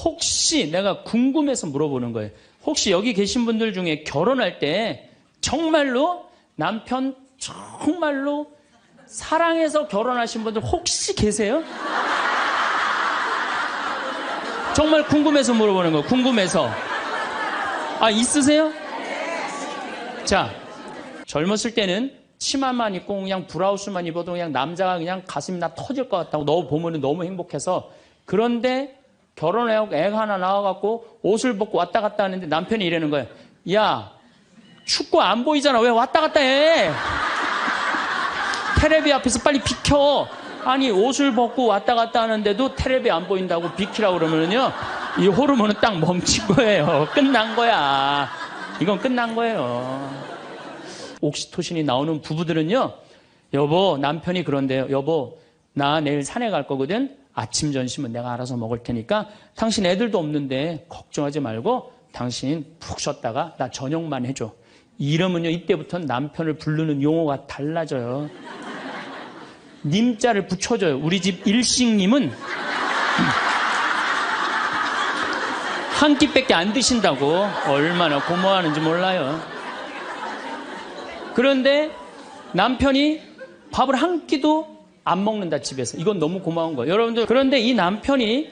혹시 내가 궁금해서 물어보는 거예요. 혹시 여기 계신 분들 중에 결혼할 때 정말로 남편 정말로 사랑해서 결혼하신 분들 혹시 계세요? 정말 궁금해서 물어보는 거예요. 궁금해서. 아, 있으세요? 자, 젊었을 때는 치마만 입고 그냥 브라우스만 입어도 그냥 남자가 그냥 가슴이 나 터질 것 같다고 너 보면 너무 행복해서. 그런데 결혼하고 애가 하나 나와갖고 옷을 벗고 왔다 갔다 하는데 남편이 이러는 거예요. 야, 춥고 안 보이잖아. 왜 왔다 갔다 해? 테레비 앞에서 빨리 비켜. 아니, 옷을 벗고 왔다 갔다 하는데도 테레비 안 보인다고 비키라고 그러면요, 이 호르몬은 딱 멈춘 거예요. 끝난 거야. 이건 끝난 거예요. 옥시토신이 나오는 부부들은요, 여보, 남편이 그런데요. 여보, 나 내일 산에 갈 거거든. 아침 점심은 내가 알아서 먹을 테니까 당신 애들도 없는데 걱정하지 말고 당신 푹 쉬었다가 나 저녁만 해줘. 이러면요, 이때부터는 남편을 부르는 용어가 달라져요. 님자를 붙여줘요. 우리 집 일식님은 한 끼밖에 안 드신다고. 얼마나 고마워하는지 몰라요. 그런데 남편이 밥을 한 끼도 안 먹는다, 집에서. 이건 너무 고마운 거예요. 여러분들, 그런데 이 남편이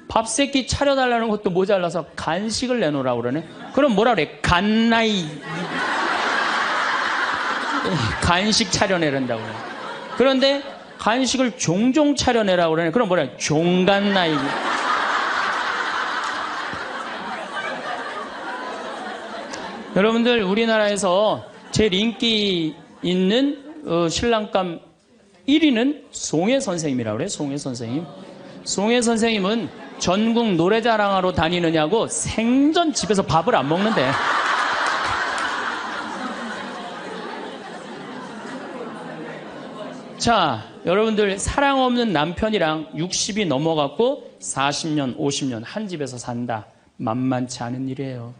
밥 세 끼 차려달라는 것도 모자라서 간식을 내놓으라고 그러네. 그럼 뭐라 그래? 간나이. 간식 차려내란다고 그래. 그런데 간식을 종종 차려내라고 그러네. 그럼 뭐라 그래? 종간나이. 여러분들, 우리나라에서 제일 인기 있는 신랑감 1위는 송혜 선생님이라고 그래요. 송혜 선생님. 송혜 선생님은 전국 노래자랑하러 다니느냐고 생전 집에서 밥을 안 먹는데. 자, 여러분들, 사랑 없는 남편이랑 60이 넘어갔고 40년, 50년 한 집에서 산다. 만만치 않은 일이에요.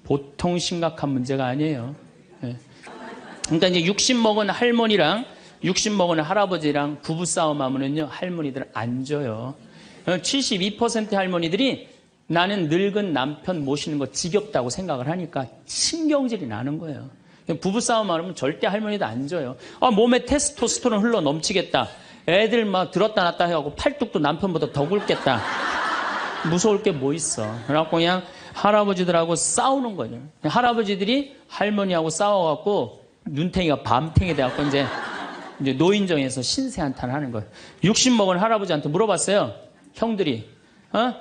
보통 심각한 문제가 아니에요. 네. 그러니까 이제 60 먹은 할머니랑 60 먹은 할아버지랑 부부싸움 하면은요, 할머니들 안 져요. 72% 할머니들이 나는 늙은 남편 모시는 거 지겹다고 생각을 하니까 신경질이 나는 거예요. 부부싸움 하면 절대 할머니도 안 져요. 아, 몸에 테스토스테론 흘러 넘치겠다. 애들 막 들었다 놨다 해갖고 팔뚝도 남편보다 더 굵겠다. 무서울 게 뭐 있어. 그래갖고 그냥 할아버지들하고 싸우는 거죠. 할아버지들이 할머니하고 싸워갖고 눈탱이가 밤탱이 돼갖고 이제 노인정에서 신세한탄 하는 거예요. 60 먹은 할아버지한테 물어봤어요. 형들이.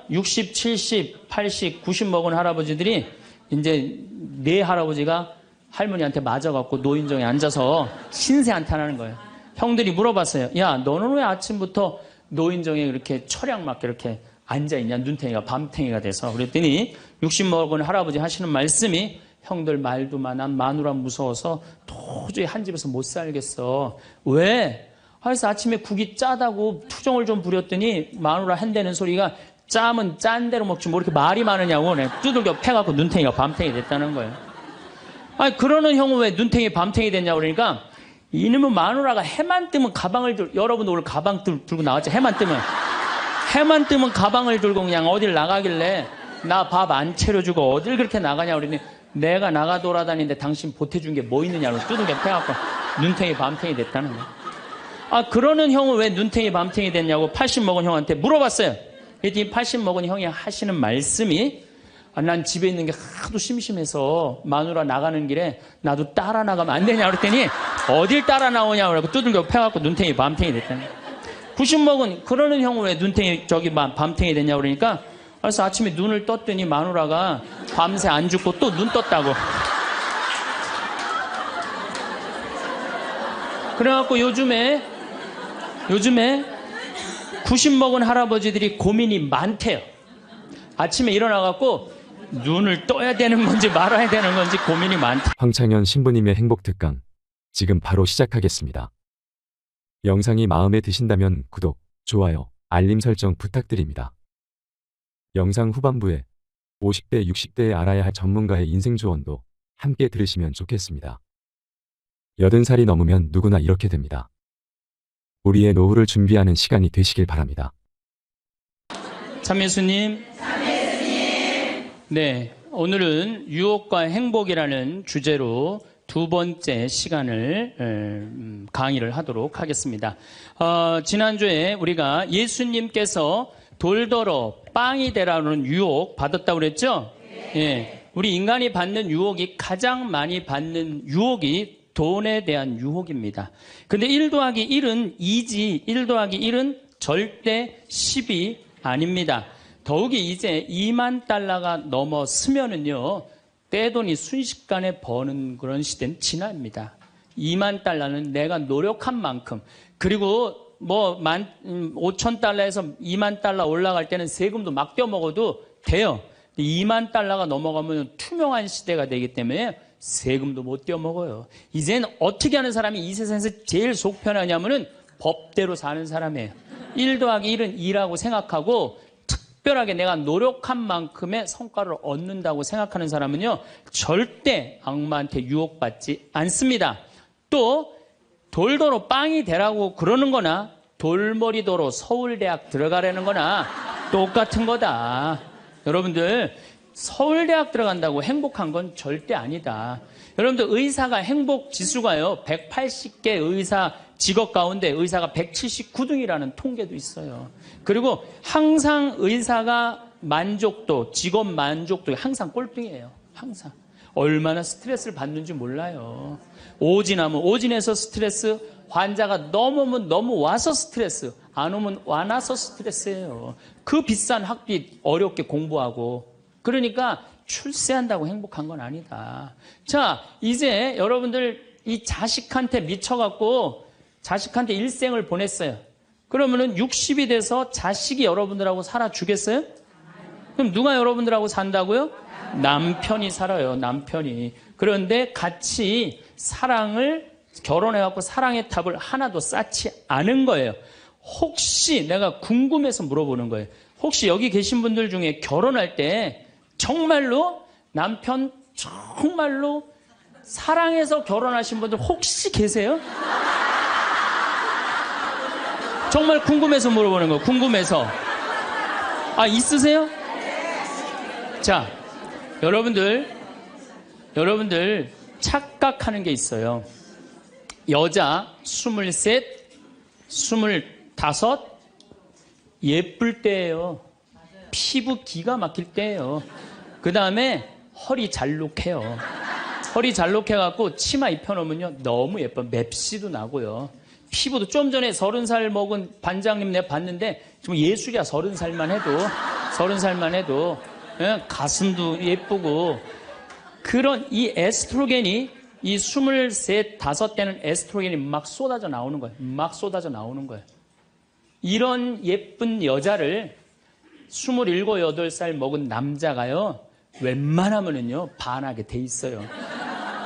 60, 70, 80, 90 먹은 할아버지들이 이제 네 할아버지가 할머니한테 맞아갖고 노인정에 앉아서 신세한탄 하는 거예요. 형들이 물어봤어요. 야, 너는 왜 아침부터 노인정에 이렇게 철양 맞게 이렇게 앉아있냐? 눈탱이가 밤탱이가 돼서. 그랬더니 60 먹은 할아버지 하시는 말씀이, 형들 말도 많아. 마누라 무서워서 도저히 한 집에서 못 살겠어. 왜? 그래서 아침에 국이 짜다고 투정을 좀 부렸더니 마누라 한다는 소리가, 짜면 짠 대로 먹지 뭐 이렇게 말이 많으냐고 두들겨 패갖고 눈탱이가 밤탱이 됐다는 거예요. 아니, 그러는 형은 왜 눈탱이 밤탱이 됐냐고 그러니까, 이놈은 마누라가 해만 뜨면 가방을 들고, 여러분 오늘 가방 들고 나왔죠? 해만 뜨면 가방을 들고 그냥 어딜 나가길래 나 밥 안 차려주고 어딜 그렇게 나가냐고 그러니, 내가 나가 돌아다니는데 당신 보태준 게 뭐 있느냐고 두들겨 패갖고 눈탱이 밤탱이 됐다는 거예요. 아, 그러는 형은 왜 눈탱이 밤탱이 됐냐고 80 먹은 형한테 물어봤어요. 그랬더니 80 먹은 형이 하시는 말씀이, 아, 난 집에 있는 게 하도 심심해서 마누라 나가는 길에 나도 따라 나가면 안 되냐 그랬더니, 어딜 따라 나오냐고 그러고 두들겨 패갖고 눈탱이 밤탱이 됐다는 거예요. 90 먹은, 그러는 형은 왜 눈탱이 밤탱이 됐냐고 그러니까, 그래서 아침에 눈을 떴더니 마누라가 밤새 안 죽고 또 눈 떴다고. 그래갖고 요즘에 90 먹은 할아버지들이 고민이 많대요. 아침에 일어나갖고 눈을 떠야 되는 건지 말아야 되는 건지 고민이 많대. 황창현 신부님의 행복특강, 지금 바로 시작하겠습니다. 영상이 마음에 드신다면 구독, 좋아요, 알림 설정 부탁드립니다. 영상 후반부에 50대, 60대에 알아야 할 전문가의 인생 조언도 함께 들으시면 좋겠습니다. 80살이 넘으면 누구나 이렇게 됩니다. 우리의 노후를 준비하는 시간이 되시길 바랍니다. 참예수님. 네, 오늘은 유혹과 행복이라는 주제로 두 번째 시간을 강의를 하도록 하겠습니다. 지난주에 우리가 예수님께서 돌더러 빵이 되라는 유혹 받았다고 그랬죠? 예, 우리 인간이 받는 유혹이 가장 많이 받는 유혹이 돈에 대한 유혹입니다. 근데 1 더하기 1은 2지 1 더하기 1은 절대 10이 아닙니다. 더욱이 이제 2만 달러가 넘었으면은요, 떼돈이 순식간에 버는 그런 시대는 지납니다. 2만 달러는 내가 노력한 만큼, 그리고 5천 달러에서 2만 달러 올라갈 때는 세금도 막 떼어먹어도 돼요. 2만 달러가 넘어가면 투명한 시대가 되기 때문에 세금도 못 떼어먹어요. 이제는 어떻게 하는 사람이 이 세상에서 제일 속 편하냐면은 법대로 사는 사람이에요. 1 더하기 1은 2라고 생각하고 특별하게 내가 노력한 만큼의 성과를 얻는다고 생각하는 사람은요, 절대 악마한테 유혹받지 않습니다. 또 돌더러 빵이 되라고 그러는 거나 돌머리도로 서울대학 들어가라는 거나 똑같은 거다. 여러분들, 서울대학 들어간다고 행복한 건 절대 아니다. 여러분들, 의사가 행복 지수가요, 180개 의사 직업 가운데 의사가 179등이라는 통계도 있어요. 그리고 항상 의사가 만족도, 직업 만족도 항상 꼴등이에요. 항상. 얼마나 스트레스를 받는지 몰라요. 오진하면 오진해서 스트레스, 환자가 넘으면 넘어와서 스트레스, 안 오면 와나서 스트레스예요. 그 비싼 학비 어렵게 공부하고. 그러니까 출세한다고 행복한 건 아니다. 자, 이제 여러분들 이 자식한테 미쳐갖고 자식한테 일생을 보냈어요. 그러면은 60이 돼서 자식이 여러분들하고 살아주겠어요? 그럼 누가 여러분들하고 산다고요? 남편이 살아요, 남편이. 그런데 같이 사랑을, 결혼해갖고 사랑의 탑을 하나도 쌓지 않은 거예요. 혹시 내가 궁금해서 물어보는 거예요. 혹시 여기 계신 분들 중에 결혼할 때 정말로 남편 정말로 사랑해서 결혼하신 분들 혹시 계세요? 정말 궁금해서 물어보는 거예요. 궁금해서. 아, 있으세요? 자, 여러분들 착각하는 게 있어요. 여자 23, 25 예쁠 때예요. 피부 기가 막힐 때예요. 그 다음에 허리 잘록해요. 허리 잘록해갖고 치마 입혀놓으면요, 너무 예뻐. 맵시도 나고요. 피부도 좀 전에 30살 먹은 반장님 내가 봤는데 지금 예술이야. 30살만 해도 예? 가슴도 예쁘고. 그런 이 에스트로겐이 이 23, 5때는 에스트로겐이 막 쏟아져 나오는 거예요. 막 쏟아져 나오는 거예요. 이런 예쁜 여자를 27, 8살 먹은 남자가요, 웬만하면은요 반하게 돼 있어요.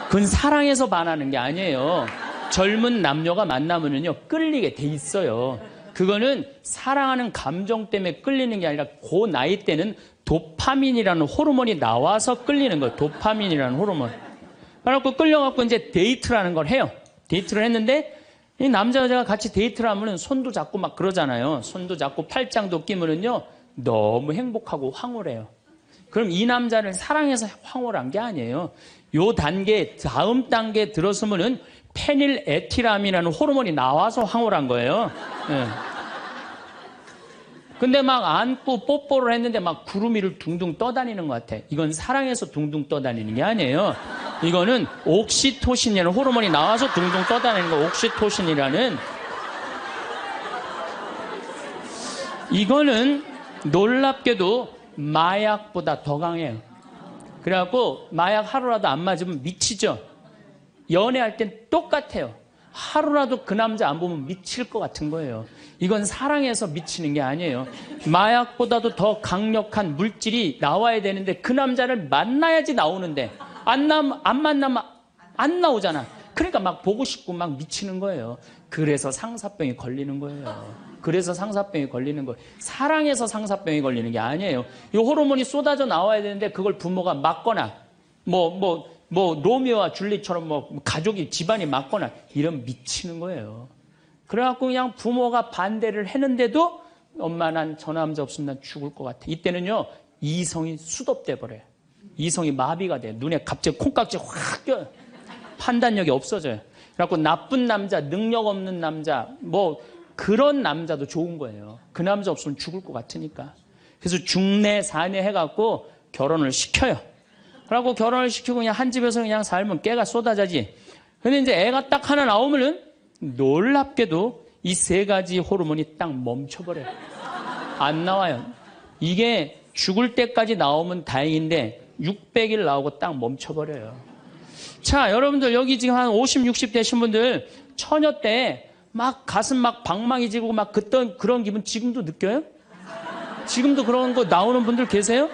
그건 사랑해서 반하는 게 아니에요. 젊은 남녀가 만나면은요 끌리게 돼 있어요. 그거는 사랑하는 감정 때문에 끌리는 게 아니라 그 나이 때는 도파민이라는 호르몬이 나와서 끌리는 거예요. 도파민이라는 호르몬. 그래갖고 끌려갖고 이제 데이트라는 걸 해요. 데이트를 했는데 이 남자 여자가 같이 데이트를 하면은 손도 잡고 막 그러잖아요. 손도 잡고 팔짱도 끼면은요 너무 행복하고 황홀해요. 그럼 이 남자를 사랑해서 황홀한 게 아니에요. 요 단계, 다음 단계에 들어서면은 페닐에티람이라는 호르몬이 나와서 황홀한 거예요. 네. 근데 막 안고 뽀뽀를 했는데 막 구름 위를 둥둥 떠다니는 것 같아. 이건 사랑해서 둥둥 떠다니는 게 아니에요. 이거는 옥시토신이라는 호르몬이 나와서 둥둥 떠다니는 거. 옥시토신이라는. 이거는 놀랍게도 마약보다 더 강해요. 그래갖고 마약 하루라도 안 맞으면 미치죠. 연애할 땐 똑같아요. 하루라도 그 남자 안 보면 미칠 것 같은 거예요. 이건 사랑해서 미치는 게 아니에요. 마약보다도 더 강력한 물질이 나와야 되는데 그 남자를 만나야지 나오는데 안 만나면 안 나오잖아. 그러니까 막 보고 싶고 막 미치는 거예요. 그래서 상사병이 걸리는 거예요. 그래서 상사병이 걸리는 거예요. 사랑해서 상사병이 걸리는 게 아니에요. 이 호르몬이 쏟아져 나와야 되는데 그걸 부모가 막거나 로미오와 줄리처럼 가족이 집안이 막거나 이러면 미치는 거예요. 그래갖고 그냥 부모가 반대를 했는데도 엄마 난 저 남자 없으면 난 죽을 것 같아. 이때는요 이성이 수dob돼 버려요. 이성이 마비가 돼. 눈에 갑자기 콩깍지 확 껴요. 판단력이 없어져요. 그래갖고 나쁜 남자, 능력 없는 남자, 뭐 그런 남자도 좋은 거예요. 그 남자 없으면 죽을 것 같으니까. 그래서 중내 사내 해갖고 결혼을 시켜요. 그러고 결혼을 시키고 그냥 한 집에서 그냥 살면 깨가 쏟아지지. 근데 이제 애가 딱 하나 나오면은 놀랍게도 이 세 가지 호르몬이 딱 멈춰버려요. 안 나와요. 이게 죽을 때까지 나오면 다행인데 600일 나오고 딱 멈춰버려요. 자, 여러분들 여기 지금 한 50, 60 되신 분들 처녀 때 막 가슴 막 방망이 지고 막 그런 기분 지금도 느껴요? 지금도 그런 거 나오는 분들 계세요?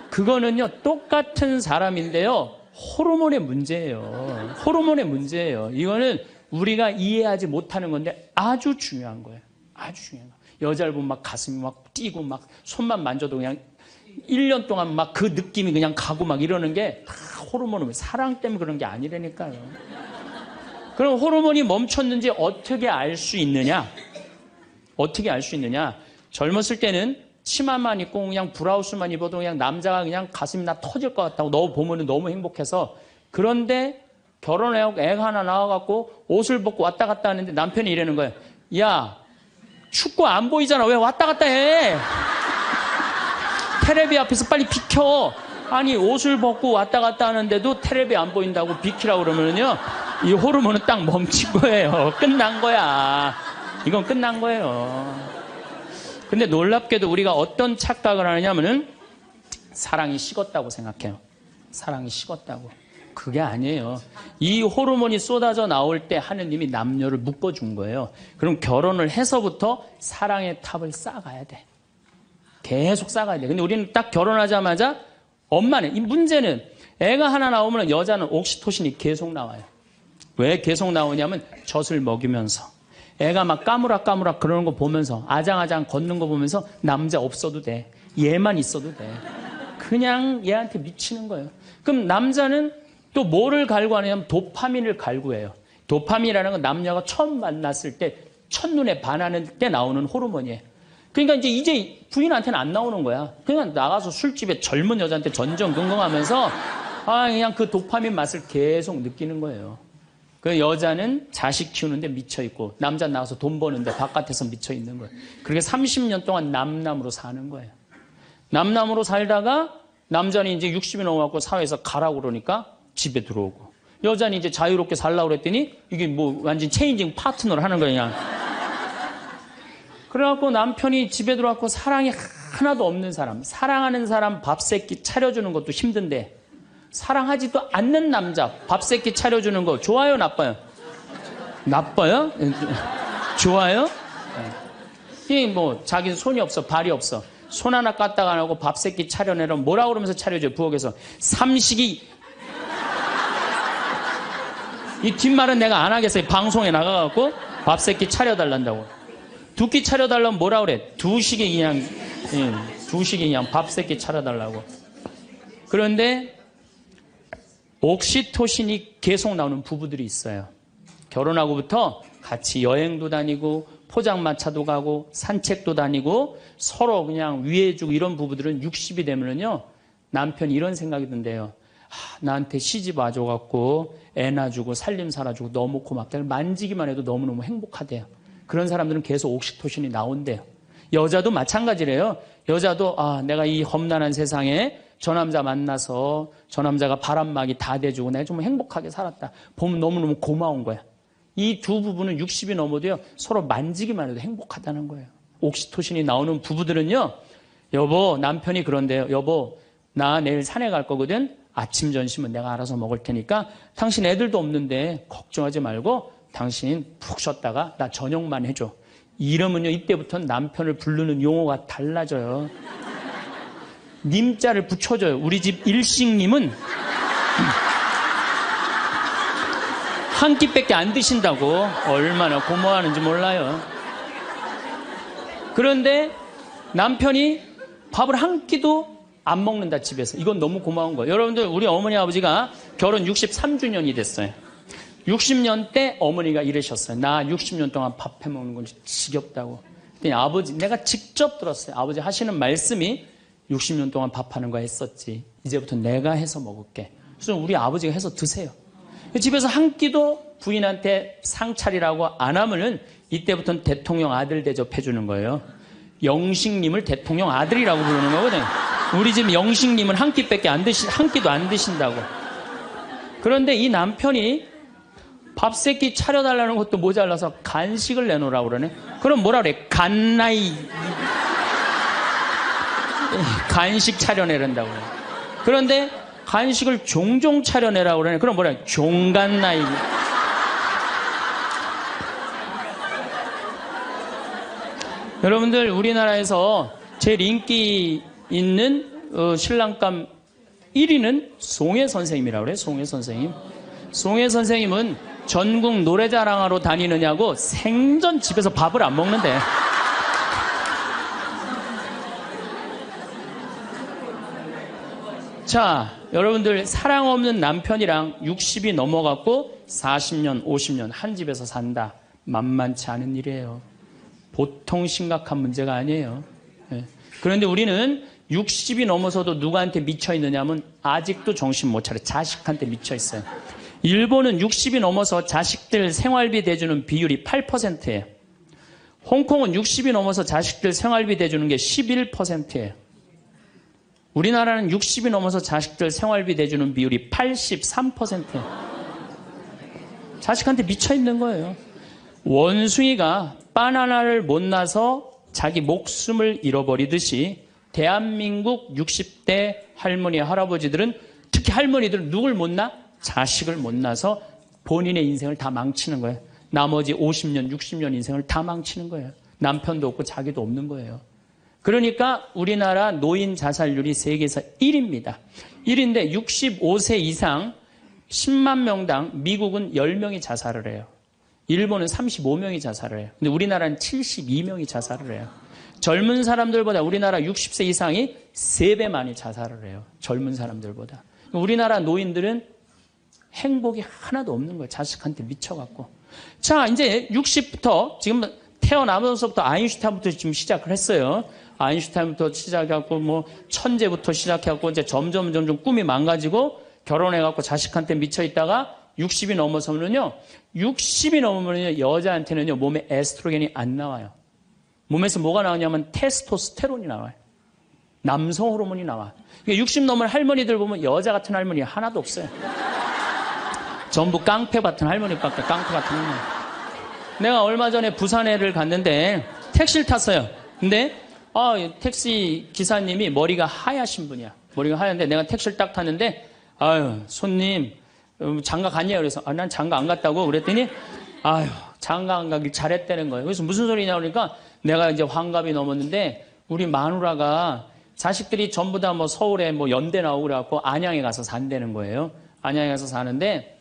그거는요 똑같은 사람인데요 호르몬의 문제예요. 호르몬의 문제예요. 이거는 우리가 이해하지 못하는 건데 아주 중요한 거예요. 아주 중요한 거예요. 여자를 보면 막 가슴이 막 뛰고 막 손만 만져도 그냥 1년 동안 막 그 느낌이 그냥 가고 막 이러는 게 다 호르몬은 사랑 때문에 그런 게 아니라니까요. 그럼 호르몬이 멈췄는지 어떻게 알 수 있느냐? 어떻게 알 수 있느냐? 젊었을 때는 치마만 입고 그냥 브라우스만 입어도 그냥 남자가 그냥 가슴이 나 터질 것 같다고 너 보면 너무 행복해서 그런데 결혼해갖고 애가 하나 나와갖고 옷을 벗고 왔다 갔다 하는데 남편이 이러는 거예요. 야, 춥고 안 보이잖아. 왜 왔다 갔다 해? 테레비 앞에서 빨리 비켜. 아니 옷을 벗고 왔다 갔다 하는데도 테레비 안 보인다고 비키라고 그러면은요 이 호르몬은 딱 멈춘 거예요. 끝난 거야. 이건 끝난 거예요. 근데 놀랍게도 우리가 어떤 착각을 하느냐면은 사랑이 식었다고 생각해요. 사랑이 식었다고. 그게 아니에요. 이 호르몬이 쏟아져 나올 때 하느님이 남녀를 묶어준 거예요. 그럼 결혼을 해서부터 사랑의 탑을 쌓아가야 돼. 계속 쌓아가야 돼. 근데 우리는 딱 결혼하자마자 엄마는, 이 문제는 애가 하나 나오면 여자는 옥시토신이 계속 나와요. 왜 계속 나오냐면 젖을 먹이면서 애가 막 까무락까무락 그러는 거 보면서 아장아장 걷는 거 보면서 남자 없어도 돼. 얘만 있어도 돼. 그냥 얘한테 미치는 거예요. 그럼 남자는 또 뭐를 갈구하냐면 도파민을 갈구해요. 도파민이라는 건 남녀가 처음 만났을 때 첫눈에 반하는 때 나오는 호르몬이에요. 그러니까 이제 부인한테는 안 나오는 거야. 그냥 나가서 술집에 젊은 여자한테 전전긍긍하면서 그냥 그 도파민 맛을 계속 느끼는 거예요. 그 여자는 자식 키우는데 미쳐있고 남자는 나가서 돈 버는데 바깥에서 미쳐있는 거예요. 그렇게 30년 동안 남남으로 사는 거예요. 남남으로 살다가 남자는 이제 60이 넘어갖고 사회에서 가라고 그러니까 집에 들어오고 여자는 이제 자유롭게 살라고 그랬더니 이게 뭐 완전 체인징 파트너를 하는 거야 그냥. 그래갖고 남편이 집에 들어왔고 사랑이 하나도 없는 사람, 사랑하는 사람 밥 세끼 차려주는 것도 힘든데 사랑하지도 않는 남자 밥 세끼 차려주는 거 좋아요, 나빠요? 나빠요? 좋아요? 이 뭐 자기는 손이 없어, 발이 없어. 손 하나 까딱 안 하고 밥 세끼 차려내라면 뭐라 그러면서 차려줘요, 부엌에서. 삼식이. 이 뒷말은 내가 안 하겠어요. 방송에 나가갖고 밥 세끼 차려달란다고. 두 끼 차려달라면 뭐라 그래? 두식이 그냥 밥 세끼 차려달라고. 그런데 옥시토신이 계속 나오는 부부들이 있어요. 결혼하고부터 같이 여행도 다니고 포장마차도 가고 산책도 다니고 서로 그냥 위해주고 이런 부부들은 60이 되면은요 남편이 이런 생각이 든대요. 나한테 시집 와줘갖고 애 낳아주고 살림 살아주고 너무 고맙다. 만지기만 해도 너무너무 행복하대요. 그런 사람들은 계속 옥시토신이 나온대요. 여자도 마찬가지래요. 여자도 내가 이 험난한 세상에 저 남자 만나서 저 남자가 바람막이 다 대주고 내가 좀 행복하게 살았다. 보면 너무너무 고마운 거야. 이 두 부부는 60이 넘어도요 서로 만지기만 해도 행복하다는 거예요. 옥시토신이 나오는 부부들은요 여보 남편이 그런데요. 여보 나 내일 산에 갈 거거든. 아침 점심은 내가 알아서 먹을 테니까 당신 애들도 없는데 걱정하지 말고 당신 푹 쉬었다가 나 저녁만 해줘. 이러면요 이때부터는 남편을 부르는 용어가 달라져요. 님자를 붙여줘요. 우리 집 일식님은 한 끼밖에 안 드신다고. 얼마나 고마워하는지 몰라요. 그런데 남편이 밥을 한 끼도 안 먹는다 집에서. 이건 너무 고마운 거예요. 여러분들 우리 어머니 아버지가 결혼 63주년이 됐어요. 60년 때 어머니가 이러셨어요. 나 60년 동안 밥 해먹는 건 지겹다고. 그랬더니 아버지, 내가 직접 들었어요. 아버지 하시는 말씀이 60년 동안 밥하는 거 했었지. 이제부터 내가 해서 먹을게. 그래서 우리 아버지가 해서 드세요. 집에서 한 끼도 부인한테 상 차리라고 안 하면은 이때부터는 대통령 아들 대접해 주는 거예요. 영식님을 대통령 아들이라고 부르는 거거든요. 우리 집 영식님은 한 끼밖에 한 끼도 안 드신다고. 그런데 이 남편이 밥 세 끼 차려달라는 것도 모자라서 간식을 내놓으라고 그러네. 그럼 뭐라 그래? 간나이. 간식 차려내란다고 그래. 그런데 간식을 종종 차려내라고 그러네. 그럼 뭐라 그래? 종간나이. 여러분들, 우리나라에서 제일 인기 있는 신랑감 1위는 송혜 선생님이라고 그래요. 송혜 선생님. 송혜 선생님은 전국 노래자랑하러 다니느냐고 생전 집에서 밥을 안 먹는데. 자, 여러분들, 사랑 없는 남편이랑 60이 넘어갔고 40년, 50년 한 집에서 산다. 만만치 않은 일이에요. 보통 심각한 문제가 아니에요. 예. 그런데 우리는 60이 넘어서도 누구한테 미쳐 있느냐면 아직도 정신 못 차려. 자식한테 미쳐 있어요. 일본은 60이 넘어서 자식들 생활비 대주는 비율이 8%예요. 홍콩은 60이 넘어서 자식들 생활비 대주는 게 11%예요. 우리나라는 60이 넘어서 자식들 생활비 대주는 비율이 83%예요. 자식한테 미쳐 있는 거예요. 원숭이가 바나나를 못 나서 자기 목숨을 잃어버리듯이 대한민국 60대 할머니, 할아버지들은, 특히 할머니들은 누굴 못 낳아? 자식을 못 낳아서 본인의 인생을 다 망치는 거예요. 나머지 50년, 60년 인생을 다 망치는 거예요. 남편도 없고 자기도 없는 거예요. 그러니까 우리나라 노인 자살률이 세계에서 1위입니다. 1위인데 65세 이상 10만 명당 미국은 10명이 자살을 해요. 일본은 35명이 자살을 해요. 근데 우리나라는 72명이 자살을 해요. 젊은 사람들보다 우리나라 60세 이상이 3배 많이 자살을 해요. 젊은 사람들보다. 우리나라 노인들은 행복이 하나도 없는 거예요. 자식한테 미쳐갖고. 자, 이제 60부터 지금 태어나면서부터 아인슈타인부터 지금 시작을 했어요. 아인슈타인부터 시작해갖고 뭐 천재부터 시작해갖고 이제 점점 꿈이 망가지고 결혼해갖고 자식한테 미쳐 있다가 60이 넘어서면요. 60이 넘으면요. 여자한테는요. 몸에 에스트로겐이 안 나와요. 몸에서 뭐가 나오냐면 테스토스테론이 나와요. 남성 호르몬이 나와. 60 넘은 할머니들 보면 여자 같은 할머니 하나도 없어요. 전부 깡패 같은 할머니밖에, 깡패 같은 할머니. 내가 얼마 전에 부산에를 갔는데 택시를 탔어요. 근데 택시 기사님이 머리가 하얗신 분이야. 머리가 하얀데 내가 택시를 딱 탔는데 아유, 손님 장가 갔냐? 그래서 난 장가 안 갔다고 그랬더니 아유, 장가 안 가길 잘했다는 거예요. 그래서 무슨 소리냐 그러니까 내가 이제 환갑이 넘었는데 우리 마누라가 자식들이 전부 다 뭐 서울에 뭐 연대 나오고 그래갖고 안양에 가서 산다는 거예요. 안양에 가서 사는데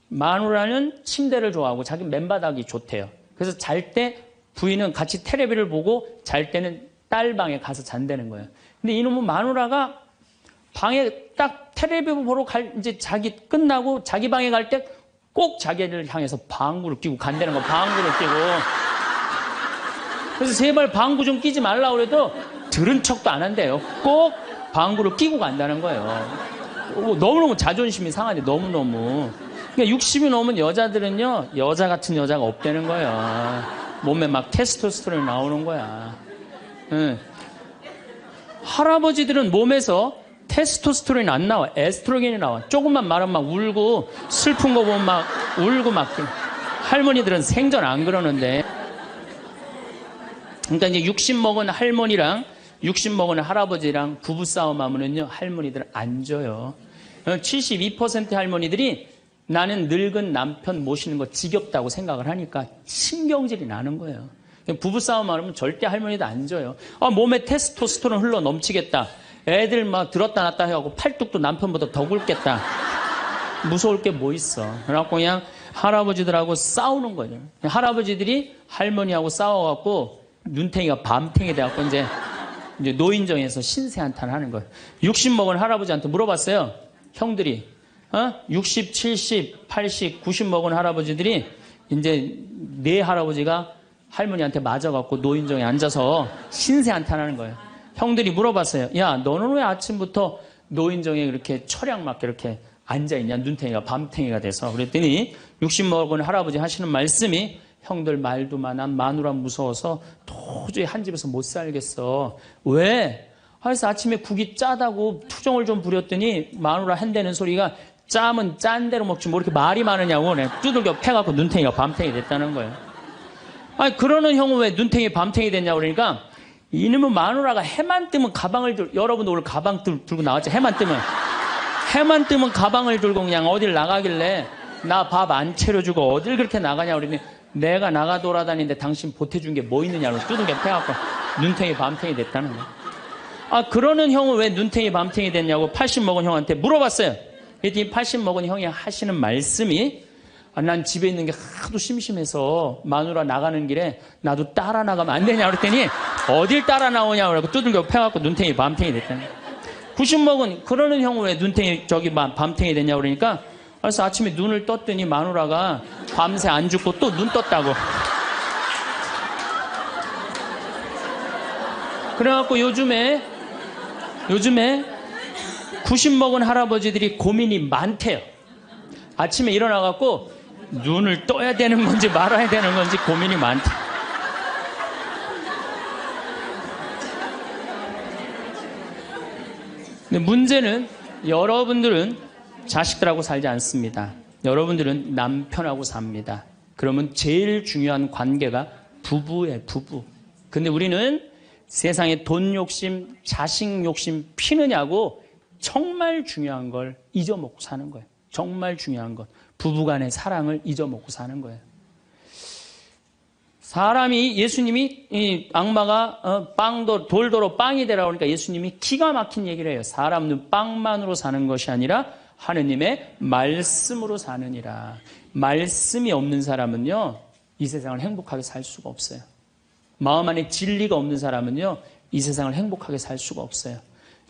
마누라는 침대를 좋아하고 자기 맨바닥이 좋대요. 그래서 잘 때 부인은 같이 텔레비를 보고 잘 때는 딸 방에 가서 잔다는 거예요. 근데 이놈은 마누라가 방에 딱 텔레비 보러 이제 자기 끝나고 자기 방에 갈 때 꼭 자기를 향해서 방구를 끼고 간다는 거, 방구를 끼고. 그래서 제발 방구 좀 끼지 말라고 그래도 들은 척도 안 한대요. 꼭 방구를 끼고 간다는 거예요. 너무너무 자존심이 상하지, 너무너무. 그러니까 60이 넘은 여자들은요, 여자 같은 여자가 없다는 거예요. 몸에 막 테스토스테론이 나오는 거야. 할아버지들은 몸에서 테스토스테론이 안 나와. 에스트로겐이 나와. 조금만 말하면 막 울고, 슬픈 거 보면 막 울고 막. 할머니들은 생전 안 그러는데. 그러니까 이제 60 먹은 할머니랑 60 먹은 할아버지랑 부부싸움 하면은요, 할머니들은 안 져요. 72% 할머니들이 나는 늙은 남편 모시는 거 지겹다고 생각을 하니까 신경질이 나는 거예요. 부부싸움 하면 절대 할머니도 안 져요. 몸에 테스토스테론 흘러 넘치겠다. 애들 막 들었다 놨다 해갖고 팔뚝도 남편보다 더 굵겠다. 무서울 게 뭐 있어. 그래갖고 그냥 할아버지들하고 싸우는 거예요. 할아버지들이 할머니하고 싸워갖고 눈탱이가 밤탱이 돼갖고 이제 노인정에서 신세한탄 하는 거예요. 60 먹은 할아버지한테 물어봤어요. 형들이. 60, 70, 80, 90 먹은 할아버지들이 이제 내 할아버지가 할머니한테 맞아갖고 노인정에 앉아서 신세한탄하는 거예요. 형들이 물어봤어요. 야, 너는 왜 아침부터 노인정에 이렇게 철양 맞게 이렇게 앉아있냐? 눈탱이가 밤탱이가 돼서. 그랬더니 60 먹은 할아버지 하시는 말씀이 형들 말도 많아. 마누라 무서워서 도저히 한 집에서 못 살겠어. 왜? 그래서 아침에 국이 짜다고 투정을 좀 부렸더니 마누라 한대는 소리가 짜면 짠 대로 먹지 뭐 이렇게 말이 많으냐고 두들겨 패갖고 눈탱이가 밤탱이 됐다는 거예요. 아니 그러는 형은 왜 눈탱이 밤탱이 됐냐고 그러니까 이놈의 마누라가 해만 뜨면 가방을 여러분도 오늘 가방 들고 나왔죠. 해만 뜨면 가방을 들고 그냥 어딜 나가길래 나 밥 안 차려주고 어딜 그렇게 나가냐고 그러니 내가 나가 돌아다니는데 당신 보태준 게 뭐 있느냐고 두들겨 패갖고 눈탱이 밤탱이 됐다는 거예요. 아 그러는 형은 왜 눈탱이 밤탱이 됐냐고 80 먹은 형한테 물어봤어요. 그랬더니 80 먹은 형이 하시는 말씀이 난 집에 있는 게 하도 심심해서 마누라 나가는 길에 나도 따라 나가면 안 되냐 그랬더니 어딜 따라 나오냐고 그러고 두들겨 패갖고 눈탱이 밤탱이 됐다는 거예요. 90 먹은 그러는 형은 왜 눈탱이 밤탱이 됐냐고 그러니까 그래서 아침에 눈을 떴더니 마누라가 밤새 안 죽고 또 눈 떴다고. 그래갖고 요즘에 90 먹은 할아버지들이 고민이 많대요. 아침에 일어나갖고 눈을 떠야 되는 건지 말아야 되는 건지 고민이 많대. 근데 문제는 여러분들은 자식들하고 살지 않습니다. 여러분들은 남편하고 삽니다. 그러면 제일 중요한 관계가 부부예요, 부부. 근데 우리는 세상에 돈 욕심, 자식 욕심 피느냐고 정말 중요한 걸 잊어먹고 사는 거예요. 정말 중요한 것. 부부간의 사랑을 잊어먹고 사는 거예요. 사람이 예수님이 이 악마가 돌도로 빵이 되라고 하니까 예수님이 기가 막힌 얘기를 해요. 사람은 빵만으로 사는 것이 아니라 하느님의 말씀으로 사느니라. 말씀이 없는 사람은요, 이 세상을 행복하게 살 수가 없어요. 마음 안에 진리가 없는 사람은요, 이 세상을 행복하게 살 수가 없어요.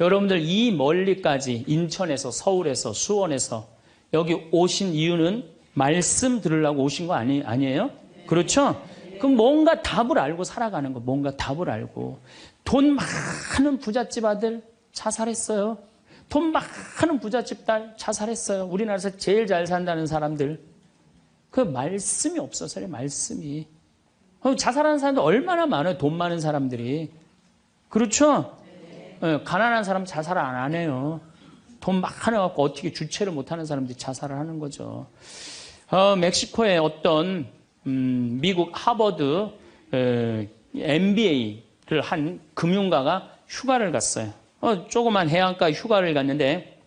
여러분들 이 멀리까지 인천에서 서울에서 수원에서 여기 오신 이유는 말씀 들으려고 오신 거 아니에요? 그렇죠? 그럼 뭔가 답을 알고 살아가는 거, 뭔가 답을 알고. 돈 많은 부잣집 아들 자살했어요. 돈 많은 부잣집 딸 자살했어요. 우리나라에서 제일 잘 산다는 사람들. 그 말씀이 없어서요, 말씀이. 자살하는 사람들 얼마나 많아요, 돈 많은 사람들이. 그렇죠? 네, 가난한 사람 자살 안 해요. 돈 많아갖고 어떻게 주체를 못하는 사람들이 자살을 하는 거죠. 멕시코의 어떤 미국 하버드 MBA를 한 금융가가 휴가를 갔어요. 조그만 해안가 휴가를 갔는데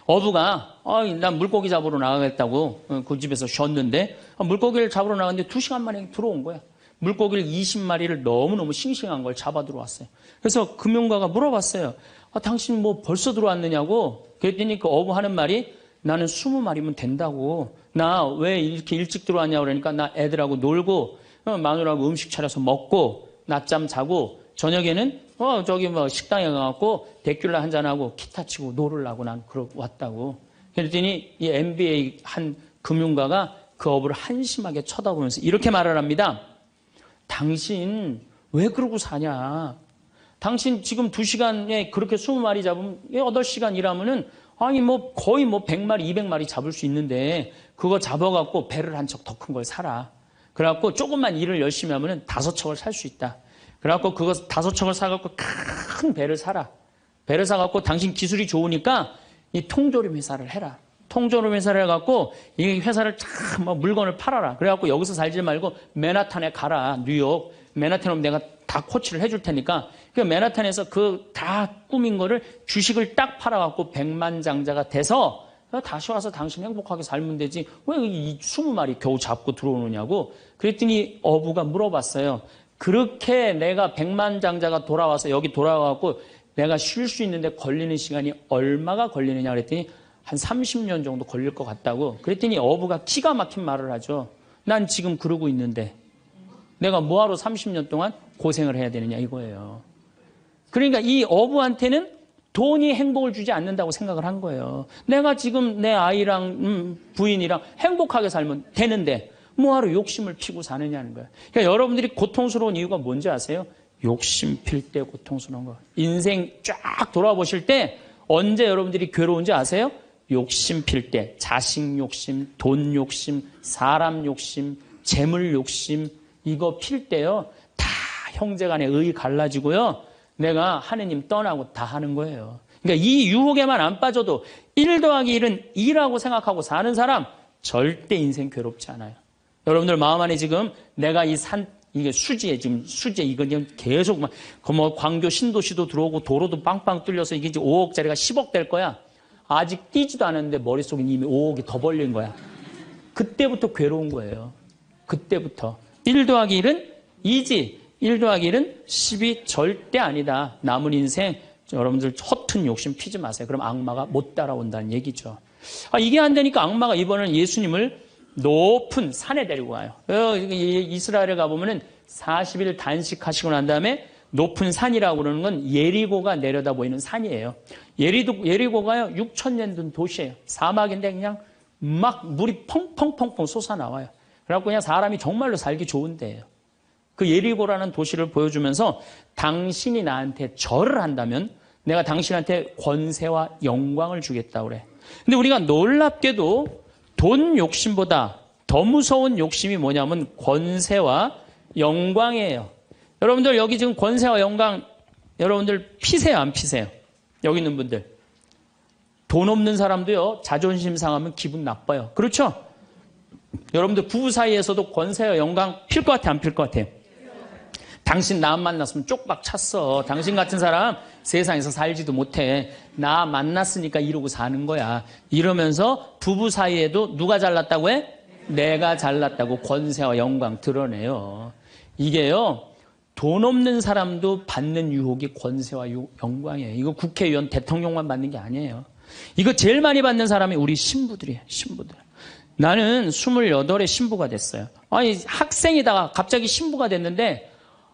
어부가 난 물고기 잡으러 나가겠다고 그 집에서 쉬었는데 물고기를 잡으러 나갔는데 2시간 만에 들어온 거야. 물고기를 20마리를 너무너무 싱싱한 걸 잡아 들어왔어요. 그래서 금융가가 물어봤어요. 당신 뭐 벌써 들어왔느냐고. 그랬더니 그 어부 하는 말이 나는 20마리면 된다고. 나 왜 이렇게 일찍 들어왔냐고 그러니까 나 애들하고 놀고 마누라하고 음식 차려서 먹고 낮잠 자고 저녁에는 저기 뭐 식당에 가갖고 데큘라 한잔하고 기타 치고 놀으려고 난 왔다고. 그랬더니 이 MBA 한 금융가가 그 어부를 한심하게 쳐다보면서 이렇게 말을 합니다. 당신 왜 그러고 사냐? 당신 지금 2시간에 그렇게 20마리 잡으면 8시간 일하면은 거의 100마리, 200마리 잡을 수 있는데 그거 잡아갖고 배를 한 척 더 큰 걸 사라. 그래갖고 조금만 일을 열심히 하면은 5척을 살 수 있다. 그래갖고 그거 5척을 사갖고 큰 배를 사라. 배를 사갖고 당신 기술이 좋으니까 이 통조림 회사를 해라. 통조림 회사를 해갖고 이 회사를 참 물건을 팔아라. 그래갖고 여기서 살지 말고 맨하탄에 가라. 뉴욕. 맨하탄에 오면 내가 다 코치를 해줄 테니까 그 맨하탄에서 그 다 꾸민 거를 주식을 딱 팔아갖고 백만장자가 돼서 다시 와서 당신 행복하게 살면 되지. 왜 이 20마리 겨우 잡고 들어오느냐고. 그랬더니 어부가 물어봤어요. 그렇게 내가 백만장자가 돌아와서 여기 돌아와갖고 내가 쉴 수 있는데 걸리는 시간이 얼마가 걸리느냐 그랬더니 한 30년 정도 걸릴 것 같다고. 그랬더니 어부가 기가 막힌 말을 하죠. 난 지금 그러고 있는데 내가 뭐하러 30년 동안 고생을 해야 되느냐 이거예요. 그러니까 이 어부한테는 돈이 행복을 주지 않는다고 생각을 한 거예요. 내가 지금 내 아이랑 부인이랑 행복하게 살면 되는데 뭐하러 욕심을 피고 사느냐는 거예요. 그러니까 여러분들이 고통스러운 이유가 뭔지 아세요? 욕심 필 때 고통스러운 거. 인생 쫙 돌아보실 때 언제 여러분들이 괴로운지 아세요? 욕심 필 때. 자식 욕심, 돈 욕심, 사람 욕심, 재물 욕심 이거 필 때요. 다 형제간에 의 갈라지고요. 내가 하느님 떠나고 다 하는 거예요. 그러니까 이 유혹에만 안 빠져도 1 더하기 1은 2라고 생각하고 사는 사람 절대 인생 괴롭지 않아요. 여러분들 마음 안에 지금 내가 이게 수지에 지금 이거 지금 계속 뭐 광교 신도시도 들어오고 도로도 빵빵 뚫려서 이게 이제 5억짜리가 10억 될 거야. 아직 뛰지도 않았는데 머릿속에 이미 5억이 더 벌린 거야. 그때부터 괴로운 거예요. 그때부터. 1 더하기 1은 2지. 1 더하기 1은 10이 절대 아니다. 남은 인생 여러분들 허튼 욕심 피지 마세요. 그럼 악마가 못 따라온다는 얘기죠. 이게 안 되니까 악마가 이번에는 예수님을 높은 산에 데리고 가요. 이스라엘에 가보면은 40일 단식하시고 난 다음에 높은 산이라고 그러는 건 예리고가 내려다 보이는 산이에요. 예리고가요 6,000년 된 도시예요. 사막인데 그냥 막 물이 펑펑펑펑 솟아나와요. 그래갖고 그냥 사람이 정말로 살기 좋은 데예요. 그 예리고라는 도시를 보여주면서 당신이 나한테 절을 한다면 내가 당신한테 권세와 영광을 주겠다고 그래. 근데 우리가 놀랍게도 돈 욕심보다 더 무서운 욕심이 뭐냐면 권세와 영광이에요. 여러분들 여기 지금 권세와 영광 여러분들 피세요 안 피세요? 여기 있는 분들. 돈 없는 사람도요 자존심 상하면 기분 나빠요. 그렇죠? 여러분들 부부 사이에서도 권세와 영광 필 것 같아 안 필 것 같아요? 당신 나 만났으면 쪽박 찼어. 당신 같은 사람 세상에서 살지도 못해. 나 만났으니까 이러고 사는 거야. 이러면서 부부 사이에도 누가 잘났다고 해? 내가 잘났다고 권세와 영광 드러내요. 이게요. 돈 없는 사람도 받는 유혹이 권세와 영광이에요. 이거 국회의원 대통령만 받는 게 아니에요. 이거 제일 많이 받는 사람이 우리 신부들이에요. 신부들. 나는 28에 신부가 됐어요. 아니 학생이다가 갑자기 신부가 됐는데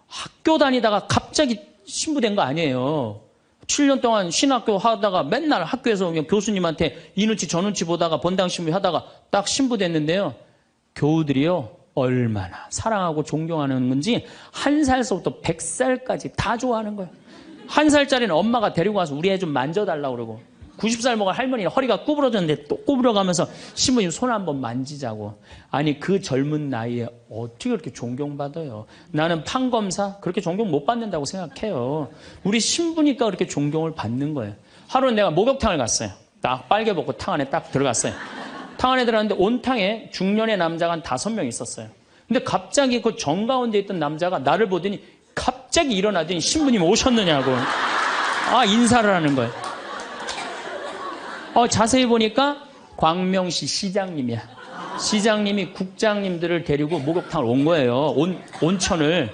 학교 다니다가 갑자기 신부된 거 아니에요. 7년 동안 신학교 하다가 맨날 학교에서 그냥 교수님한테 이 눈치 저 눈치 보다가 본당 신부 하다가 딱 신부 됐는데요. 교우들이요. 얼마나 사랑하고 존경하는 건지 1살서부터 100살까지 다 좋아하는 거예요. 1살짜리는 엄마가 데리고 와서 우리 애 좀 만져달라고 그러고 90살 먹은 할머니는 허리가 구부러졌는데 또 구부러가면서 신부님 손 한번 만지자고. 아니 그 젊은 나이에 어떻게 그렇게 존경받아요. 나는 판검사 그렇게 존경 못 받는다고 생각해요. 우리 신부니까 그렇게 존경을 받는 거예요. 하루는 내가 목욕탕을 갔어요. 딱 빨개 벗고 탕 안에 딱 들어갔어요. 탕 안에 들어갔는데 온탕에 중년의 남자가 한 5명 있었어요. 근데 갑자기 그 정가운데 있던 남자가 나를 보더니 갑자기 일어나더니 신부님 오셨느냐고 인사를 하는 거예요. 자세히 보니까 광명시 시장님이야. 시장님이 국장님들을 데리고 목욕탕을 온 거예요. 온천을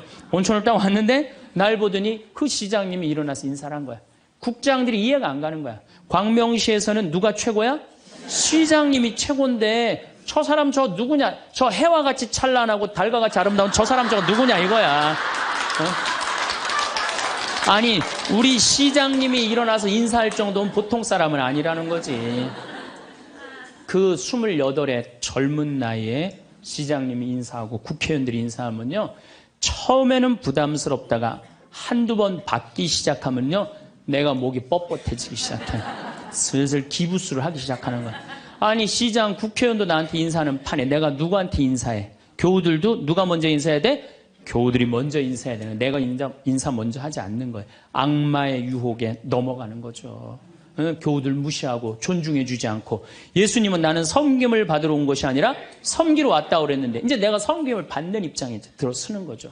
딱 왔는데 날 보더니 그 시장님이 일어나서 인사를 한 거야. 국장들이 이해가 안 가는 거야. 광명시에서는 누가 최고야? 시장님이 최고인데 저 사람 저 누구냐? 저 해와 같이 찬란하고 달과 같이 아름다운 저 사람 저거 누구냐 이거야. 아니 우리 시장님이 일어나서 인사할 정도면 보통 사람은 아니라는 거지. 그 28의 젊은 나이에 시장님이 인사하고 국회의원들이 인사하면요. 처음에는 부담스럽다가 한두 번 받기 시작하면요. 내가 목이 뻣뻣해지기 시작해. 슬슬 기부수를 하기 시작하는 거야. 아니 시장 국회의원도 나한테 인사하는 판에 내가 누구한테 인사해? 교우들도 누가 먼저 인사해야 돼? 교우들이 먼저 인사해야 되는. 내가 인사 먼저 하지 않는 거예요. 악마의 유혹에 넘어가는 거죠. 교우들 무시하고 존중해주지 않고. 예수님은 나는 섬김을 받으러 온 것이 아니라 섬기러 왔다고 그랬는데 이제 내가 섬김을 받는 입장에 들어서는 거죠.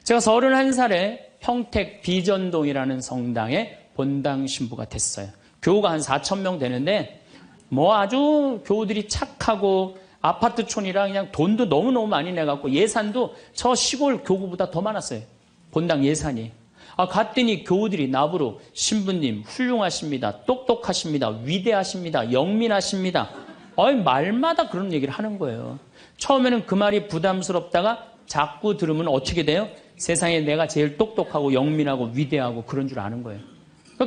제가 31살에 평택 비전동이라는 성당에 본당 신부가 됐어요. 교우가 한 4,000명 되는데 뭐 아주 교우들이 착하고 아파트촌이라 그냥 돈도 너무너무 많이 내갖고 예산도 저 시골 교구보다 더 많았어요. 본당 예산이. 갔더니 교우들이 나보러 신부님 훌륭하십니다. 똑똑하십니다. 위대하십니다. 영민하십니다. 말마다 그런 얘기를 하는 거예요. 처음에는 그 말이 부담스럽다가 자꾸 들으면 어떻게 돼요? 세상에 내가 제일 똑똑하고 영민하고 위대하고 그런 줄 아는 거예요.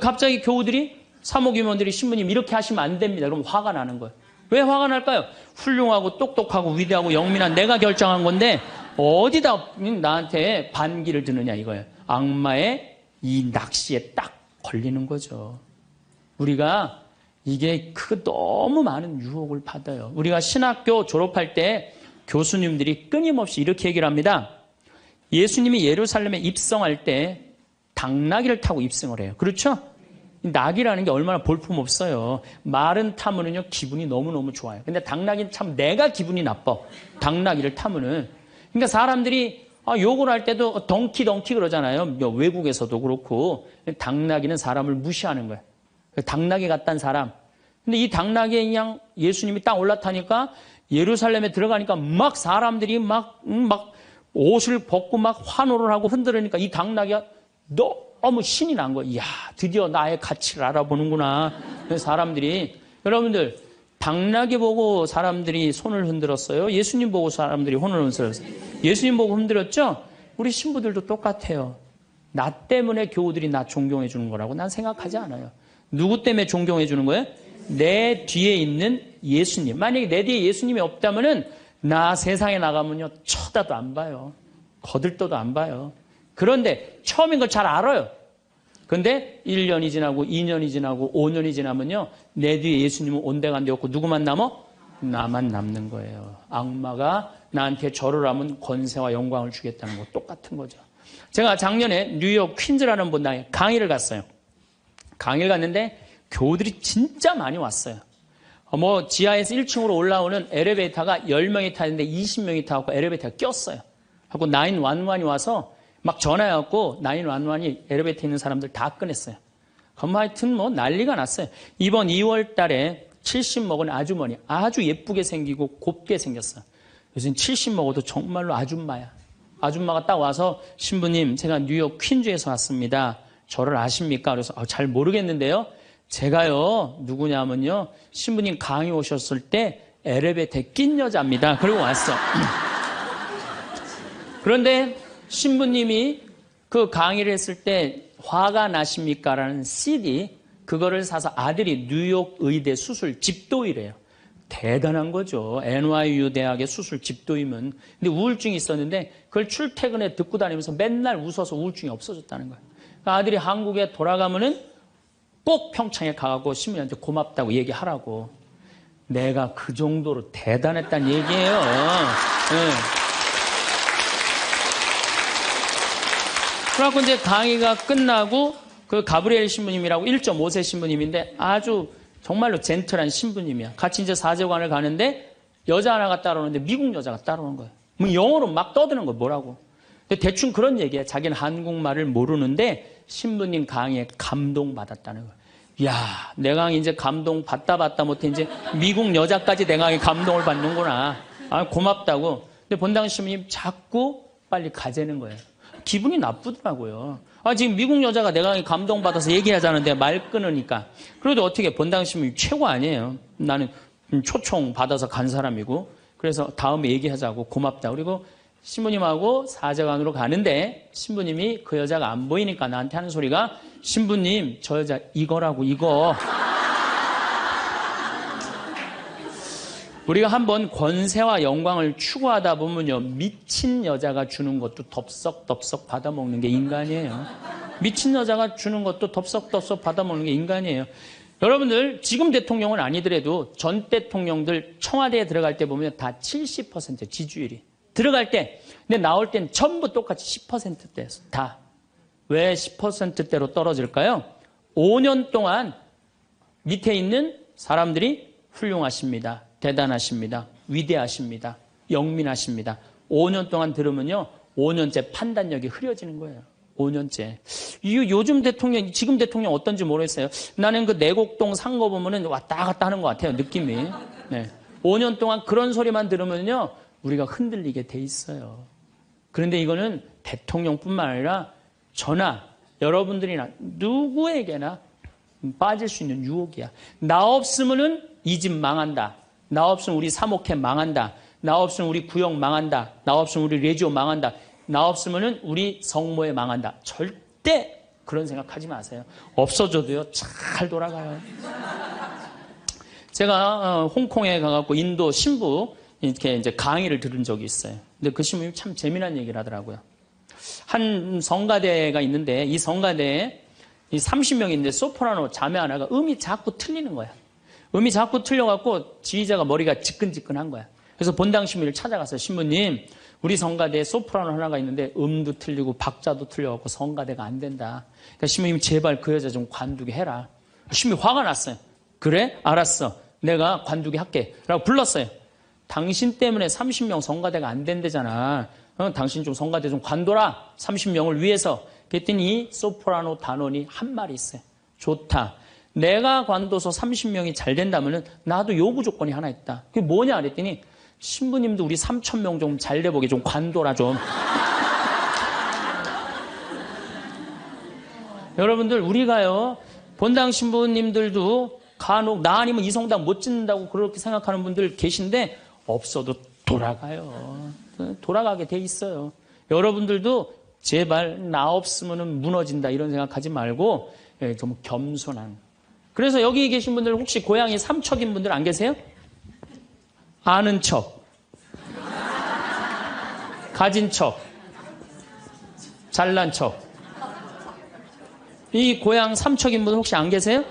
갑자기 교우들이 사모임원들이 신부님 이렇게 하시면 안 됩니다. 그럼 화가 나는 거예요. 왜 화가 날까요? 훌륭하고 똑똑하고 위대하고 영민한 내가 결정한 건데 어디다 나한테 반기를 드느냐 이거예요. 악마의 이 낚시에 딱 걸리는 거죠. 우리가 이게 너무 많은 유혹을 받아요. 우리가 신학교 졸업할 때 교수님들이 끊임없이 이렇게 얘기를 합니다. 예수님이 예루살렘에 입성할 때 당나귀를 타고 입성을 해요. 그렇죠? 낙이라는 게 얼마나 볼품없어요. 말은 타면은요 기분이 너무너무 좋아요. 근데 당나귀는 참 내가 기분이 나빠. 당나귀를 타면은. 그러니까 사람들이 욕을 할 때도 덩키 그러잖아요. 외국에서도 그렇고. 당나귀는 사람을 무시하는 거예요. 당나귀 같다는 사람. 근데 이 당나귀에 그냥 예수님이 딱 올라타니까 예루살렘에 들어가니까 막 사람들이 막 옷을 벗고 막 환호를 하고 흔들으니까 이 당나귀가 너무 신이 난 거예요. 이야, 드디어 나의 가치를 알아보는구나. 사람들이. 여러분들, 당나귀 보고 사람들이 손을 흔들었어요? 예수님 보고 사람들이 손을 흔들었어요? 예수님 보고 흔들었죠? 우리 신부들도 똑같아요. 나 때문에 교우들이 나 존경해 주는 거라고 난 생각하지 않아요. 누구 때문에 존경해 주는 거예요? 내 뒤에 있는 예수님. 만약에 내 뒤에 예수님이 없다면은 나 세상에 나가면요 쳐다도 안 봐요. 거들떠도 안 봐요. 그런데 처음인 걸 잘 알아요. 근데 1년이 지나고 2년이 지나고 5년이 지나면요 내 뒤에 예수님은 온데간데 없고 누구만 남어? 나만 남는 거예요. 악마가 나한테 절을 하면 권세와 영광을 주겠다는 거 똑같은 거죠. 제가 작년에 뉴욕 퀸즈라는 분당에 강의를 갔어요. 강의를 갔는데 교우들이 진짜 많이 왔어요. 지하에서 1층으로 올라오는 엘리베이터가 10명이 타는데 20명이 타고 엘리베이터가 꼈어요. 하고 911이 와서 막 전화해갖고 911이 엘리베이터에 있는 사람들 다 꺼냈어요. 그럼 하여튼 난리가 났어요. 이번 2월 달에 70 먹은 아주머니 아주 예쁘게 생기고 곱게 생겼어요. 요즘 70 먹어도 정말로 아줌마야. 아줌마가 딱 와서 신부님 제가 뉴욕 퀸즈에서 왔습니다. 저를 아십니까? 그래서 잘 모르겠는데요. 제가요 누구냐면요 신부님 강의 오셨을 때 엘리베이터에 낀 여자입니다. 그리고 왔어. 그런데 신부님이 그 강의를 했을 때 화가 나십니까? 라는 CD 그거를 사서 아들이 뉴욕 의대 수술 집도이래요. 대단한 거죠. NYU 대학의 수술 집도이면. 근데 우울증이 있었는데 그걸 출퇴근에 듣고 다니면서 맨날 웃어서 우울증이 없어졌다는 거예요. 그러니까 아들이 한국에 돌아가면은 꼭 평창에 가고 신부님한테 고맙다고 얘기하라고. 내가 그 정도로 대단했다는 얘기예요. 네. 그래갖고 이제 강의가 끝나고 그 가브리엘 신부님이라고 1.5세 신부님인데 아주 정말로 젠틀한 신부님이야. 같이 이제 사제관을 가는데 여자 하나가 따라오는데 미국 여자가 따라오는 거예요. 영어로 막 떠드는 거예요. 뭐라고. 근데 대충 그런 얘기야. 자기는 한국말을 모르는데 신부님 강의에 감동받았다는 거예요. 야, 내 강의 이제 감동 받다 못해 이제 미국 여자까지 내 강의 감동을 받는구나. 고맙다고. 근데 본당 신부님 자꾸 빨리 가재는 거예요. 기분이 나쁘더라고요. 지금 미국 여자가 내 강의 감동받아서 얘기하자는데 말 끊으니까. 그래도 어떻게 본당 신부님 최고 아니에요. 나는 초청 받아서 간 사람이고. 그래서 다음에 얘기하자고 고맙다. 그리고 신부님하고 사제관으로 가는데 신부님이 그 여자가 안 보이니까 나한테 하는 소리가 신부님 저 여자 이거라고 이거. 우리가 한번 권세와 영광을 추구하다 보면요 미친 여자가 주는 것도 덥석덥석 받아먹는 게 인간이에요. 미친 여자가 주는 것도 덥석덥석 받아먹는 게 인간이에요. 여러분들 지금 대통령은 아니더라도 전 대통령들 청와대에 들어갈 때 보면 다 70% 지지율이 들어갈 때 근데 나올 땐 전부 똑같이 10%대였어. 다. 왜 10%대로 떨어질까요? 5년 동안 밑에 있는 사람들이 훌륭하십니다. 대단하십니다. 위대하십니다. 영민하십니다. 5년 동안 들으면요 5년째 판단력이 흐려지는 거예요. 5년째. 요즘 대통령, 지금 대통령 어떤지 모르겠어요. 나는 그 내곡동 산 거 보면은 왔다 갔다 하는 것 같아요. 느낌이. 네. 5년 동안 그런 소리만 들으면요 우리가 흔들리게 돼 있어요. 그런데 이거는 대통령뿐만 아니라 저나 여러분들이나 누구에게나 빠질 수 있는 유혹이야. 나 없으면은 이 집 망한다. 나 없으면 우리 사목회 망한다. 나 없으면 우리 구역 망한다. 나 없으면 우리 레지오 망한다. 나 없으면은 우리 성모회 망한다. 절대 그런 생각하지 마세요. 없어져도요 잘 돌아가요. 제가 홍콩에 가갖고 인도 신부 이렇게 이제 강의를 들은 적이 있어요. 근데 그 신부님이 참 재미난 얘기를 하더라고요. 한 성가대가 있는데 이 성가대에 이 30명인데 소프라노 자매 하나가 음이 자꾸 틀리는 거야. 음이 자꾸 틀려갖고 지휘자가 머리가 지끈지끈한 거야. 그래서 본당 신부를 찾아가서 신부님, 우리 성가대에 소프라노 하나가 있는데 음도 틀리고 박자도 틀려갖고 성가대가 안 된다. 그러니까 신부님 제발 그 여자 좀 관두게 해라. 신부님 화가 났어요. 그래? 알았어. 내가 관두게 할게. 라고 불렀어요. 당신 때문에 30명 성가대가 안 된대잖아. 당신 좀 성가대 좀 관둬라. 30명을 위해서. 그랬더니 이 소프라노 단원이 한 말이 있어요. 좋다. 내가 관둬서 30명이 잘 된다면 나도 요구 조건이 하나 있다. 그게 뭐냐 그랬더니 신부님도 우리 3,000명 좀 잘 돼보게 좀 관둬라 좀. 여러분들 우리가요. 본당 신부님들도 간혹 나 아니면 이 성당 못 짓는다고 그렇게 생각하는 분들 계신데 없어도 돌아가요. 돌아가게 돼 있어요. 여러분들도 제발 나 없으면 무너진다 이런 생각하지 말고 좀 겸손한. 그래서 여기 계신 분들 혹시 고향이 삼척인 분들 안 계세요? 아는 척, 가진 척, 잘난 척. 이 고향 삼척인 분들 혹시 안 계세요?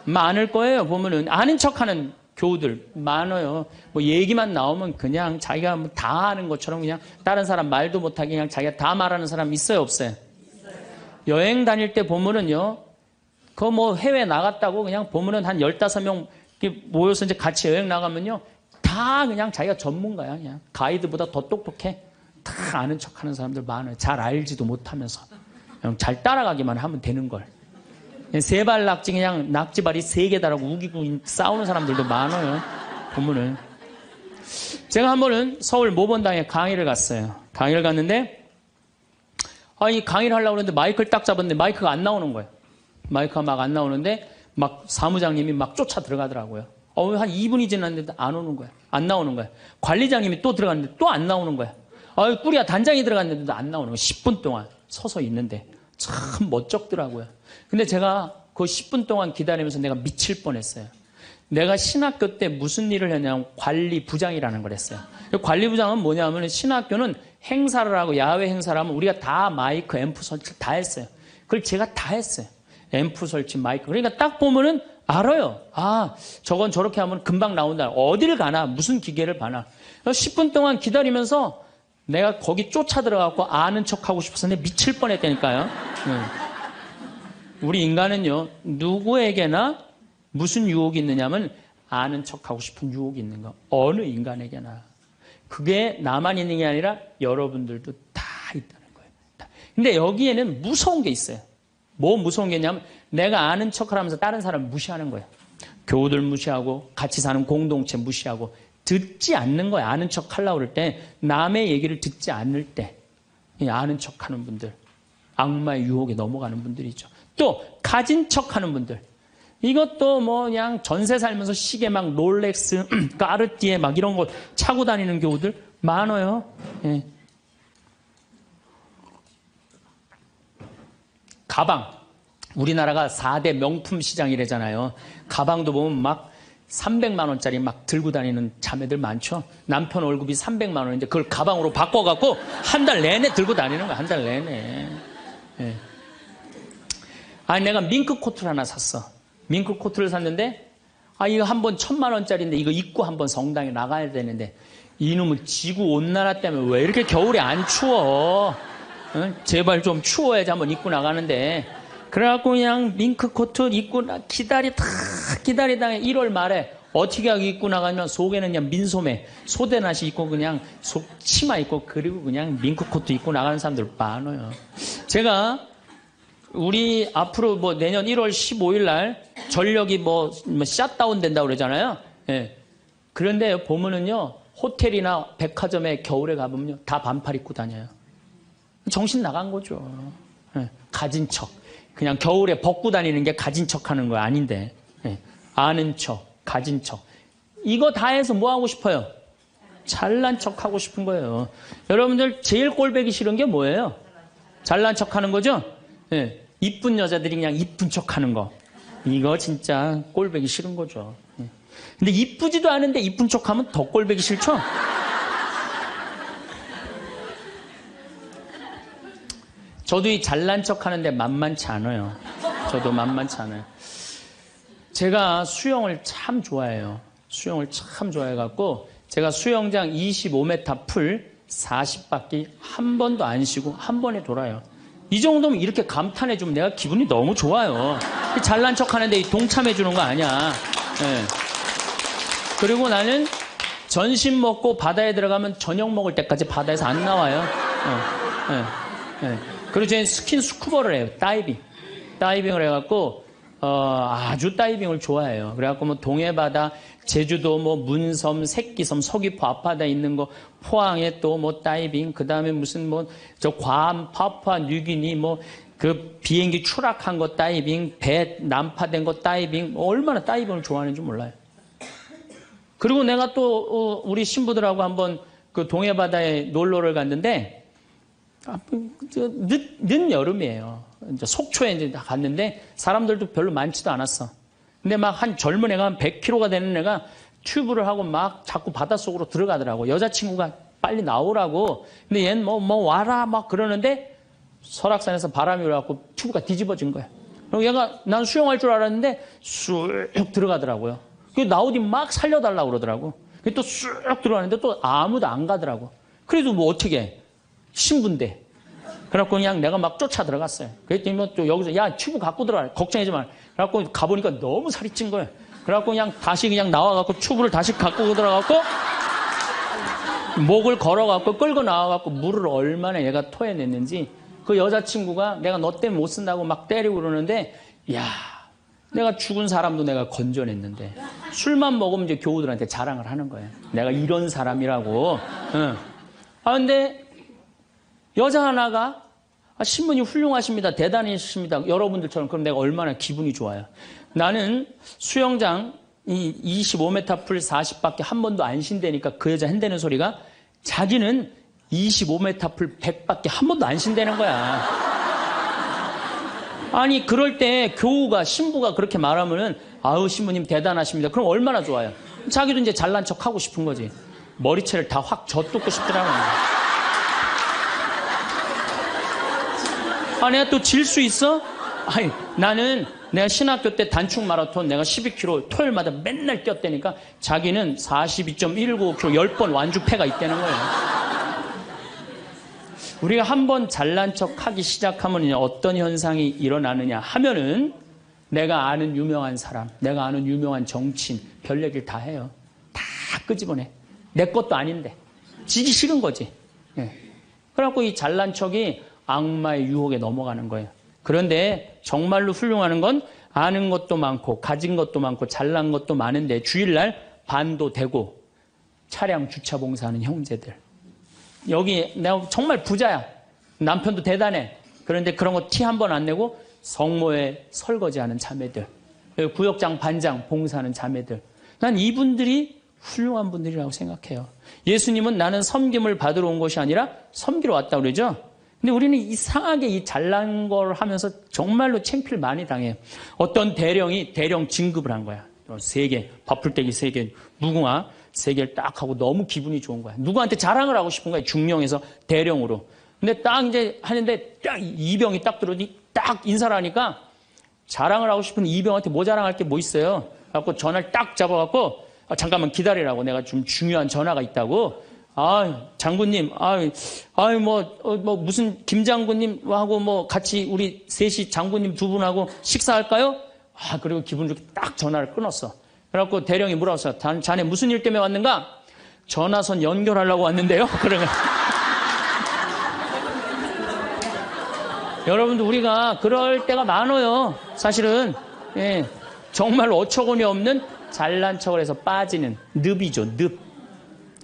많을 거예요. 보면은 아는 척하는 교우들 많아요. 뭐 얘기만 나오면 그냥 자기가 뭐 다 아는 것처럼 그냥 다른 사람 말도 못하게 그냥 자기가 다 말하는 사람 있어요, 없어요? 여행 다닐 때 보면은요, 그 뭐 해외 나갔다고 그냥 보면은 한 15명 모여서 이제 같이 여행 나가면요, 다 그냥 자기가 전문가야. 그냥 가이드보다 더 똑똑해. 다 아는 척하는 사람들 많아요. 잘 알지도 못하면서 그냥 잘 따라가기만 하면 되는 걸. 세발 낙지 그냥 낙지발이 3개 달하고 우기고 싸우는 사람들도 많아요. 보면은. 제가 한 번은 서울 모본당에 강의를 갔어요. 강의를 갔는데 이 강의를 하려고 했는데 마이크를 딱 잡았는데 마이크가 안 나오는 거예요. 마이크가 막 안 나오는데 막 사무장님이 막 쫓아 들어가더라고요. 한 2분이 지났는데 안 오는 거야. 안 나오는 거야. 관리장님이 또 들어갔는데 또 안 나오는 거야. 꾸리야 단장이 들어갔는데도 안 나오는 거야. 10분 동안 서서 있는데 참 멋쩍더라고요. 근데 제가 그 10분 동안 기다리면서 내가 미칠 뻔했어요. 내가 신학교 때 무슨 일을 했냐면 관리부장이라는 걸 했어요. 관리부장은 뭐냐면 신학교는 행사를 하고 야외 행사를 하면 우리가 다 마이크, 앰프 설치 다 했어요. 그걸 제가 다 했어요. 앰프 설치, 마이크. 그러니까 딱 보면은 알아요. 저건 저렇게 하면 금방 나온다. 어디를 가나, 무슨 기계를 봐나. 10분 동안 기다리면서 내가 거기 쫓아 들어가고 아는 척 하고 싶어서 내가 미칠 뻔했다니까요. 우리 인간은요, 누구에게나 무슨 유혹이 있느냐면 아는 척 하고 싶은 유혹이 있는 거. 어느 인간에게나. 그게 나만 있는 게 아니라 여러분들도 다 있다는 거예요. 근데 여기에는 무서운 게 있어요. 뭐 무서운 게 있냐면 내가 아는 척을 하면서 다른 사람을 무시하는 거예요. 교우들 무시하고 같이 사는 공동체 무시하고 듣지 않는 거예요. 아는 척 하려고 그럴 때 남의 얘기를 듣지 않을 때 아는 척하는 분들, 악마의 유혹에 넘어가는 분들이죠. 또 가진 척하는 분들. 이것도 뭐 그냥 전세 살면서 시계 막 롤렉스, 까르띠에 막 이런 거 차고 다니는 교우들 많아요. 예. 가방. 우리나라가 4대 명품 시장이래잖아요. 가방도 보면 막 300만 원짜리 막 들고 다니는 자매들 많죠. 남편 월급이 300만 원인데 그걸 가방으로 바꿔갖고 한 달 내내 들고 다니는 거야. 한 달 내내. 예. 내가 밍크 코트를 하나 샀어. 밍크 코트를 샀는데 이거 한 번 1,000만 원짜리인데 이거 입고 한번 성당에 나가야 되는데 이놈은 지구 온난화 때문에 왜 이렇게 겨울에 안 추워? 제발 좀 추워야지 한번 입고 나가는데 그래갖고 그냥 밍크 코트 입고 기다리다가 1월 말에 어떻게 하고 입고 나가면 속에는 그냥 민소매 소대낫이 입고 그냥 치마 입고 그리고 그냥 밍크 코트 입고 나가는 사람들 많아요. 제가 우리 앞으로 뭐 내년 1월 15일 날 전력이 뭐 샷다운 된다고 그러잖아요. 예. 그런데 보면은요, 호텔이나 백화점에 겨울에 가보면요, 다 반팔 입고 다녀요. 정신 나간 거죠. 예. 가진 척. 그냥 겨울에 벗고 다니는 게 가진 척 하는 거 아닌데. 예. 아는 척, 가진 척. 이거 다 해서 뭐 하고 싶어요? 잘난 척 하고 싶은 거예요. 여러분들 제일 꼴보기 싫은 게 뭐예요? 잘난 척 하는 거죠? 예. 이쁜 여자들이 그냥 이쁜 척 하는 거. 이거 진짜 꼴보기 싫은 거죠. 근데 이쁘지도 않은데 이쁜 척하면 더 꼴보기 싫죠? 저도 이 잘난 척 하는데 만만치 않아요. 저도 만만치 않아요. 제가 수영을 참 좋아해요. 수영을 참 좋아해갖고 제가 수영장 25m 풀 40바퀴 한 번도 안 쉬고 한 번에 돌아요. 이 정도면 이렇게 감탄해주면 내가 기분이 너무 좋아요. 잘난 척 하는데 동참해주는 거 아니야. 네. 그리고 나는 점심 먹고 바다에 들어가면 저녁 먹을 때까지 바다에서 안 나와요. 그리고 저는 스킨스쿠버를 해요. 다이빙을 해갖고 아주 다이빙을 좋아해요. 그래갖고 뭐 동해바다, 제주도, 뭐 문섬, 새끼섬, 서귀포 앞바다에 있는 거, 포항에 또 뭐 다이빙, 그 다음에 무슨 뭐 저 괌, 파푸아 뉴기니 뭐 그 비행기 추락한 거 다이빙, 배 난파된 거 다이빙, 얼마나 다이빙을 좋아하는지 몰라요. 그리고 내가 또 우리 신부들하고 한번 그 동해바다에 놀러를 갔는데 늦 여름이에요. 이제 속초에 이제 갔는데 사람들도 별로 많지도 않았어. 근데 막 한 젊은 애가 한 100kg가 되는 애가 튜브를 하고 막 자꾸 바닷속으로 들어가더라고. 여자친구가 빨리 나오라고. 근데 얘는 뭐 와라 막 그러는데 설악산에서 바람이 불어갖고 튜브가 뒤집어진 거야. 그리고 얘가 난 수영할 줄 알았는데 쑥 들어가더라고요. 그래서 나오디 막 살려달라고 그러더라고. 또 쑥 들어가는데 또 아무도 안 가더라고. 그래도 뭐 어떻게 해. 신부인데. 그래갖고 그냥 내가 막 쫓아 들어갔어요. 그랬더니 뭐 또 여기서 야 튜브 갖고 들어가. 걱정하지 마. 그래갖고 가보니까 너무 살이 찐 거예요. 그래갖고 그냥 다시 그냥 나와갖고 튜브를 다시 갖고 들어가갖고 목을 걸어갖고 끌고 나와갖고 물을 얼마나 얘가 토해냈는지 그 여자친구가 내가 너 때문에 못 쓴다고 막 때리고 그러는데 야 내가 죽은 사람도 내가 건져냈는데 술만 먹으면 이제 교우들한테 자랑을 하는 거예요. 내가 이런 사람이라고. 응. 근데 여자 하나가 신부님 훌륭하십니다. 대단하십니다. 여러분들처럼. 그럼 내가 얼마나 기분이 좋아요. 나는 수영장 25m 풀 40밖에 한 번도 안 쉰다니까 그 여자 한다는 소리가 자기는 25m 풀 100밖에 한 번도 안 쉰다는 거야. 아니 그럴 때 교우가 신부가 그렇게 말하면은 아우 신부님 대단하십니다. 그럼 얼마나 좋아요. 자기도 이제 잘난 척 하고 싶은 거지. 머리채를 다 확 젖뜯고 싶더라고요. 내가 또 질 수 있어? 아니, 나는 내가 신학교 때 단축 마라톤 내가 12km 토요일마다 맨날 뛰었다니까 자기는 42.195km 10번 완주패가 있다는 거예요. 우리가 한번 잘난 척 하기 시작하면 어떤 현상이 일어나느냐 하면은 내가 아는 유명한 사람, 내가 아는 유명한 정치인, 별 얘기를 다 해요. 다 끄집어내. 내 것도 아닌데. 지기 싫은 거지. 네. 그래갖고 이 잘난 척이 악마의 유혹에 넘어가는 거예요. 그런데 정말로 훌륭한 건 아는 것도 많고 가진 것도 많고 잘난 것도 많은데 주일날 반도 되고 차량 주차 봉사하는 형제들. 여기 내가 정말 부자야. 남편도 대단해. 그런데 그런 거 티 한 번 안 내고 성모에 설거지하는 자매들. 구역장 반장 봉사하는 자매들. 난 이분들이 훌륭한 분들이라고 생각해요. 예수님은 나는 섬김을 받으러 온 것이 아니라 섬기러 왔다고 그러죠. 근데 우리는 이상하게 이 잘난 걸 하면서 정말로 창피를 많이 당해요. 어떤 대령이 대령 진급을 한 거야. 3개, 밥풀떼기 3개, 무궁화 3개를 딱 하고 너무 기분이 좋은 거야. 누구한테 자랑을 하고 싶은 거야. 중령에서 대령으로. 근데 딱 이제 하는데 딱 이병이 딱 들어오니 딱 인사를 하니까 자랑을 하고 싶은 이병한테 뭐 자랑할 게 뭐 있어요. 그래갖고 전화를 딱 잡아갖고 잠깐만 기다리라고 내가 좀 중요한 전화가 있다고. 장군님, 무슨 김 장군님하고 뭐 같이 우리 셋이 장군님 2분하고 식사할까요? 그리고 기분 좋게 딱 전화를 끊었어. 그래갖고 대령이 물어봤어. 자네 무슨 일 때문에 왔는가? 전화선 연결하려고 왔는데요. 그러면 여러분들 우리가 그럴 때가 많아요. 사실은 예, 정말 어처구니 없는 잘난 척을 해서 빠지는 늪이죠. 늪.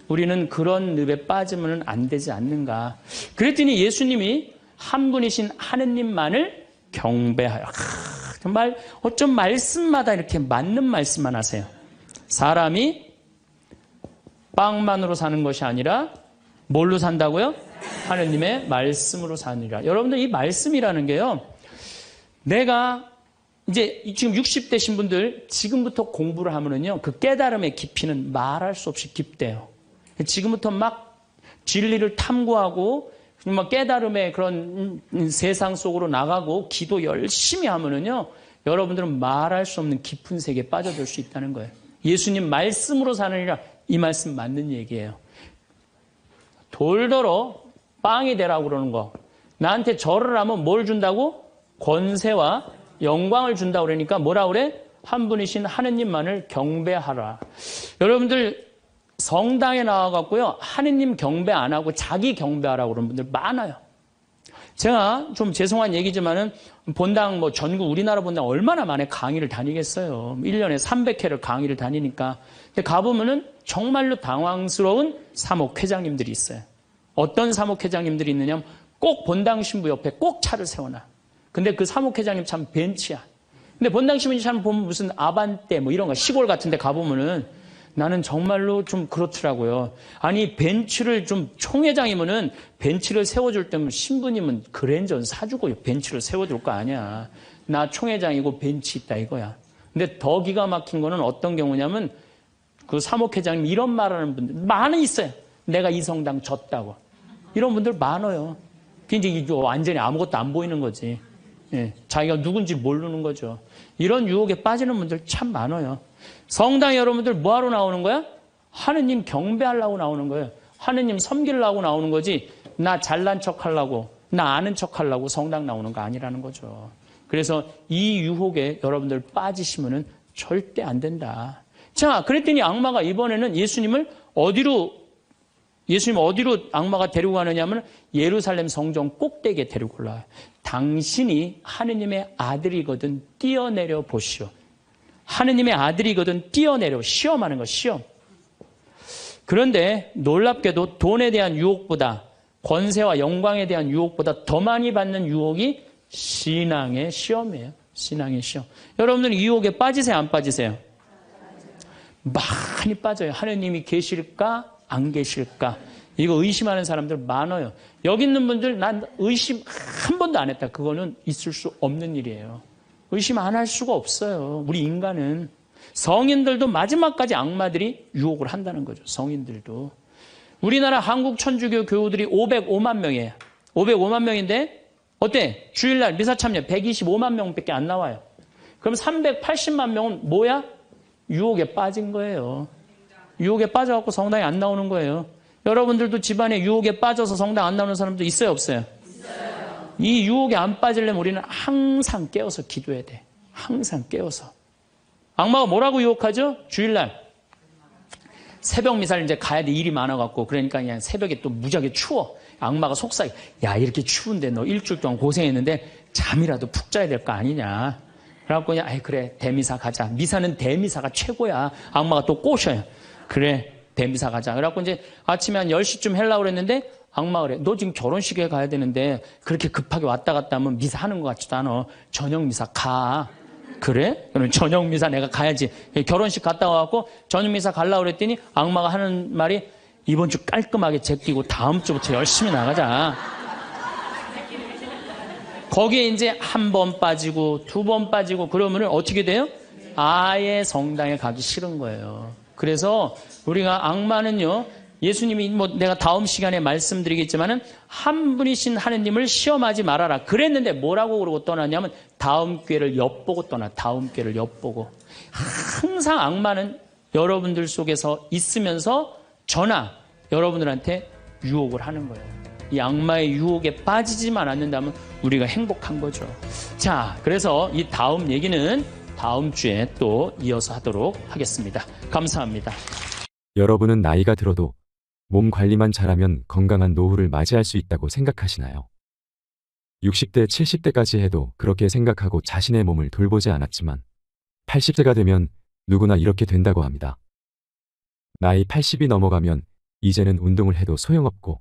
우리는 그런 늪에 빠지면 안 되지 않는가. 그랬더니 예수님이 한 분이신 하느님만을 경배하여. 정말 어쩜 말씀마다 이렇게 맞는 말씀만 하세요. 사람이 빵만으로 사는 것이 아니라 뭘로 산다고요? 하느님의 말씀으로 사느니라. 여러분들 이 말씀이라는 게요. 내가 이제 지금 60대신 분들 지금부터 공부를 하면은요, 그 깨달음의 깊이는 말할 수 없이 깊대요. 지금부터 막 진리를 탐구하고 막 깨달음의 그런 세상 속으로 나가고 기도 열심히 하면은요, 여러분들은 말할 수 없는 깊은 세계에 빠져들 수 있다는 거예요. 예수님 말씀으로 사느니라, 이 말씀 맞는 얘기예요. 돌더러 빵이 되라고 그러는 거. 나한테 절을 하면 뭘 준다고? 권세와 영광을 준다고 그러니까 뭐라 그래? 한 분이신 하느님만을 경배하라. 여러분들 성당에 나와갖고요, 하느님 경배 안 하고 자기 경배하라고 그러는 분들 많아요. 제가 좀 죄송한 얘기지만은 본당 뭐 전국 우리나라 본당 얼마나 많이 강의를 다니겠어요. 1년에 300회를 강의를 다니니까. 근데 가보면은 정말로 당황스러운 사목회장님들이 있어요. 어떤 사목회장님들이 있느냐면 꼭 본당 신부 옆에 꼭 차를 세워놔. 근데 그 사목회장님 참 벤치야. 근데 본당 신부 참 보면 무슨 아반떼 뭐 이런 거 시골 같은 데 가보면은 나는 정말로 좀 그렇더라고요. 아니 벤츠를 좀 총회장이면은 벤츠를 세워줄 때면 신부님은 그랜저는 사주고 벤츠를 세워줄 거 아니야. 나 총회장이고 벤츠 있다 이거야. 근데 더 기가 막힌 거는 어떤 경우냐면 그 사목회장님 이런 말하는 분들 많이 있어요. 내가 이 성당 졌다고. 이런 분들 많아요. 그게 이제 완전히 아무것도 안 보이는 거지. 예, 자기가 누군지 모르는 거죠. 이런 유혹에 빠지는 분들 참 많아요. 성당 여러분들 뭐하러 나오는 거야? 하느님 경배하려고 나오는 거예요. 하느님 섬기려고 나오는 거지 나 잘난 척하려고 나 아는 척하려고 성당 나오는 거 아니라는 거죠. 그래서 이 유혹에 여러분들 빠지시면은 절대 안 된다. 자, 그랬더니 악마가 이번에는 예수님 어디로 악마가 데리고 가느냐면 예루살렘 성전 꼭대기에 데리고 올라와요. 당신이 하느님의 아들이거든 뛰어내려 보시오. 하느님의 아들이거든 뛰어내려. 시험하는 거, 시험. 그런데 놀랍게도 돈에 대한 유혹보다 권세와 영광에 대한 유혹보다 더 많이 받는 유혹이 신앙의 시험이에요. 신앙의 시험. 여러분들은 유혹에 빠지세요, 안 빠지세요? 많이 빠져요. 하느님이 계실까? 안 계실까? 이거 의심하는 사람들 많아요. 여기 있는 분들 난 의심 한 번도 안 했다. 그거는 있을 수 없는 일이에요. 의심 안 할 수가 없어요. 우리 인간은. 성인들도 마지막까지 악마들이 유혹을 한다는 거죠. 성인들도. 우리나라 한국 천주교 교우들이 505만 명이에요. 505만 명인데 어때? 주일날 미사 참여 125만 명밖에 안 나와요. 그럼 380만 명은 뭐야? 유혹에 빠진 거예요. 유혹에 빠져갖고 성당에 안 나오는 거예요. 여러분들도 집안에 유혹에 빠져서 성당 안 나오는 사람도 있어요, 없어요? 있어요. 이 유혹에 안 빠지려면 우리는 항상 깨어서 기도해야 돼. 항상 깨어서. 악마가 뭐라고 유혹하죠? 주일날. 새벽 미사를 이제 가야 돼. 일이 많아갖고. 그러니까 그냥 새벽에 또 무지하게 추워. 악마가 속삭여. 야, 이렇게 추운데 너 일주일 동안 고생했는데 잠이라도 푹 자야 될 거 아니냐. 그래갖고 그냥, 아이, 그래. 대미사 가자. 미사는 대미사가 최고야. 악마가 또 꼬셔요. 그래. 대미사 가자. 그래갖고 이제 아침에 한 10시쯤 하려고 그랬는데 악마가 그래. 너 지금 결혼식에 가야 되는데 그렇게 급하게 왔다 갔다 하면 미사 하는 것 같지도 않아. 저녁 미사 가. 그래? 그럼 저녁 미사 내가 가야지. 결혼식 갔다 와갖고 저녁 미사 가려고 그랬더니 악마가 하는 말이 이번 주 깔끔하게 제끼고 다음 주부터 열심히 나가자. 거기에 이제 한 번 빠지고 두 번 빠지고 그러면은 어떻게 돼요? 아예 성당에 가기 싫은 거예요. 그래서 우리가 악마는요, 예수님이 뭐 내가 다음 시간에 말씀드리겠지만은 한 분이신 하느님을 시험하지 말아라. 그랬는데 뭐라고 그러고 떠났냐면 다음 기회를 엿보고 떠나. 다음 기회를 엿보고. 항상 악마는 여러분들 속에서 있으면서 저나 여러분들한테 유혹을 하는 거예요. 이 악마의 유혹에 빠지지만 않는다면 우리가 행복한 거죠. 자, 그래서 이 다음 얘기는 다음 주에 또 이어서 하도록 하겠습니다. 감사합니다. 여러분은 나이가 들어도 몸 관리만 잘하면 건강한 노후를 맞이할 수 있다고 생각하시나요? 60대, 70대까지 해도 그렇게 생각하고 자신의 몸을 돌보지 않았지만 80세가 되면 누구나 이렇게 된다고 합니다. 나이 80이 넘어가면 이제는 운동을 해도 소용없고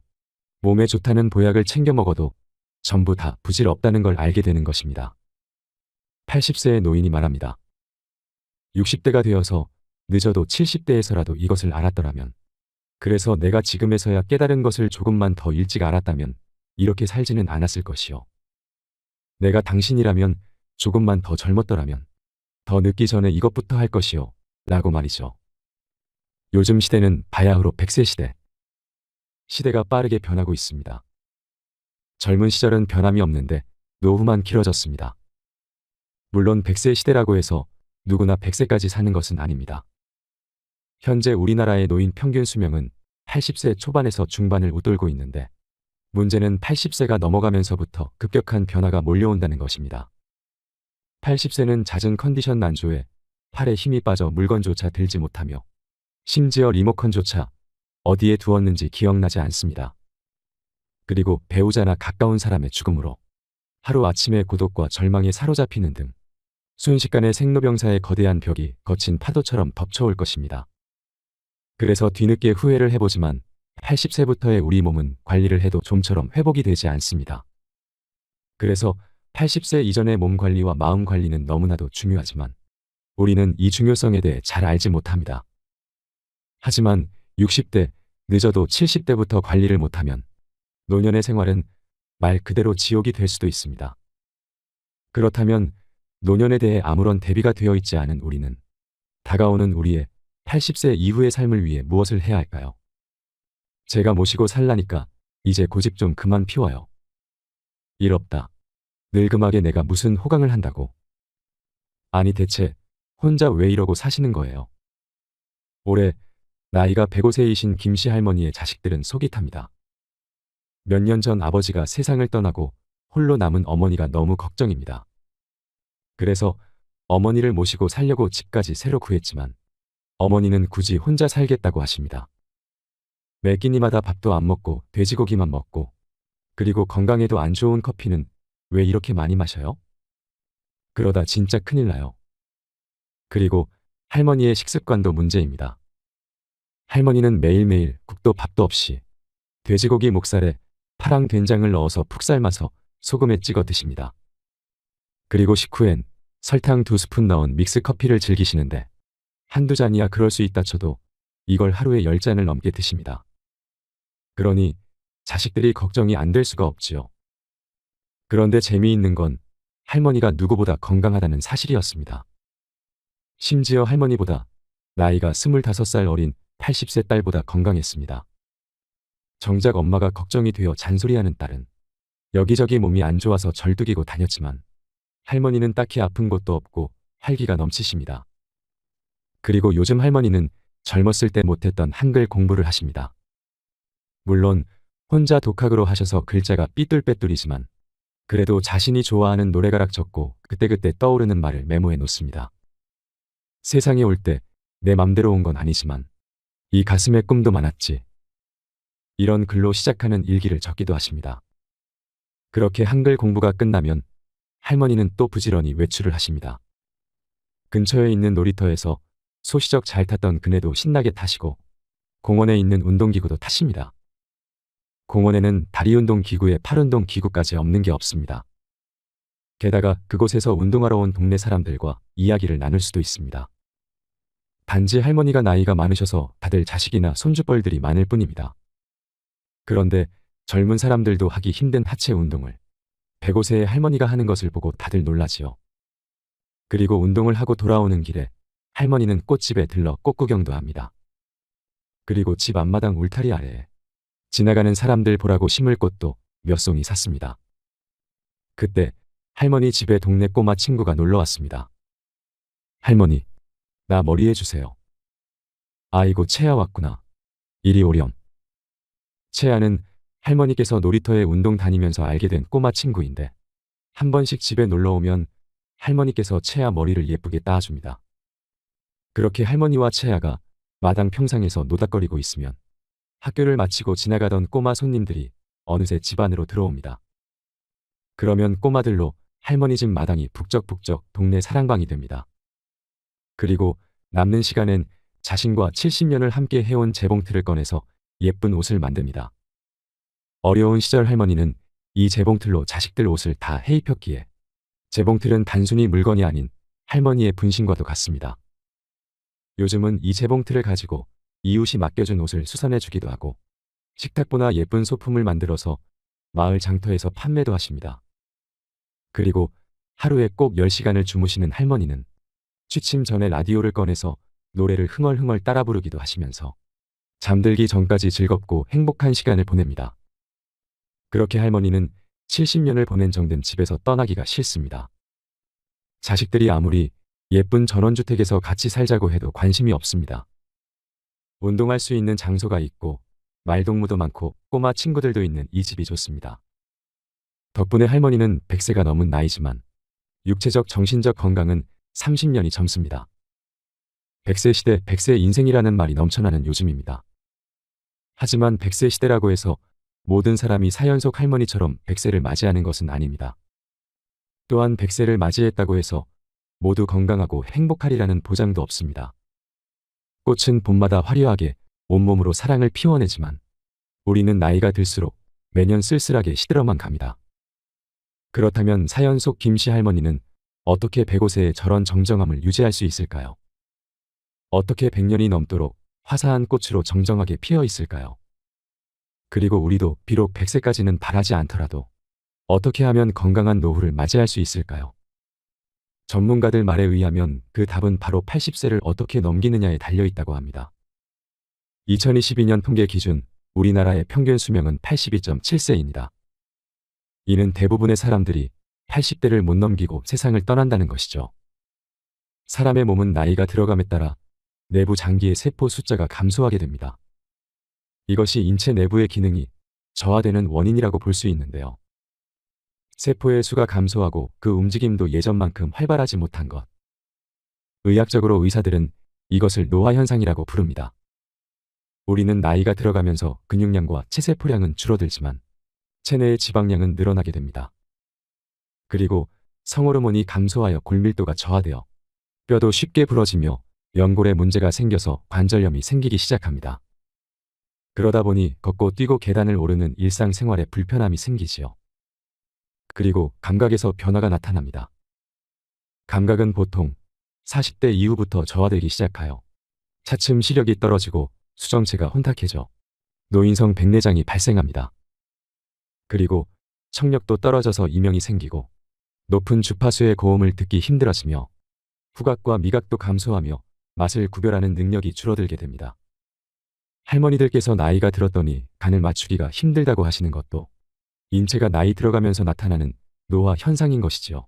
몸에 좋다는 보약을 챙겨 먹어도 전부 다 부질없다는 걸 알게 되는 것입니다. 80세의 노인이 말합니다. 60대가 되어서 늦어도 70대에서라도 이것을 알았더라면, 그래서 내가 지금에서야 깨달은 것을 조금만 더 일찍 알았다면 이렇게 살지는 않았을 것이요. 내가 당신이라면 조금만 더 젊었더라면 더 늦기 전에 이것부터 할 것이요. 라고 말이죠. 요즘 시대는 바야흐로 100세 시대. 시대가 빠르게 변하고 있습니다. 젊은 시절은 변함이 없는데 노후만 길어졌습니다. 물론 100세 시대라고 해서 누구나 100세까지 사는 것은 아닙니다. 현재 우리나라의 노인 평균 수명은 80세 초반에서 중반을 웃돌고 있는데 문제는 80세가 넘어가면서부터 급격한 변화가 몰려온다는 것입니다. 80세는 잦은 컨디션 난조에 팔에 힘이 빠져 물건조차 들지 못하며 심지어 리모컨조차 어디에 두었는지 기억나지 않습니다. 그리고 배우자나 가까운 사람의 죽음으로 하루아침에 고독과 절망에 사로잡히는 등 순식간에 생로병사의 거대한 벽이 거친 파도처럼 덮쳐올 것입니다. 그래서 뒤늦게 후회를 해보지만 80세부터의 우리 몸은 관리를 해도 좀처럼 회복이 되지 않습니다. 그래서 80세 이전의 몸 관리와 마음 관리는 너무나도 중요하지만 우리는 이 중요성에 대해 잘 알지 못합니다. 하지만 60대, 늦어도 70대부터 관리를 못하면 노년의 생활은 말 그대로 지옥이 될 수도 있습니다. 그렇다면 노년에 대해 아무런 대비가 되어 있지 않은 우리는 다가오는 우리의 80세 이후의 삶을 위해 무엇을 해야 할까요? 제가 모시고 살라니까 이제 고집 좀 그만 피워요. 일 없다. 늙음하게 내가 무슨 호강을 한다고. 아니 대체 혼자 왜 이러고 사시는 거예요? 올해 나이가 105세이신 김씨 할머니의 자식들은 속이 탑니다. 몇 년 전 아버지가 세상을 떠나고 홀로 남은 어머니가 너무 걱정입니다. 그래서 어머니를 모시고 살려고 집까지 새로 구했지만 어머니는 굳이 혼자 살겠다고 하십니다. 매 끼니마다 밥도 안 먹고 돼지고기만 먹고 그리고 건강에도 안 좋은 커피는 왜 이렇게 많이 마셔요? 그러다 진짜 큰일 나요. 그리고 할머니의 식습관도 문제입니다. 할머니는 매일매일 국도 밥도 없이 돼지고기 목살에 파랑 된장을 넣어서 푹 삶아서 소금에 찍어 드십니다. 그리고 식후엔 설탕 2스푼 넣은 믹스커피를 즐기시는데 한두 잔이야 그럴 수 있다 쳐도 이걸 하루에 10잔을 넘게 드십니다. 그러니 자식들이 걱정이 안 될 수가 없지요. 그런데 재미있는 건 할머니가 누구보다 건강하다는 사실이었습니다. 심지어 할머니보다 나이가 25살 어린 80세 딸보다 건강했습니다. 정작 엄마가 걱정이 되어 잔소리하는 딸은 여기저기 몸이 안 좋아서 절뚝이고 다녔지만 할머니는 딱히 아픈 곳도 없고 활기가 넘치십니다. 그리고 요즘 할머니는 젊었을 때 못했던 한글 공부를 하십니다. 물론 혼자 독학으로 하셔서 글자가 삐뚤빼뚤이지만 그래도 자신이 좋아하는 노래가락 적고 그때그때 떠오르는 말을 메모해 놓습니다. 세상에 올 때 내 맘대로 온 건 아니지만 이 가슴에 꿈도 많았지. 이런 글로 시작하는 일기를 적기도 하십니다. 그렇게 한글 공부가 끝나면 할머니는 또 부지런히 외출을 하십니다. 근처에 있는 놀이터에서 소시적 잘 탔던 그네도 신나게 타시고 공원에 있는 운동기구도 타십니다. 공원에는 다리운동 기구에 팔운동 기구까지 없는 게 없습니다. 게다가 그곳에서 운동하러 온 동네 사람들과 이야기를 나눌 수도 있습니다. 단지 할머니가 나이가 많으셔서 다들 자식이나 손주뻘들이 많을 뿐입니다. 그런데 젊은 사람들도 하기 힘든 하체 운동을 105세의 할머니가 하는 것을 보고 다들 놀라지요. 그리고 운동을 하고 돌아오는 길에 할머니는 꽃집에 들러 꽃구경도 합니다. 그리고 집 앞마당 울타리 아래에 지나가는 사람들 보라고 심을 꽃도 몇 송이 샀습니다. 그때 할머니 집에 동네 꼬마 친구가 놀러 왔습니다. 할머니, 나 머리 해주세요. 아이고 채아 왔구나. 이리 오렴. 채아는 할머니께서 놀이터에 운동 다니면서 알게 된 꼬마 친구인데 한 번씩 집에 놀러 오면 할머니께서 채아 머리를 예쁘게 따줍니다. 그렇게 할머니와 채아가 마당 평상에서 노닥거리고 있으면 학교를 마치고 지나가던 꼬마 손님들이 어느새 집 안으로 들어옵니다. 그러면 꼬마들로 할머니 집 마당이 북적북적 동네 사랑방이 됩니다. 그리고 남는 시간엔 자신과 70년을 함께 해온 재봉틀을 꺼내서 예쁜 옷을 만듭니다. 어려운 시절 할머니는 이 재봉틀로 자식들 옷을 다 해입혔기에 재봉틀은 단순히 물건이 아닌 할머니의 분신과도 같습니다. 요즘은 이 재봉틀을 가지고 이웃이 맡겨준 옷을 수선해주기도 하고 식탁보나 예쁜 소품을 만들어서 마을 장터에서 판매도 하십니다. 그리고 하루에 꼭 10시간을 주무시는 할머니는 취침 전에 라디오를 꺼내서 노래를 흥얼흥얼 따라 부르기도 하시면서 잠들기 전까지 즐겁고 행복한 시간을 보냅니다. 그렇게 할머니는 70년을 보낸 정든 집에서 떠나기가 싫습니다. 자식들이 아무리 예쁜 전원주택에서 같이 살자고 해도 관심이 없습니다. 운동할 수 있는 장소가 있고 말동무도 많고 꼬마 친구들도 있는 이 집이 좋습니다. 덕분에 할머니는 100세가 넘은 나이지만 육체적 정신적 건강은 30년이 젊습니다. 100세 시대 100세 인생이라는 말이 넘쳐나는 요즘입니다. 하지만 100세 시대라고 해서 모든 사람이 사연속 할머니처럼 100세를 맞이하는 것은 아닙니다. 또한 100세를 맞이했다고 해서 모두 건강하고 행복하리라는 보장도 없습니다. 꽃은 봄마다 화려하게 온몸으로 사랑을 피워내지만 우리는 나이가 들수록 매년 쓸쓸하게 시들어만 갑니다. 그렇다면 사연 속 김씨 할머니는 어떻게 105세에 저런 정정함을 유지할 수 있을까요? 어떻게 100년이 넘도록 화사한 꽃으로 정정하게 피어 있을까요? 그리고 우리도 비록 100세까지는 바라지 않더라도 어떻게 하면 건강한 노후를 맞이할 수 있을까요? 전문가들 말에 의하면 그 답은 바로 80세를 어떻게 넘기느냐에 달려 있다고 합니다. 2022년 통계 기준 우리나라의 평균 수명은 82.7세입니다. 이는 대부분의 사람들이 80대를 못 넘기고 세상을 떠난다는 것이죠. 사람의 몸은 나이가 들어감에 따라 내부 장기의 세포 숫자가 감소하게 됩니다. 이것이 인체 내부의 기능이 저하되는 원인이라고 볼 수 있는데요. 세포의 수가 감소하고 그 움직임도 예전만큼 활발하지 못한 것. 의학적으로 의사들은 이것을 노화현상이라고 부릅니다. 우리는 나이가 들어가면서 근육량과 체세포량은 줄어들지만 체내의 지방량은 늘어나게 됩니다. 그리고 성호르몬이 감소하여 골밀도가 저하되어 뼈도 쉽게 부러지며 연골에 문제가 생겨서 관절염이 생기기 시작합니다. 그러다 보니 걷고 뛰고 계단을 오르는 일상생활에 불편함이 생기지요. 그리고 감각에서 변화가 나타납니다. 감각은 보통 40대 이후부터 저하되기 시작하여 차츰 시력이 떨어지고 수정체가 혼탁해져 노인성 백내장이 발생합니다. 그리고 청력도 떨어져서 이명이 생기고 높은 주파수의 고음을 듣기 힘들어지며 후각과 미각도 감소하며 맛을 구별하는 능력이 줄어들게 됩니다. 할머니들께서 나이가 들었더니 간을 맞추기가 힘들다고 하시는 것도 인체가 나이 들어가면서 나타나는 노화 현상인 것이지요.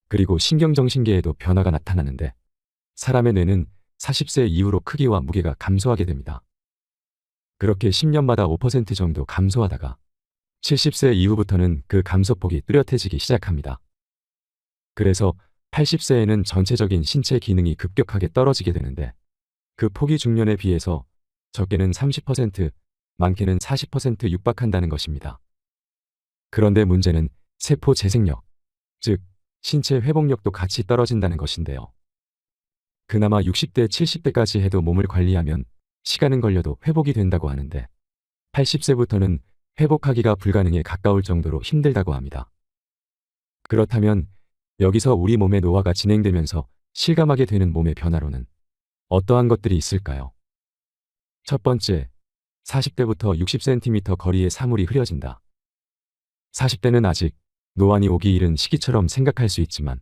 그리고 신경정신계에도 변화가 나타나는데 사람의 뇌는 40세 이후로 크기와 무게가 감소하게 됩니다. 그렇게 10년마다 5% 정도 감소하다가 70세 이후부터는 그 감소폭이 뚜렷해지기 시작합니다. 그래서 80세에는 전체적인 신체 기능이 급격하게 떨어지게 되는데 그 폭이 중년에 비해서 적게는 30%, 많게는 40% 육박한다는 것입니다. 그런데 문제는 세포 재생력, 즉 신체 회복력도 같이 떨어진다는 것인데요. 그나마 60대, 70대까지 해도 몸을 관리하면 시간은 걸려도 회복이 된다고 하는데 80세부터는 회복하기가 불가능에 가까울 정도로 힘들다고 합니다. 그렇다면 여기서 우리 몸의 노화가 진행되면서 실감하게 되는 몸의 변화로는 어떠한 것들이 있을까요? 첫 번째, 40대부터 60cm 거리의 사물이 흐려진다. 40대는 아직 노안이 오기 이른 시기처럼 생각할 수 있지만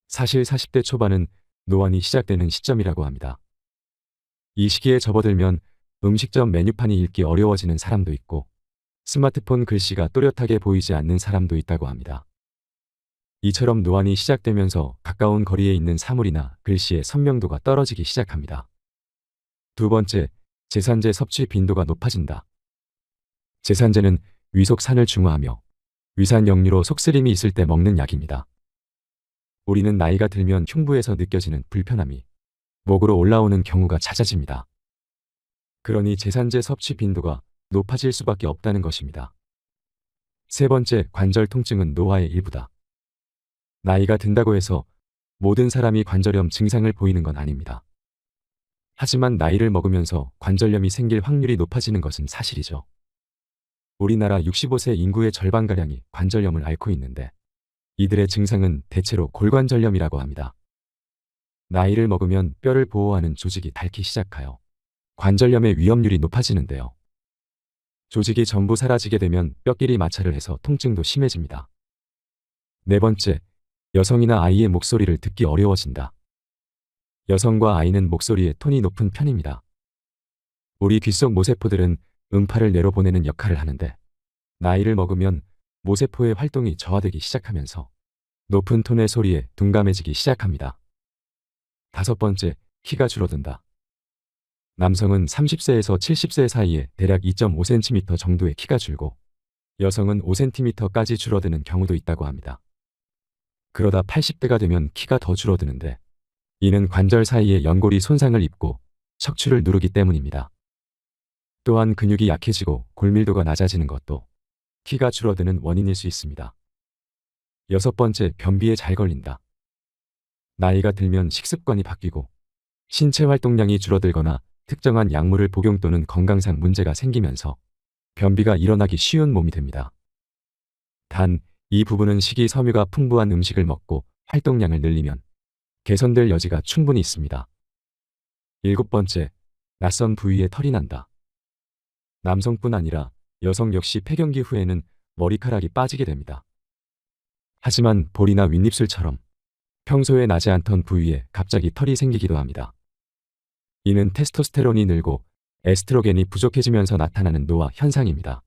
사실 40대 초반은 노안이 시작되는 시점이라고 합니다. 이 시기에 접어들면 음식점 메뉴판이 읽기 어려워지는 사람도 있고 스마트폰 글씨가 또렷하게 보이지 않는 사람도 있다고 합니다. 이처럼 노안이 시작되면서 가까운 거리에 있는 사물이나 글씨의 선명도가 떨어지기 시작합니다. 두 번째, 제산제 섭취 빈도가 높아진다. 제산제는 위속산을 중화하며 위산 역류로 속쓰림이 있을 때 먹는 약입니다. 우리는 나이가 들면 흉부에서 느껴지는 불편함이 목으로 올라오는 경우가 잦아집니다. 그러니 제산제 섭취 빈도가 높아질 수밖에 없다는 것입니다. 세 번째, 관절 통증은 노화의 일부다. 나이가 든다고 해서 모든 사람이 관절염 증상을 보이는 건 아닙니다. 하지만 나이를 먹으면서 관절염이 생길 확률이 높아지는 것은 사실이죠. 우리나라 65세 인구의 절반가량이 관절염을 앓고 있는데 이들의 증상은 대체로 골관절염이라고 합니다. 나이를 먹으면 뼈를 보호하는 조직이 닳기 시작하여 관절염의 위험률이 높아지는데요. 조직이 전부 사라지게 되면 뼈끼리 마찰을 해서 통증도 심해집니다. 네 번째, 여성이나 아이의 목소리를 듣기 어려워진다. 여성과 아이는 목소리의 톤이 높은 편입니다. 우리 귀 속 모세포들은 음파를 내려보내는 역할을 하는데 나이를 먹으면 모세포의 활동이 저하되기 시작하면서 높은 톤의 소리에 둔감해지기 시작합니다. 5번째, 키가 줄어든다. 남성은 30세에서 70세 사이에 대략 2.5cm 정도의 키가 줄고 여성은 5cm까지 줄어드는 경우도 있다고 합니다. 그러다 80대가 되면 키가 더 줄어드는데 이는 관절 사이에 연골이 손상을 입고 척추를 누르기 때문입니다. 또한 근육이 약해지고 골밀도가 낮아지는 것도 키가 줄어드는 원인일 수 있습니다. 6번째, 변비에 잘 걸린다. 나이가 들면 식습관이 바뀌고 신체 활동량이 줄어들거나 특정한 약물을 복용 또는 건강상 문제가 생기면서 변비가 일어나기 쉬운 몸이 됩니다. 단, 이 부분은 식이섬유가 풍부한 음식을 먹고 활동량을 늘리면 개선될 여지가 충분히 있습니다. 7번째, 낯선 부위에 털이 난다. 남성뿐 아니라 여성 역시 폐경기 후에는 머리카락이 빠지게 됩니다. 하지만 볼이나 윗입술처럼 평소에 나지 않던 부위에 갑자기 털이 생기기도 합니다. 이는 테스토스테론이 늘고 에스트로겐이 부족해지면서 나타나는 노화 현상입니다.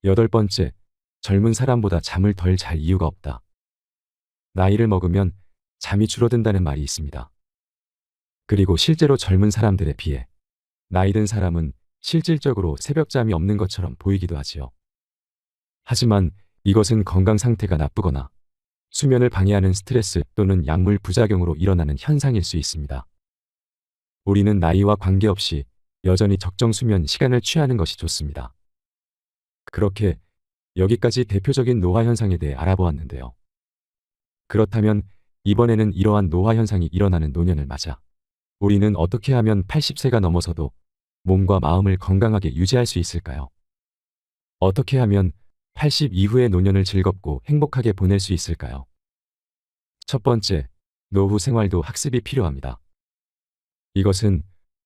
8번째, 젊은 사람보다 잠을 덜 잘 이유가 없다. 나이를 먹으면 잠이 줄어든다는 말이 있습니다. 그리고 실제로 젊은 사람들에 비해 나이 든 사람은 실질적으로 새벽잠이 없는 것처럼 보이기도 하지요. 하지만 이것은 건강 상태가 나쁘거나 수면을 방해하는 스트레스 또는 약물 부작용으로 일어나는 현상일 수 있습니다. 우리는 나이와 관계없이 여전히 적정 수면 시간을 취하는 것이 좋습니다. 그렇게 여기까지 대표적인 노화 현상에 대해 알아보았는데요. 그렇다면 이번에는 이러한 노화 현상이 일어나는 노년을 맞아 우리는 어떻게 하면 80세가 넘어서도 몸과 마음을 건강하게 유지할 수 있을까요? 어떻게 하면 80 이후의 노년을 즐겁고 행복하게 보낼 수 있을까요? 첫 번째, 노후 생활도 학습이 필요합니다. 이것은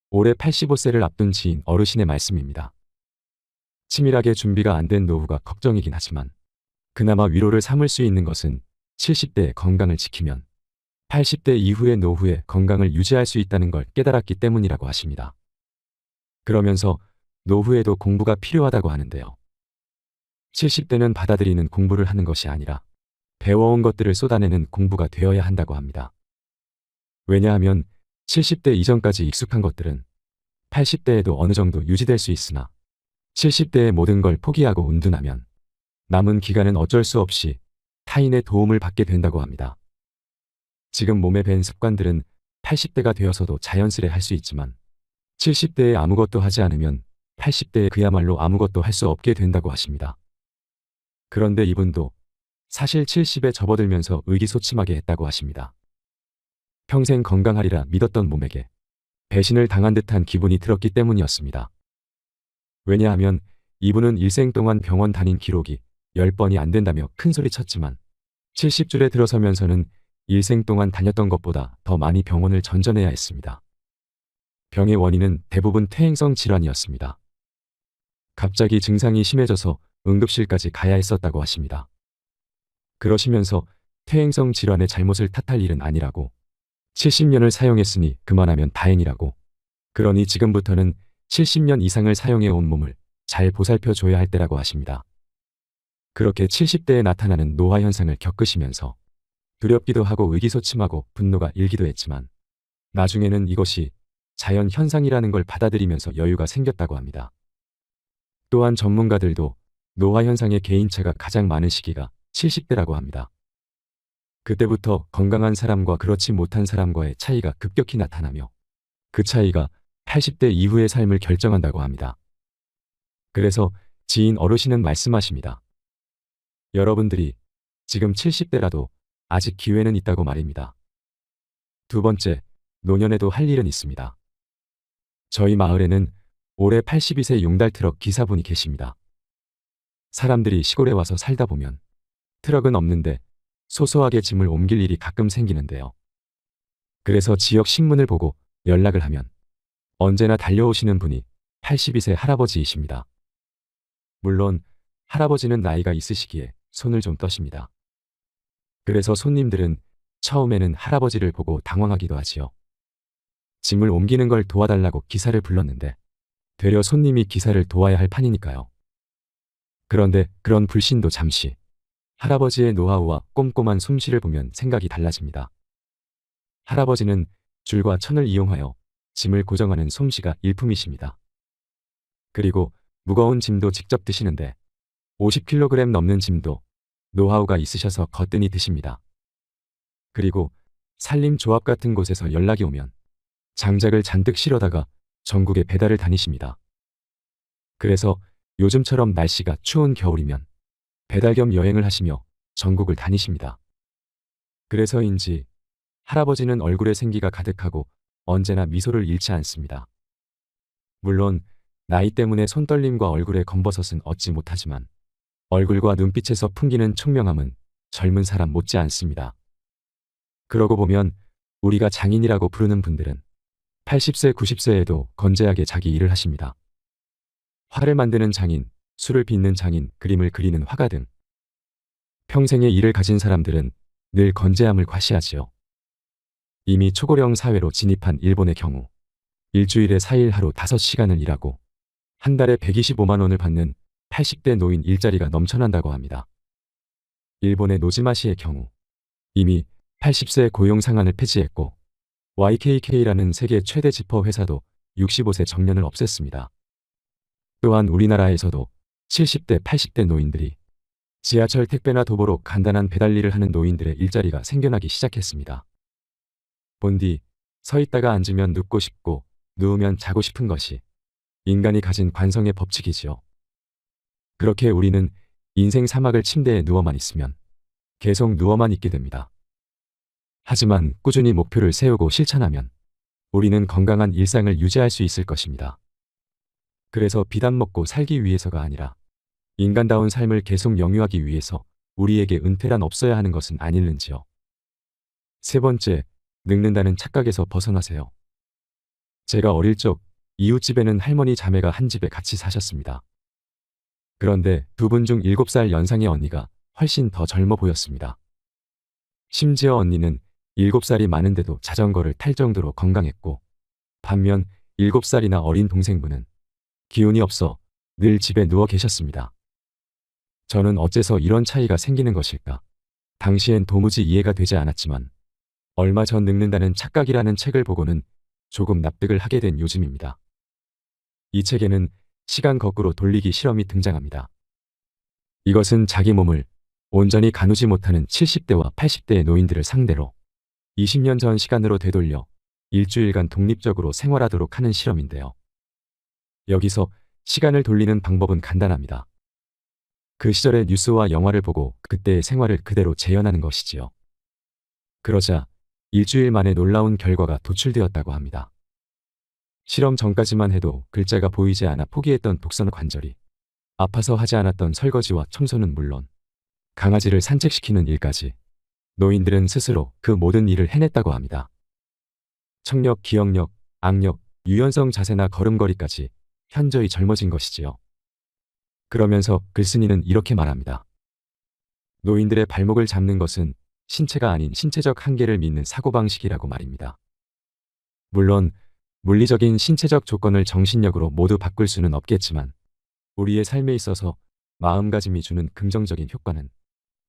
올해 85세를 앞둔 지인 어르신의 말씀입니다. 치밀하게 준비가 안 된 노후가 걱정이긴 하지만 그나마 위로를 삼을 수 있는 것은 70대의 건강을 지키면 80대 이후의 노후에 건강을 유지할 수 있다는 걸 깨달았기 때문이라고 하십니다. 그러면서 노후에도 공부가 필요하다고 하는데요. 70대는 받아들이는 공부를 하는 것이 아니라 배워온 것들을 쏟아내는 공부가 되어야 한다고 합니다. 왜냐하면 70대 이전까지 익숙한 것들은 80대에도 어느 정도 유지될 수 있으나 70대의 모든 걸 포기하고 운둔하면 남은 기간은 어쩔 수 없이 타인의 도움을 받게 된다고 합니다. 지금 몸에 밴 습관들은 80대가 되어서도 자연스레 할 수 있지만 70대에 아무것도 하지 않으면 80대에 그야말로 아무것도 할 수 없게 된다고 하십니다. 그런데 이분도 사실 70에 접어들면서 의기소침하게 했다고 하십니다. 평생 건강하리라 믿었던 몸에게 배신을 당한 듯한 기분이 들었기 때문이었습니다. 왜냐하면 이분은 일생 동안 병원 다닌 기록이 10번이 안 된다며 큰소리 쳤지만 70줄에 들어서면서는 일생 동안 다녔던 것보다 더 많이 병원을 전전해야 했습니다. 병의 원인은 대부분 퇴행성 질환이었습니다. 갑자기 증상이 심해져서 응급실까지 가야 했었다고 하십니다. 그러시면서 퇴행성 질환의 잘못을 탓할 일은 아니라고 70년을 사용했으니 그만하면 다행이라고 그러니 지금부터는 70년 이상을 사용해 온 몸을 잘 보살펴 줘야 할 때라고 하십니다. 그렇게 70대에 나타나는 노화 현상을 겪으시면서 두렵기도 하고 의기소침하고 분노가 일기도 했지만 나중에는 이것이 자연 현상이라는 걸 받아들이면서 여유가 생겼다고 합니다. 또한 전문가들도 노화 현상의 개인차가 가장 많은 시기가 70대라고 합니다. 그때부터 건강한 사람과 그렇지 못한 사람과의 차이가 급격히 나타나며 그 차이가 80대 이후의 삶을 결정한다고 합니다. 그래서 지인 어르신은 말씀하십니다. 여러분들이 지금 70대라도 아직 기회는 있다고 말입니다. 두 번째, 노년에도 할 일은 있습니다. 저희 마을에는 올해 82세 용달 트럭 기사분이 계십니다. 사람들이 시골에 와서 살다 보면 트럭은 없는데 소소하게 짐을 옮길 일이 가끔 생기는데요. 그래서 지역 신문을 보고 연락을 하면 언제나 달려오시는 분이 82세 할아버지이십니다. 물론 할아버지는 나이가 있으시기에 손을 좀 떠십니다. 그래서 손님들은 처음에는 할아버지를 보고 당황하기도 하지요. 짐을 옮기는 걸 도와달라고 기사를 불렀는데 되려 손님이 기사를 도와야 할 판이니까요. 그런데 그런 불신도 잠시 할아버지의 노하우와 꼼꼼한 솜씨를 보면 생각이 달라집니다. 할아버지는 줄과 천을 이용하여 짐을 고정하는 솜씨가 일품이십니다. 그리고 무거운 짐도 직접 드시는데 50kg 넘는 짐도 노하우가 있으셔서 거뜬히 드십니다. 그리고 산림조합 같은 곳에서 연락이 오면 장작을 잔뜩 실어다가 전국에 배달을 다니십니다. 그래서 요즘처럼 날씨가 추운 겨울이면 배달 겸 여행을 하시며 전국을 다니십니다. 그래서인지 할아버지는 얼굴에 생기가 가득하고 언제나 미소를 잃지 않습니다. 물론 나이 때문에 손떨림과 얼굴에 검버섯은 얻지 못하지만 얼굴과 눈빛에서 풍기는 총명함은 젊은 사람 못지 않습니다. 그러고 보면 우리가 장인이라고 부르는 분들은 80세, 90세에도 건재하게 자기 일을 하십니다. 화를 만드는 장인, 술을 빚는 장인, 그림을 그리는 화가 등 평생의 일을 가진 사람들은 늘 건재함을 과시하지요. 이미 초고령 사회로 진입한 일본의 경우 일주일에 4일 하루 5시간을 일하고 한 달에 125만 원을 받는 80대 노인 일자리가 넘쳐난다고 합니다. 일본의 노지마시의 경우 이미 80세 고용 상한을 폐지했고 YKK라는 세계 최대 지퍼 회사도 65세 정년을 없앴습니다. 또한 우리나라에서도 70대, 80대 노인들이 지하철 택배나 도보로 간단한 배달 일을 하는 노인들의 일자리가 생겨나기 시작했습니다. 본디 서 있다가 앉으면 눕고 싶고 누우면 자고 싶은 것이 인간이 가진 관성의 법칙이지요. 그렇게 우리는 인생 사막을 침대에 누워만 있으면 계속 누워만 있게 됩니다. 하지만 꾸준히 목표를 세우고 실천하면 우리는 건강한 일상을 유지할 수 있을 것입니다. 그래서 비단 먹고 살기 위해서가 아니라 인간다운 삶을 계속 영유하기 위해서 우리에게 은퇴란 없어야 하는 것은 아닐는지요. 세 번째, 늙는다는 착각에서 벗어나세요. 제가 어릴 적 이웃집에는 할머니 자매가 한 집에 같이 사셨습니다. 그런데 두 분 중 7살 연상의 언니가 훨씬 더 젊어 보였습니다. 심지어 언니는 7살이 많은데도 자전거를 탈 정도로 건강했고 반면 7살이나 어린 동생분은 기운이 없어 늘 집에 누워 계셨습니다. 저는 어째서 이런 차이가 생기는 것일까? 당시엔 도무지 이해가 되지 않았지만 얼마 전 늙는다는 착각이라는 책을 보고는 조금 납득을 하게 된 요즘입니다. 이 책에는 시간 거꾸로 돌리기 실험이 등장합니다. 이것은 자기 몸을 온전히 가누지 못하는 70대와 80대의 노인들을 상대로 20년 전 시간으로 되돌려 일주일간 독립적으로 생활하도록 하는 실험인데요. 여기서 시간을 돌리는 방법은 간단합니다. 그 시절의 뉴스와 영화를 보고 그때의 생활을 그대로 재현하는 것이지요. 그러자 일주일 만에 놀라운 결과가 도출되었다고 합니다. 실험 전까지만 해도 글자가 보이지 않아 포기했던 독선 관절이 아파서 하지 않았던 설거지와 청소는 물론 강아지를 산책시키는 일까지 노인들은 스스로 그 모든 일을 해냈다고 합니다. 청력, 기억력, 악력, 유연성 자세나 걸음걸이까지 현저히 젊어진 것이지요. 그러면서 글쓴이는 이렇게 말합니다. 노인들의 발목을 잡는 것은 신체가 아닌 신체적 한계를 믿는 사고방식이라고 말입니다. 물론 물리적인 신체적 조건을 정신력으로 모두 바꿀 수는 없겠지만 우리의 삶에 있어서 마음가짐이 주는 긍정적인 효과는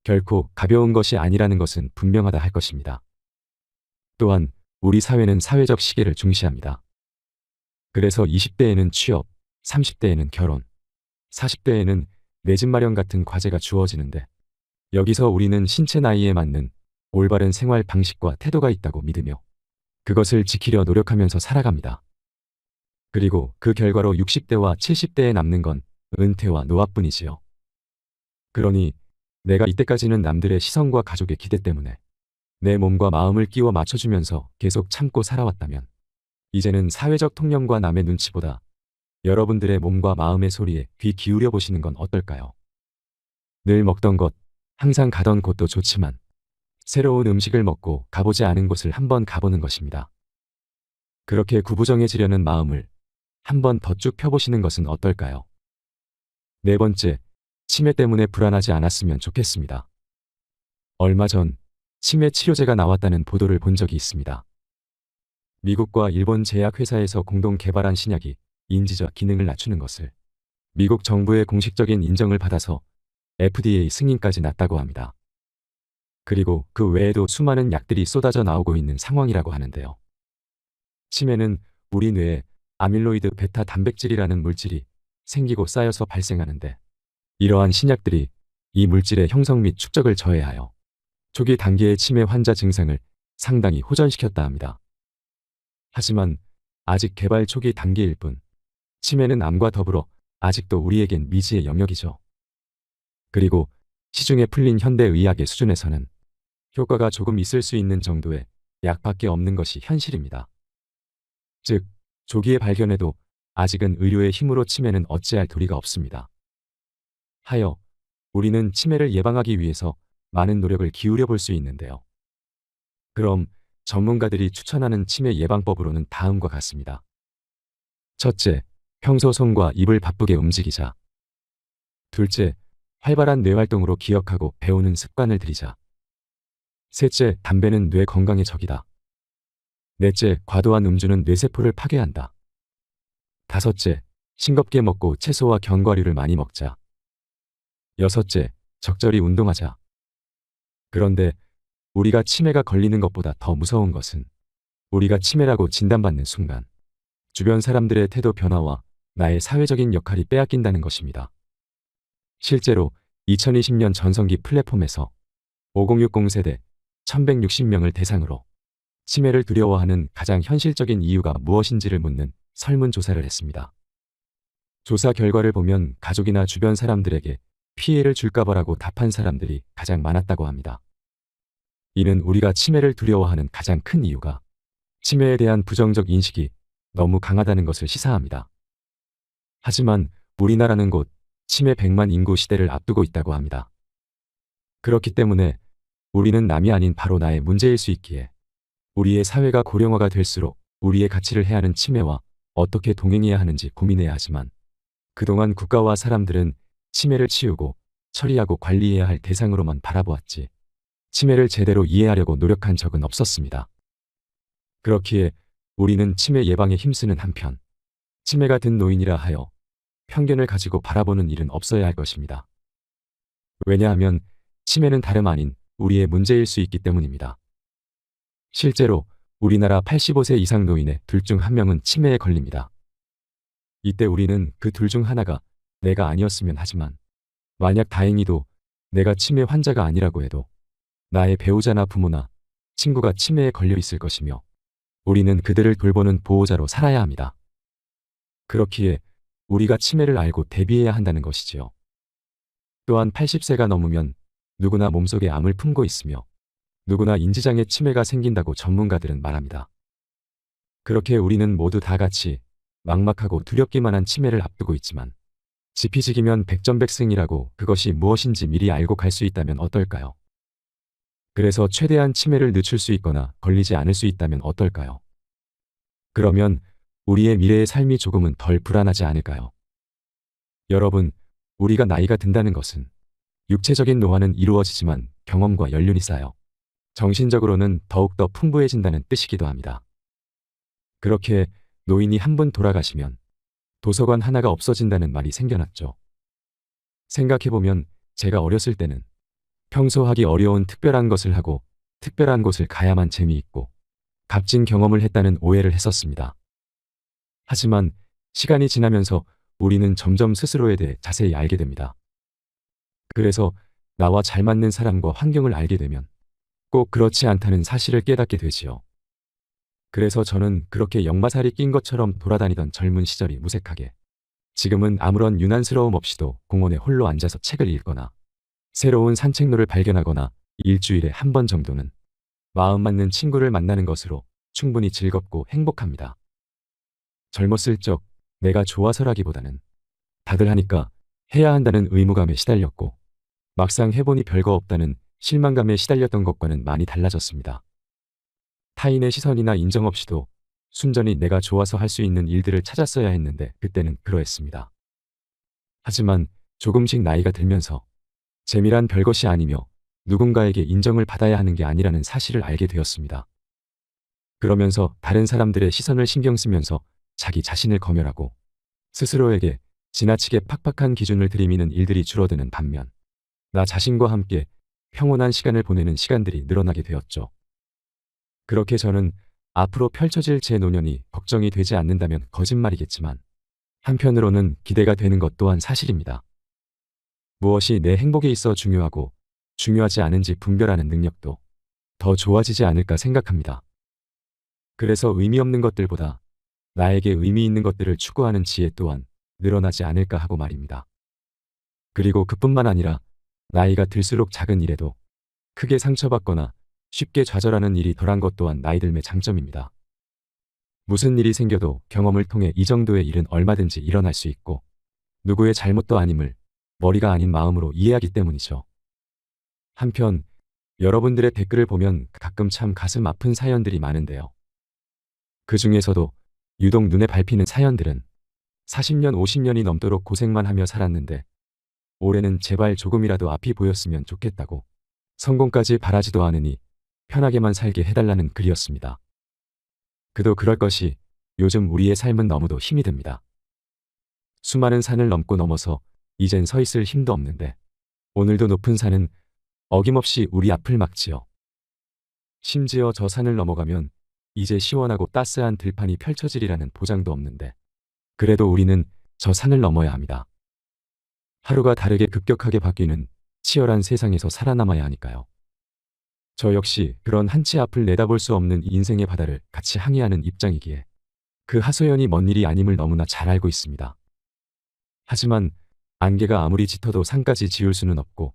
결코 가벼운 것이 아니라는 것은 분명하다 할 것입니다. 또한 우리 사회는 사회적 시계를 중시합니다. 그래서 20대에는 취업, 30대에는 결혼, 40대에는 내 집 마련 같은 과제가 주어지는데 여기서 우리는 신체 나이에 맞는 올바른 생활 방식과 태도가 있다고 믿으며 그것을 지키려 노력하면서 살아갑니다. 그리고 그 결과로 60대와 70대에 남는 건 은퇴와 노화뿐이지요. 그러니 내가 이때까지는 남들의 시선과 가족의 기대 때문에 내 몸과 마음을 끼워 맞춰주면서 계속 참고 살아왔다면 이제는 사회적 통념과 남의 눈치보다 여러분들의 몸과 마음의 소리에 귀 기울여 보시는 건 어떨까요? 늘 먹던 것, 항상 가던 곳도 좋지만 새로운 음식을 먹고 가보지 않은 곳을 한번 가보는 것입니다. 그렇게 구부정해지려는 마음을 한번 더 쭉 펴보시는 것은 어떨까요? 네 번째, 치매 때문에 불안하지 않았으면 좋겠습니다. 얼마 전 치매 치료제가 나왔다는 보도를 본 적이 있습니다. 미국과 일본 제약회사에서 공동 개발한 신약이 인지적 기능을 낮추는 것을 미국 정부의 공식적인 인정을 받아서 FDA 승인까지 났다고 합니다. 그리고 그 외에도 수많은 약들이 쏟아져 나오고 있는 상황이라고 하는데요. 치매는 우리 뇌에 아밀로이드 베타 단백질이라는 물질이 생기고 쌓여서 발생하는데, 이러한 신약들이 이 물질의 형성 및 축적을 저해하여 초기 단계의 치매 환자 증상을 상당히 호전시켰다 합니다. 하지만 아직 개발 초기 단계일 뿐, 치매는 암과 더불어 아직도 우리에겐 미지의 영역이죠. 그리고 시중에 풀린 현대의학의 수준에서는 효과가 조금 있을 수 있는 정도의 약밖에 없는 것이 현실입니다. 즉, 조기에 발견해도 아직은 의료의 힘으로 치매는 어찌할 도리가 없습니다. 하여 우리는 치매를 예방하기 위해서 많은 노력을 기울여 볼 수 있는데요. 그럼 전문가들이 추천하는 치매 예방법으로는 다음과 같습니다. 첫째, 평소 손과 입을 바쁘게 움직이자. 둘째, 활발한 뇌활동으로 기억하고 배우는 습관을 들이자. 셋째, 담배는 뇌 건강의 적이다. 넷째, 과도한 음주는 뇌세포를 파괴한다. 다섯째, 싱겁게 먹고 채소와 견과류를 많이 먹자. 여섯째, 적절히 운동하자. 그런데 우리가 치매가 걸리는 것보다 더 무서운 것은 우리가 치매라고 진단받는 순간 주변 사람들의 태도 변화와 나의 사회적인 역할이 빼앗긴다는 것입니다. 실제로 2020년 전성기 플랫폼에서 5060 세대 1160명을 대상으로 치매를 두려워하는 가장 현실적인 이유가 무엇인지를 묻는 설문조사를 했습니다. 조사 결과를 보면 가족이나 주변 사람들에게 피해를 줄까봐라고 답한 사람들이 가장 많았다고 합니다. 이는 우리가 치매를 두려워하는 가장 큰 이유가 치매에 대한 부정적 인식이 너무 강하다는 것을 시사합니다. 하지만 우리나라는 곧 치매 100만 인구 시대를 앞두고 있다고 합니다. 그렇기 때문에 우리는 남이 아닌 바로 나의 문제일 수 있기에 우리의 사회가 고령화가 될수록 우리의 가치를 해하는 치매와 어떻게 동행해야 하는지 고민해야 하지만, 그동안 국가와 사람들은 치매를 치우고 처리하고 관리해야 할 대상으로만 바라보았지 치매를 제대로 이해하려고 노력한 적은 없었습니다. 그렇기에 우리는 치매 예방에 힘쓰는 한편 치매가 든 노인이라 하여 편견을 가지고 바라보는 일은 없어야 할 것입니다. 왜냐하면 치매는 다름 아닌 우리의 문제일 수 있기 때문입니다. 실제로 우리나라 85세 이상 노인의 둘 중 한 명은 치매에 걸립니다. 이때 우리는 그 둘 중 하나가 내가 아니었으면 하지만, 만약 다행히도 내가 치매 환자가 아니라고 해도 나의 배우자나 부모나 친구가 치매에 걸려 있을 것이며 우리는 그들을 돌보는 보호자로 살아야 합니다. 그렇기에 우리가 치매를 알고 대비해야 한다는 것이지요. 또한 80세가 넘으면 누구나 몸속에 암을 품고 있으며 누구나 인지장애 치매가 생긴다고 전문가들은 말합니다. 그렇게 우리는 모두 다 같이 막막하고 두렵기만 한 치매를 앞두고 있지만, 지피지기면 백전백승이라고 그것이 무엇인지 미리 알고 갈 수 있다면 어떨까요? 그래서 최대한 치매를 늦출 수 있거나 걸리지 않을 수 있다면 어떨까요? 그러면 우리의 미래의 삶이 조금은 덜 불안하지 않을까요? 여러분, 우리가 나이가 든다는 것은 육체적인 노화는 이루어지지만 경험과 연륜이 쌓여 정신적으로는 더욱더 풍부해진다는 뜻이기도 합니다. 그렇게 노인이 한 분 돌아가시면 도서관 하나가 없어진다는 말이 생겨났죠. 생각해보면 제가 어렸을 때는 평소 하기 어려운 특별한 것을 하고 특별한 곳을 가야만 재미있고 값진 경험을 했다는 오해를 했었습니다. 하지만 시간이 지나면서 우리는 점점 스스로에 대해 자세히 알게 됩니다. 그래서 나와 잘 맞는 사람과 환경을 알게 되면 꼭 그렇지 않다는 사실을 깨닫게 되지요. 그래서 저는 그렇게 역마살이 낀 것처럼 돌아다니던 젊은 시절이 무색하게, 지금은 아무런 유난스러움 없이도 공원에 홀로 앉아서 책을 읽거나 새로운 산책로를 발견하거나 일주일에 한 번 정도는 마음 맞는 친구를 만나는 것으로 충분히 즐겁고 행복합니다. 젊었을 적 내가 좋아서라기보다는 다들 하니까 해야 한다는 의무감에 시달렸고, 막상 해보니 별거 없다는 실망감에 시달렸던 것과는 많이 달라졌습니다. 타인의 시선이나 인정 없이도 순전히 내가 좋아서 할 수 있는 일들을 찾았어야 했는데 그때는 그러했습니다. 하지만 조금씩 나이가 들면서 재미란 별것이 아니며 누군가에게 인정을 받아야 하는 게 아니라는 사실을 알게 되었습니다. 그러면서 다른 사람들의 시선을 신경 쓰면서 자기 자신을 검열하고 스스로에게 지나치게 팍팍한 기준을 들이미는 일들이 줄어드는 반면 나 자신과 함께 평온한 시간을 보내는 시간들이 늘어나게 되었죠. 그렇게 저는 앞으로 펼쳐질 제 노년이 걱정이 되지 않는다면 거짓말이겠지만 한편으로는 기대가 되는 것 또한 사실입니다. 무엇이 내 행복에 있어 중요하고 중요하지 않은지 분별하는 능력도 더 좋아지지 않을까 생각합니다. 그래서 의미 없는 것들보다 나에게 의미 있는 것들을 추구하는 지혜 또한 늘어나지 않을까 하고 말입니다. 그리고 그뿐만 아니라 나이가 들수록 작은 일에도 크게 상처받거나 쉽게 좌절하는 일이 덜한 것 또한 나이 들매 장점입니다. 무슨 일이 생겨도 경험을 통해 이 정도의 일은 얼마든지 일어날 수 있고 누구의 잘못도 아님을 머리가 아닌 마음으로 이해하기 때문이죠. 한편 여러분들의 댓글을 보면 가끔 참 가슴 아픈 사연들이 많은데요. 그 중에서도 유독 눈에 밟히는 사연들은 40년, 50년이 넘도록 고생만 하며 살았는데 올해는 제발 조금이라도 앞이 보였으면 좋겠다고 성공까지 바라지도 않으니 편하게만 살게 해달라는 글이었습니다. 그도 그럴 것이 요즘 우리의 삶은 너무도 힘이 듭니다. 수많은 산을 넘고 넘어서 이젠 서 있을 힘도 없는데 오늘도 높은 산은 어김없이 우리 앞을 막지요. 심지어 저 산을 넘어가면 이제 시원하고 따스한 들판이 펼쳐지리라는 보장도 없는데 그래도 우리는 저 산을 넘어야 합니다. 하루가 다르게 급격하게 바뀌는 치열한 세상에서 살아남아야 하니까요. 저 역시 그런 한치 앞을 내다볼 수 없는 인생의 바다를 같이 항해하는 입장이기에 그 하소연이 먼 일이 아님을 너무나 잘 알고 있습니다. 하지만 안개가 아무리 짙어도 산까지 지울 수는 없고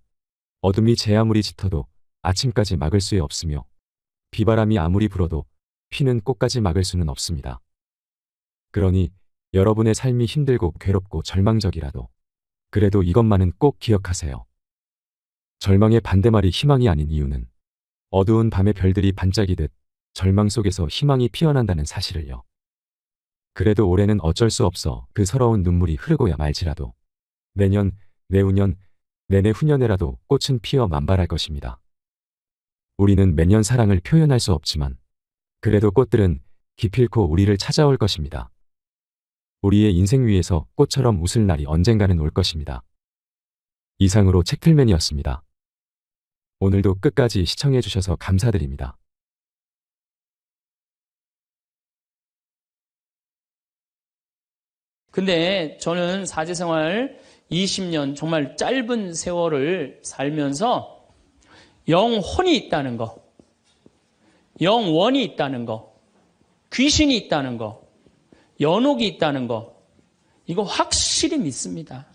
어둠이 제 아무리 짙어도 아침까지 막을 수 없으며 비바람이 아무리 불어도 피는 꽃까지 막을 수는 없습니다. 그러니 여러분의 삶이 힘들고 괴롭고 절망적이라도 그래도 이것만은 꼭 기억하세요. 절망의 반대말이 희망이 아닌 이유는 어두운 밤의 별들이 반짝이듯 절망 속에서 희망이 피어난다는 사실을요. 그래도 올해는 어쩔 수 없어 그 서러운 눈물이 흐르고야 말지라도 내년, 내후년, 내내후년에라도 꽃은 피어 만발할 것입니다. 우리는 매년 사랑을 표현할 수 없지만 그래도 꽃들은 기필코 우리를 찾아올 것입니다. 우리의 인생 위에서 꽃처럼 웃을 날이 언젠가는 올 것입니다. 이상으로 책틀맨이었습니다. 오늘도 끝까지 시청해 주셔서 감사드립니다. 근데 저는 사제생활 20년 정말 짧은 세월을 살면서 영혼이 있다는 거, 영원이 있다는 거, 귀신이 있다는 거, 연옥이 있다는 거, 이거 확실히 믿습니다.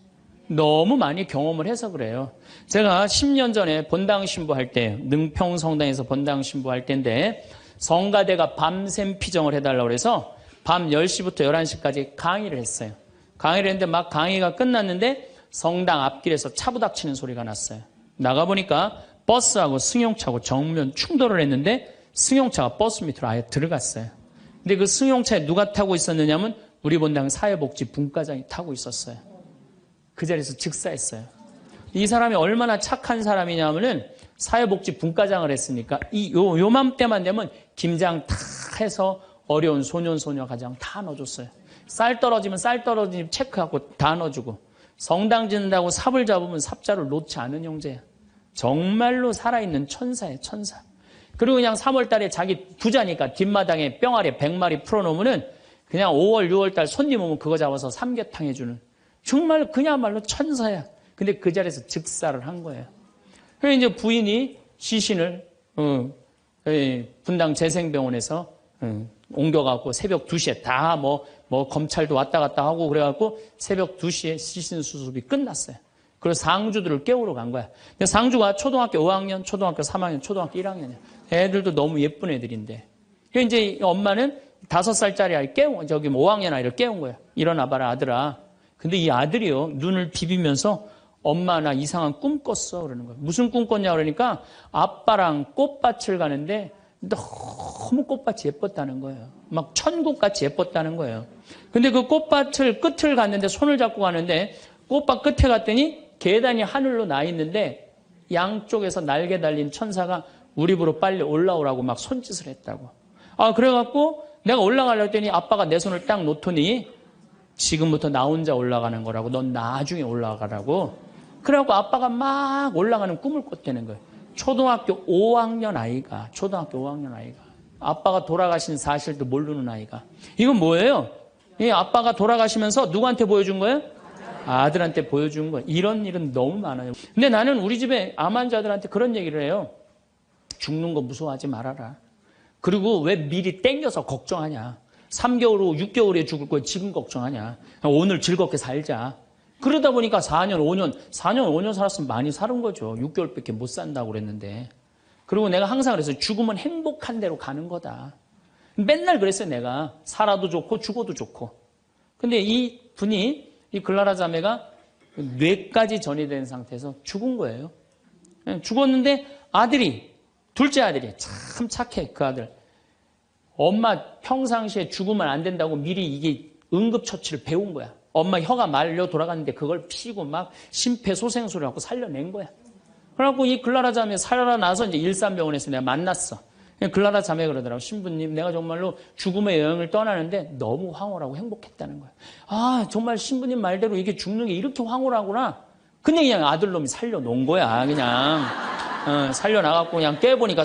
너무 많이 경험을 해서 그래요. 제가 10년 전에 본당 신부할 때, 능평성당에서 본당 신부할 때인데 성가대가 밤샘 피정을 해달라고 해서 밤 10시부터 11시까지 강의를 했어요. 강의를 했는데 막 강의가 끝났는데 성당 앞길에서 차 부닥치는 소리가 났어요. 나가보니까 버스하고 승용차하고 정면 충돌을 했는데 승용차가 버스 밑으로 아예 들어갔어요. 근데 그 승용차에 누가 타고 있었느냐면 우리 본당 사회복지 분과장이 타고 있었어요. 그 자리에서 즉사했어요. 이 사람이 얼마나 착한 사람이냐면은 사회복지 분과장을 했으니까 요맘때만 되면 김장 다 해서 어려운 소년 소녀 가정 다 넣어줬어요. 쌀 떨어지면 쌀 떨어지면 체크하고 다 넣어주고 성당 짓는다고 삽을 잡으면 삽자를 놓지 않은 형제야. 정말로 살아있는 천사예요, 천사. 그리고 그냥 3월달에 자기 부자니까 뒷마당에 뿅아리 100마리 풀어놓으면은 그냥 5월, 6월달 손님 오면 그거 잡아서 삼계탕 해주는 정말 그야말로 천사야. 근데 그 자리에서 즉사를 한 거예요. 그래서 이제 부인이 시신을 분당 재생병원에서 옮겨갖고 새벽 2시에 다 검찰도 왔다 갔다 하고 그래갖고 새벽 2시에 시신 수습이 끝났어요. 그래서 상주들을 깨우러 간 거야. 근데 상주가 초등학교 5학년, 초등학교 3학년, 초등학교 1학년이야. 애들도 너무 예쁜 애들인데. 그래서 이제 엄마는 5살짜리 아이 5학년 아이를 깨운 거야. 일어나봐라, 아들아. 근데 이 아들이요, 눈을 비비면서 엄마 나 이상한 꿈 꿨어. 그러는 거야. 무슨 꿈 꿨냐 그러니까 아빠랑 꽃밭을 가는데 너무 꽃밭이 예뻤다는 거예요. 막 천국같이 예뻤다는 거예요. 근데 그 꽃밭을 끝을 갔는데 손을 잡고 가는데 꽃밭 끝에 갔더니 계단이 하늘로 나 있는데 양쪽에서 날개 달린 천사가 우리 집으로 빨리 올라오라고 막 손짓을 했다고. 그래갖고 내가 올라가려고 했더니 아빠가 내 손을 딱 놓더니 지금부터 나 혼자 올라가는 거라고. 넌 나중에 올라가라고. 그래갖고 아빠가 막 올라가는 꿈을 꿨다는 거예요. 초등학교 5학년 아이가. 아빠가 돌아가신 사실도 모르는 아이가. 이건 뭐예요? 이 아빠가 돌아가시면서 누구한테 보여준 거예요? 아들한테 보여준 거예요. 이런 일은 너무 많아요. 근데 나는 우리 집에 암 환자들한테 그런 얘기를 해요. 죽는 거 무서워하지 말아라. 그리고 왜 미리 땡겨서 걱정하냐. 3개월 후 6개월에 죽을 거 지금 걱정하냐. 오늘 즐겁게 살자. 그러다 보니까 4년 5년 살았으면 많이 사는 거죠. 6개월밖에 못 산다고 그랬는데. 그리고 내가 항상 그랬어요. 죽으면 행복한 대로 가는 거다. 맨날 그랬어요. 내가 살아도 좋고 죽어도 좋고. 근데 이 분이, 이 글라라 자매가 뇌까지 전이된 상태에서 죽은 거예요. 죽었는데 둘째 아들이 참 착해. 그 아들. 엄마 평상시에 죽으면 안 된다고 미리 이게 응급처치를 배운 거야. 엄마 혀가 말려 돌아갔는데 그걸 피고 막 심폐소생술을 하고 살려낸 거야. 그래갖고 이 글라라 자매 살아나서 이제 일산병원에서 내가 만났어. 글라라 자매 그러더라고. 신부님, 내가 정말로 죽음의 여행을 떠나는데 너무 황홀하고 행복했다는 거야. 정말 신부님 말대로 이게 죽는 게 이렇게 황홀하구나. 근데 그냥 아들놈이 살려놓은 거야. 그냥 살려나갔고 그냥 깨보니까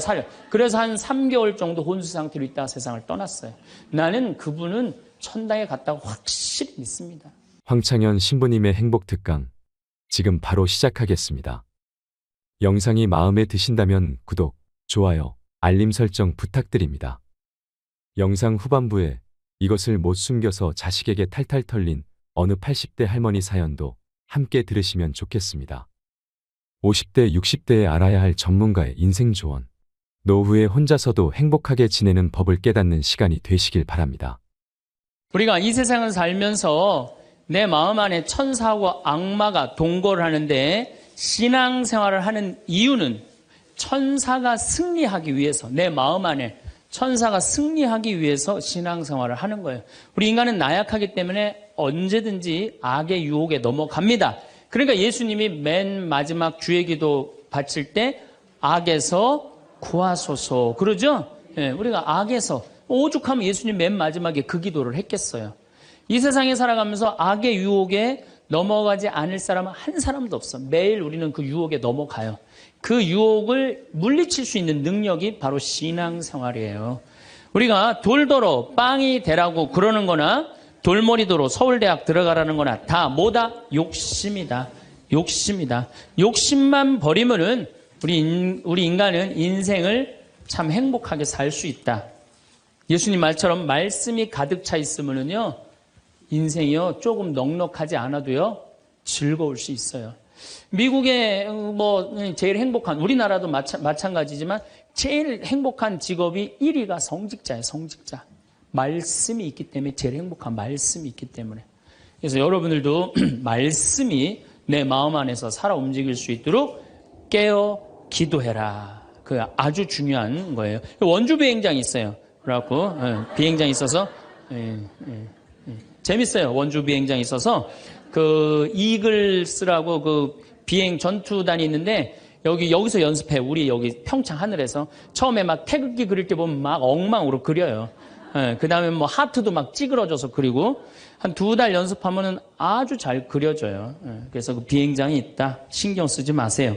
그래서 한 3개월 정도 혼수 상태로 있다가 세상을 떠났어요. 나는 그분은 천당에 갔다고 확실히 믿습니다. 황창현 신부님의 행복 특강 지금 바로 시작하겠습니다. 영상이 마음에 드신다면 구독, 좋아요, 알림 설정 부탁드립니다. 영상 후반부에 이것을 못 숨겨서 자식에게 탈탈 털린 어느 80대 할머니 사연도 함께 들으시면 좋겠습니다. 50대, 60대에 알아야 할 전문가의 인생 조언. 노후에 혼자서도 행복하게 지내는 법을 깨닫는 시간이 되시길 바랍니다. 우리가 이 세상을 살면서 내 마음 안에 천사하고 악마가 동거를 하는데 신앙생활을 하는 이유는 천사가 승리하기 위해서, 내 마음 안에 천사가 승리하기 위해서 신앙생활을 하는 거예요. 우리 인간은 나약하기 때문에 언제든지 악의 유혹에 넘어갑니다. 그러니까 예수님이 맨 마지막 주의 기도 바칠 때 악에서 구하소서 그러죠? 우리가 악에서, 오죽하면 예수님 맨 마지막에 그 기도를 했겠어요. 이 세상에 살아가면서 악의 유혹에 넘어가지 않을 사람은 한 사람도 없어. 매일 우리는 그 유혹에 넘어가요. 그 유혹을 물리칠 수 있는 능력이 바로 신앙생활이에요. 우리가 돌더러 빵이 되라고 그러는 거나 돌머리도로 서울대학 들어가라는 거나 다 뭐다? 욕심이다. 욕심만 버리면은 우리 인간은 인생을 참 행복하게 살 수 있다. 예수님 말처럼 말씀이 가득 차 있으면은요, 인생이요, 조금 넉넉하지 않아도요, 즐거울 수 있어요. 미국의 제일 행복한, 우리나라도 마찬가지지만 제일 행복한 직업이 1위가 성직자예요, 성직자. 말씀이 있기 때문에 제일 행복한 말씀이 있기 때문에. 그래서 여러분들도 말씀이 내 마음 안에서 살아 움직일 수 있도록 깨어 기도해라. 그 아주 중요한 거예요. 원주 비행장이 있어요. 그래갖고 비행장이 있어서 재밌어요. 원주 비행장이 있어서 그 이글스라고 그 비행 전투단이 있는데 여기서 연습해. 우리 여기 평창 하늘에서 처음에 막 태극기 그릴 때 보면 막 엉망으로 그려요. 그 다음에 뭐 하트도 막 찌그러져서 그리고 한 2달 연습하면은 아주 잘 그려져요. 그래서 그 비행장이 있다. 신경 쓰지 마세요.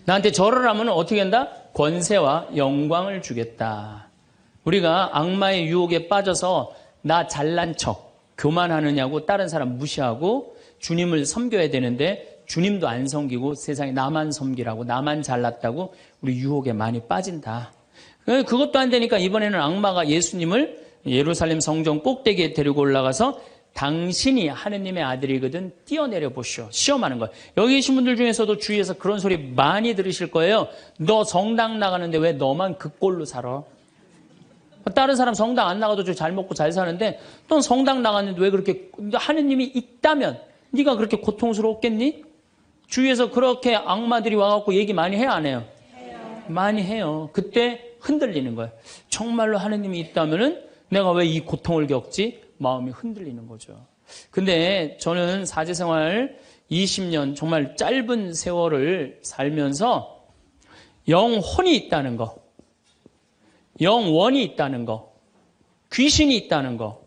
나한테 절을 하면 어떻게 한다? 권세와 영광을 주겠다. 우리가 악마의 유혹에 빠져서 나 잘난 척, 교만하느냐고 다른 사람 무시하고 주님을 섬겨야 되는데 주님도 안 섬기고 세상에 나만 섬기라고, 나만 잘났다고 우리 유혹에 많이 빠진다. 그것도 안 되니까 이번에는 악마가 예수님을 예루살렘 성전 꼭대기에 데리고 올라가서 당신이 하느님의 아들이거든 뛰어내려 보시오. 시험하는 거예요. 여기 계신 분들 중에서도 주위에서 그런 소리 많이 들으실 거예요. 너 성당 나가는데 왜 너만 그 꼴로 살아? 다른 사람 성당 안 나가도 잘 먹고 잘 사는데 넌 성당 나갔는데 왜 그렇게, 하느님이 있다면 네가 그렇게 고통스럽겠니? 주위에서 그렇게 악마들이 와갖고 얘기 많이 해요, 안 해요? 많이 해요. 그때 흔들리는 거예요. 정말로 하느님이 있다면은 내가 왜 이 고통을 겪지? 마음이 흔들리는 거죠. 근데 저는 사제생활 20년 정말 짧은 세월을 살면서 영혼이 있다는 거, 영원이 있다는 거, 귀신이 있다는 거,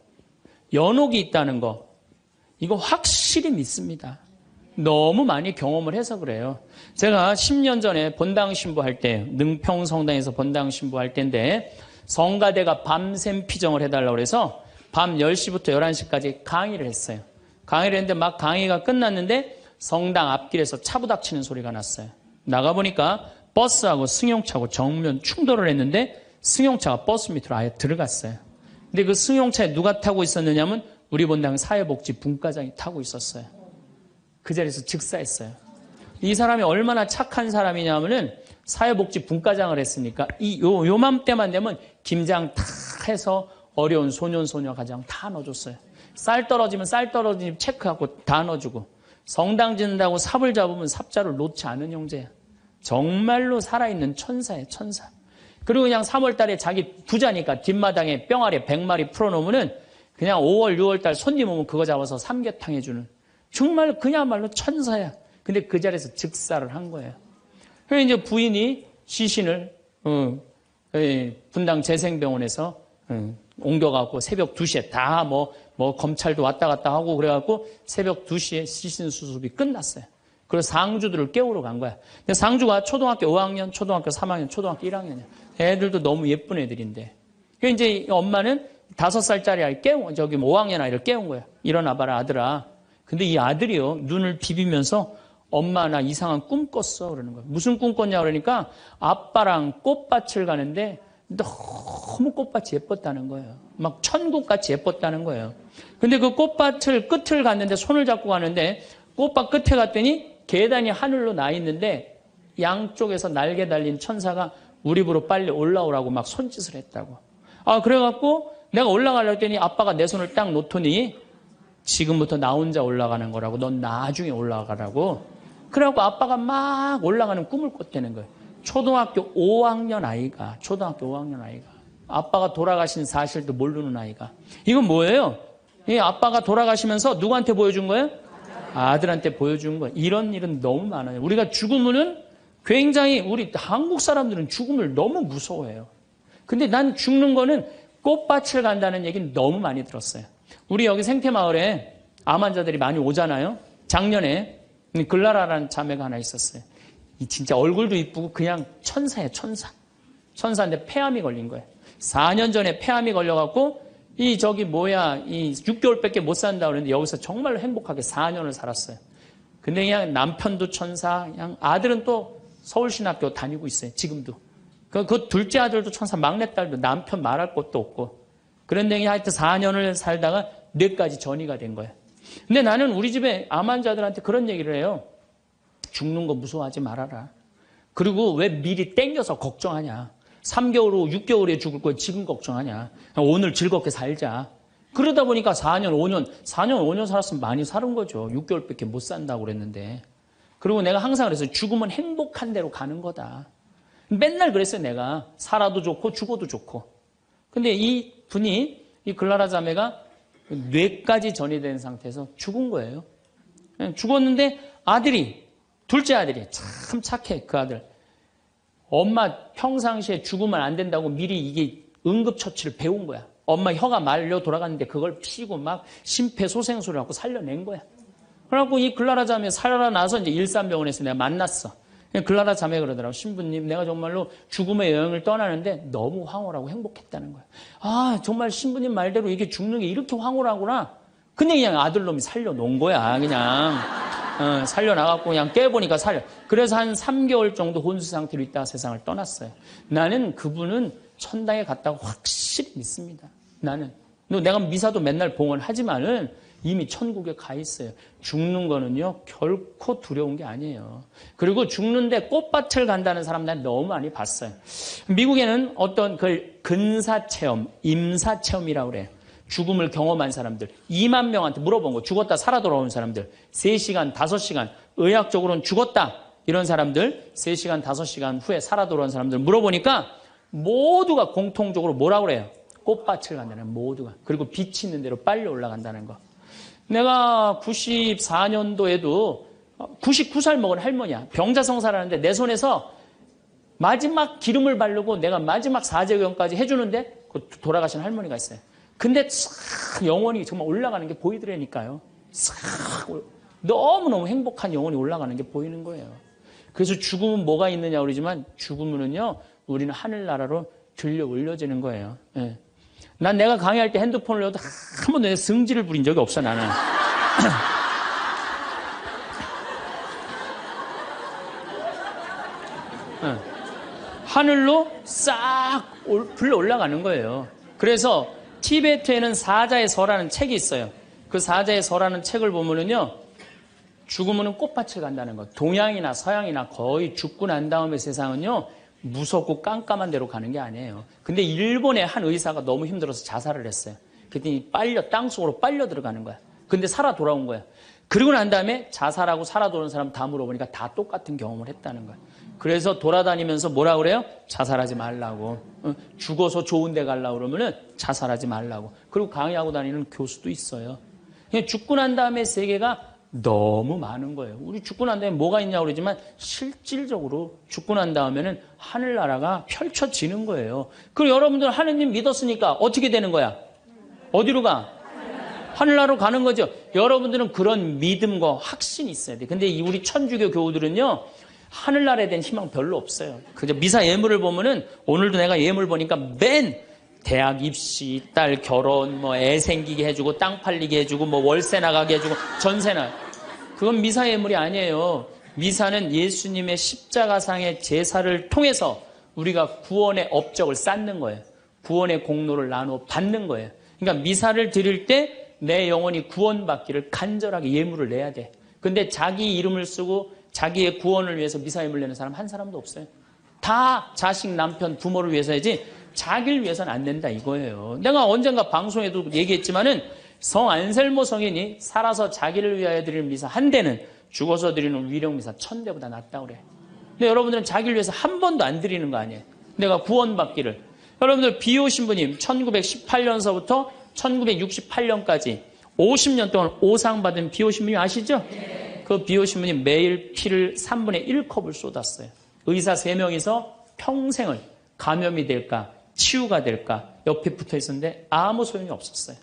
연옥이 있다는 거, 이거 확실히 믿습니다. 너무 많이 경험을 해서 그래요. 제가 10년 전에 본당 신부할 때, 능평성당에서 본당 신부할 때인데, 성가대가 밤샘 피정을 해달라고 해서 밤 10시부터 11시까지 강의를 했어요. 강의를 했는데 막 강의가 끝났는데 성당 앞길에서 차 부닥치는 소리가 났어요. 나가보니까 버스하고 승용차하고 정면 충돌을 했는데 승용차가 버스 밑으로 아예 들어갔어요. 근데 그 승용차에 누가 타고 있었느냐면 우리 본당 사회복지 분과장이 타고 있었어요. 그 자리에서 즉사했어요. 이 사람이 얼마나 착한 사람이냐면은 사회복지 분과장을 했으니까 요맘때만 되면 김장 다 해서 어려운 소년 소녀 가정 다 넣어줬어요. 쌀 떨어지면 쌀 떨어지면 체크하고 다 넣어주고, 성당 짓는다고 삽을 잡으면 삽자를 놓지 않은 형제야. 정말로 살아있는 천사예요, 천사. 그리고 그냥 3월달에 자기 부자니까 뒷마당에 뿅아리 100마리 풀어놓으면은 그냥 5월, 6월달 손님 오면 그거 잡아서 삼계탕 해주는, 정말 그야말로 천사야. 근데 그 자리에서 즉사를 한 거예요. 그래서 이제 부인이 시신을 분당 재생병원에서 옮겨갖고 새벽 2시에 다 검찰도 왔다 갔다 하고 그래갖고 새벽 2시에 시신 수습이 끝났어요. 그래서 상주들을 깨우러 간 거야. 근데 상주가 초등학교 5학년, 초등학교 3학년, 초등학교 1학년이야. 애들도 너무 예쁜 애들인데. 그래서 이제 엄마는 5살짜리 아이 5학년 아이를 깨운 거야. 일어나봐라, 아들아. 근데 이 아들이요, 눈을 비비면서 엄마 나 이상한 꿈 꿨어 그러는 거야. 무슨 꿈 꿨냐 그러니까 아빠랑 꽃밭을 가는데 너무 꽃밭이 예뻤다는 거예요. 막 천국같이 예뻤다는 거예요. 근데 그 꽃밭을 끝을 갔는데 손을 잡고 가는데 꽃밭 끝에 갔더니 계단이 하늘로 나 있는데 양쪽에서 날개 달린 천사가 우리 집으로 빨리 올라오라고 막 손짓을 했다고. 그래갖고 내가 올라가려고 했더니 아빠가 내 손을 딱 놓더니 지금부터 나 혼자 올라가는 거라고, 넌 나중에 올라가라고. 그래갖고 아빠가 막 올라가는 꿈을 꿨다는 거예요. 초등학교 5학년 아이가, 아빠가 돌아가신 사실도 모르는 아이가. 이건 뭐예요? 이 아빠가 돌아가시면서 누구한테 보여준 거예요? 아들한테 보여준 거예요. 이런 일은 너무 많아요. 우리가 죽으면은 굉장히, 우리 한국 사람들은 죽음을 너무 무서워해요. 근데 난 죽는 거는 꽃밭을 간다는 얘기는 너무 많이 들었어요. 우리 여기 생태마을에 암 환자들이 많이 오잖아요. 작년에 글라라라는 자매가 하나 있었어요. 진짜 얼굴도 이쁘고 그냥 천사예요, 천사. 천사인데 폐암이 걸린 거예요. 4년 전에 폐암이 걸려갖고 이 6개월밖에 못 산다고 그랬는데 여기서 정말로 행복하게 4년을 살았어요. 근데 그냥 남편도 천사, 그냥 아들은 또 서울신학교 다니고 있어요, 지금도. 그 둘째 아들도 천사, 막내딸도 남편 말할 것도 없고. 그런데 하여튼 4년을 살다가 뇌까지 전이가 된 거예요. 근데 나는 우리 집에 암 환자들한테 그런 얘기를 해요. 죽는 거 무서워하지 말아라. 그리고 왜 미리 땡겨서 걱정하냐. 3개월 후, 6개월 후에 죽을 거 지금 걱정하냐. 오늘 즐겁게 살자. 그러다 보니까 4년, 5년 살았으면 많이 사는 거죠. 6개월밖에 못 산다고 그랬는데. 그리고 내가 항상 그랬어요. 죽으면 행복한 대로 가는 거다. 맨날 그랬어요, 내가. 살아도 좋고 죽어도 좋고. 근데 이 분이, 이 글라라 자매가 뇌까지 전이 된 상태에서 죽은 거예요. 죽었는데 둘째 아들이 참 착해, 그 아들. 엄마 평상시에 죽으면 안 된다고 미리 이게 응급처치를 배운 거야. 엄마 혀가 말려 돌아갔는데 그걸 피고 막 심폐소생술을 하고 살려낸 거야. 그래갖고 이 글라라 자매 살아나서 이제 일산병원에서 내가 만났어. 글라라 자매 그러더라고. 신부님, 내가 정말로 죽음의 여행을 떠나는데 너무 황홀하고 행복했다는 거야. 정말 신부님 말대로 이게 죽는 게 이렇게 황홀하구나. 근데 그냥 아들놈이 살려놓은 거야, 그냥. 살려나갔고 그냥 깨보니까 그래서 한 3개월 정도 혼수 상태로 있다가 세상을 떠났어요. 나는 그분은 천당에 갔다고 확실히 믿습니다. 나는. 내가 미사도 맨날 봉헌하지만은 이미 천국에 가 있어요. 죽는 거는요, 결코 두려운 게 아니에요. 그리고 죽는데 꽃밭을 간다는 사람 난 너무 많이 봤어요. 미국에는 어떤 그 근사체험, 임사체험이라고 그래요. 죽음을 경험한 사람들 2만 명한테 물어본 거. 죽었다 살아 돌아온 사람들 3시간, 5시간, 의학적으로는 죽었다 이런 사람들 3시간, 5시간 후에 살아 돌아온 사람들 물어보니까 모두가 공통적으로 뭐라고 그래요? 꽃밭을 간다는, 모두가. 그리고 빛이 있는 대로 빨리 올라간다는 거. 내가 94년도에도 99살 먹은 할머니야. 병자성사라는데 내 손에서 마지막 기름을 바르고 내가 마지막 사제경까지 해주는데 돌아가신 할머니가 있어요. 근데 싹 영혼이 정말 올라가는 게 보이더라니까요. 싹 너무너무 행복한 영혼이 올라가는 게 보이는 거예요. 그래서 죽음은 뭐가 있느냐 그러지만 죽음은요 우리는 하늘나라로 들려 올려지는 거예요. 예. 난 내가 강의할 때 핸드폰을 넣어도 한 번도 승질을 부린 적이 없어 나는. 하늘로 싹 불러 올라가는 거예요. 그래서 티베트에는 사자의 서라는 책이 있어요. 그 사자의 서라는 책을 보면은요, 죽으면은 꽃밭에 간다는 거. 동양이나 서양이나 거의 죽고 난 다음에 세상은요, 무섭고 깜깜한 데로 가는 게 아니에요. 근데 일본의 한 의사가 너무 힘들어서 자살을 했어요. 그랬더니 땅속으로 빨려 들어가는 거야. 근데 살아 돌아온 거야. 그리고 난 다음에 자살하고 살아 돌아온 사람 다 물어보니까 다 똑같은 경험을 했다는 거야. 그래서 돌아다니면서 뭐라 그래요? 자살하지 말라고. 죽어서 좋은 데 가려고 그러면은 자살하지 말라고. 그리고 강의하고 다니는 교수도 있어요. 그냥 죽고 난 다음에 세계가 너무 많은 거예요. 우리 죽고 난 다음에 뭐가 있냐고 그러지만 실질적으로 죽고 난 다음에는 하늘나라가 펼쳐지는 거예요. 그리고 여러분들 하느님 믿었으니까 어떻게 되는 거야? 어디로 가? 하늘나라로 가는 거죠. 여러분들은 그런 믿음과 확신이 있어야 돼. 근데 우리 천주교 교우들은요, 하늘나라에 대한 희망 별로 없어요. 그저 미사 예물을 보면은 오늘도 내가 예물 보니까 맨 대학 입시, 딸 결혼, 뭐 애 생기게 해주고 땅 팔리게 해주고 뭐 월세 나가게 해주고 전세나 그건 미사 예물이 아니에요. 미사는 예수님의 십자가상의 제사를 통해서 우리가 구원의 업적을 쌓는 거예요. 구원의 공로를 나누어 받는 거예요. 그러니까 미사를 드릴 때 내 영혼이 구원받기를 간절하게 예물을 내야 돼. 근데 자기 이름을 쓰고 자기의 구원을 위해서 미사 예물 내는 사람 한 사람도 없어요. 다 자식, 남편, 부모를 위해서야지 자기를 위해서는 안 된다 이거예요. 내가 언젠가 방송에도 얘기했지만은 성 안셀모 성인이 살아서 자기를 위하여 드리는 미사 한 대는 죽어서 드리는 위령 미사 1000대보다 낫다고 그래. 근데 여러분들은 자기를 위해서 한 번도 안 드리는 거 아니에요. 내가 구원받기를. 여러분들 비오 신부님 1918년서부터 1968년까지 50년 동안 오상받은 비오 신부님 아시죠? 그 비오 신부님 매일 피를 3분의 1컵을 쏟았어요. 의사 3명이서 평생을 감염이 될까 치유가 될까 옆에 붙어 있었는데 아무 소용이 없었어요.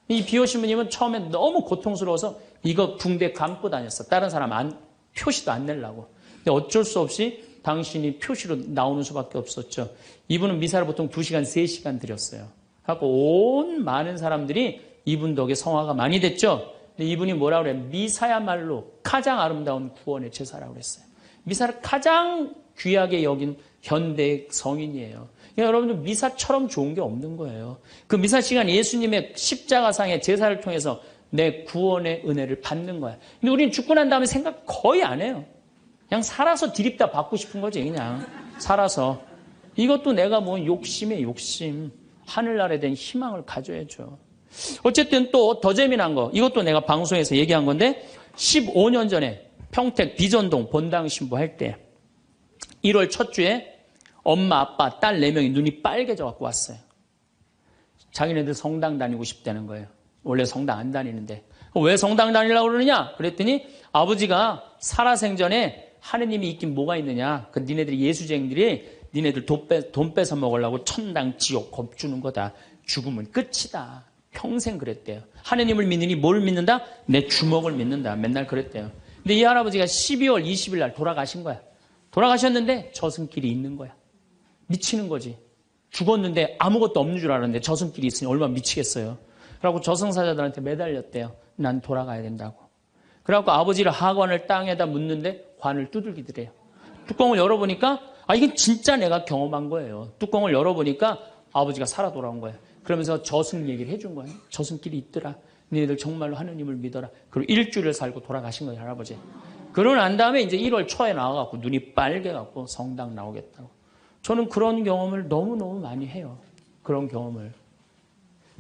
이 비오 신부님은 처음에 너무 고통스러워서 이거 붕대 감고 다녔어. 다른 사람 표시도 안 내려고. 근데 어쩔 수 없이 당신이 표시로 나오는 수밖에 없었죠. 이분은 미사를 보통 2시간, 3시간 드렸어요. 하고 온 많은 사람들이 이분 덕에 성화가 많이 됐죠. 근데 이분이 뭐라 그래요? 미사야말로 가장 아름다운 구원의 제사라고 그랬어요. 미사를 가장 귀하게 여긴 현대 성인이에요. 그러니까 여러분들 미사처럼 좋은 게 없는 거예요. 그 미사 시간 예수님의 십자가상의 제사를 통해서 내 구원의 은혜를 받는 거야. 근데 우리는 죽고 난 다음에 생각 거의 안 해요. 그냥 살아서 디립다 받고 싶은 거지 그냥 살아서. 이것도 내가 뭐 욕심에 욕심. 하늘나라에 대한 희망을 가져야죠. 어쨌든 또 더 재미난 거 이것도 내가 방송에서 얘기한 건데 15년 전에 평택 비전동 본당 신부할 때 1월 첫 주에 엄마 아빠 딸 4명이 눈이 빨개져 갖고 왔어요. 자기네들 성당 다니고 싶다는 거예요. 원래 성당 안 다니는데 왜 성당 다니려고 그러느냐 그랬더니 아버지가 살아생전에 하느님이 있긴 뭐가 있느냐 그 니네들이 예수쟁이들이 니네들 돈 뺏어 먹으려고 천당 지옥 겁주는 거다. 죽으면 끝이다. 평생 그랬대요. 하느님을 믿느니 뭘 믿는다? 내 주먹을 믿는다. 맨날 그랬대요. 근데 이 할아버지가 12월 20일 날 돌아가신 거야. 돌아가셨는데 저승길이 있는 거야. 미치는 거지. 죽었는데 아무것도 없는 줄 알았는데 저승길이 있으니 얼마나 미치겠어요. 그래갖고 저승사자들한테 매달렸대요. 난 돌아가야 된다고. 그래갖고 아버지를 하관을 땅에다 묻는데 관을 두들기더래요. 뚜껑을 열어보니까 이건 진짜 내가 경험한 거예요. 뚜껑을 열어보니까 아버지가 살아 돌아온 거예요. 그러면서 저승 얘기를 해준 거예요. 저승길이 있더라. 너희들 정말로 하느님을 믿어라. 그리고 일주일을 살고 돌아가신 거예요, 할아버지. 그러고 난 다음에 이제 1월 초에 나와갖고 눈이 빨개갖고 성당 나오겠다고. 저는 그런 경험을 너무너무 많이 해요. 그런 경험을.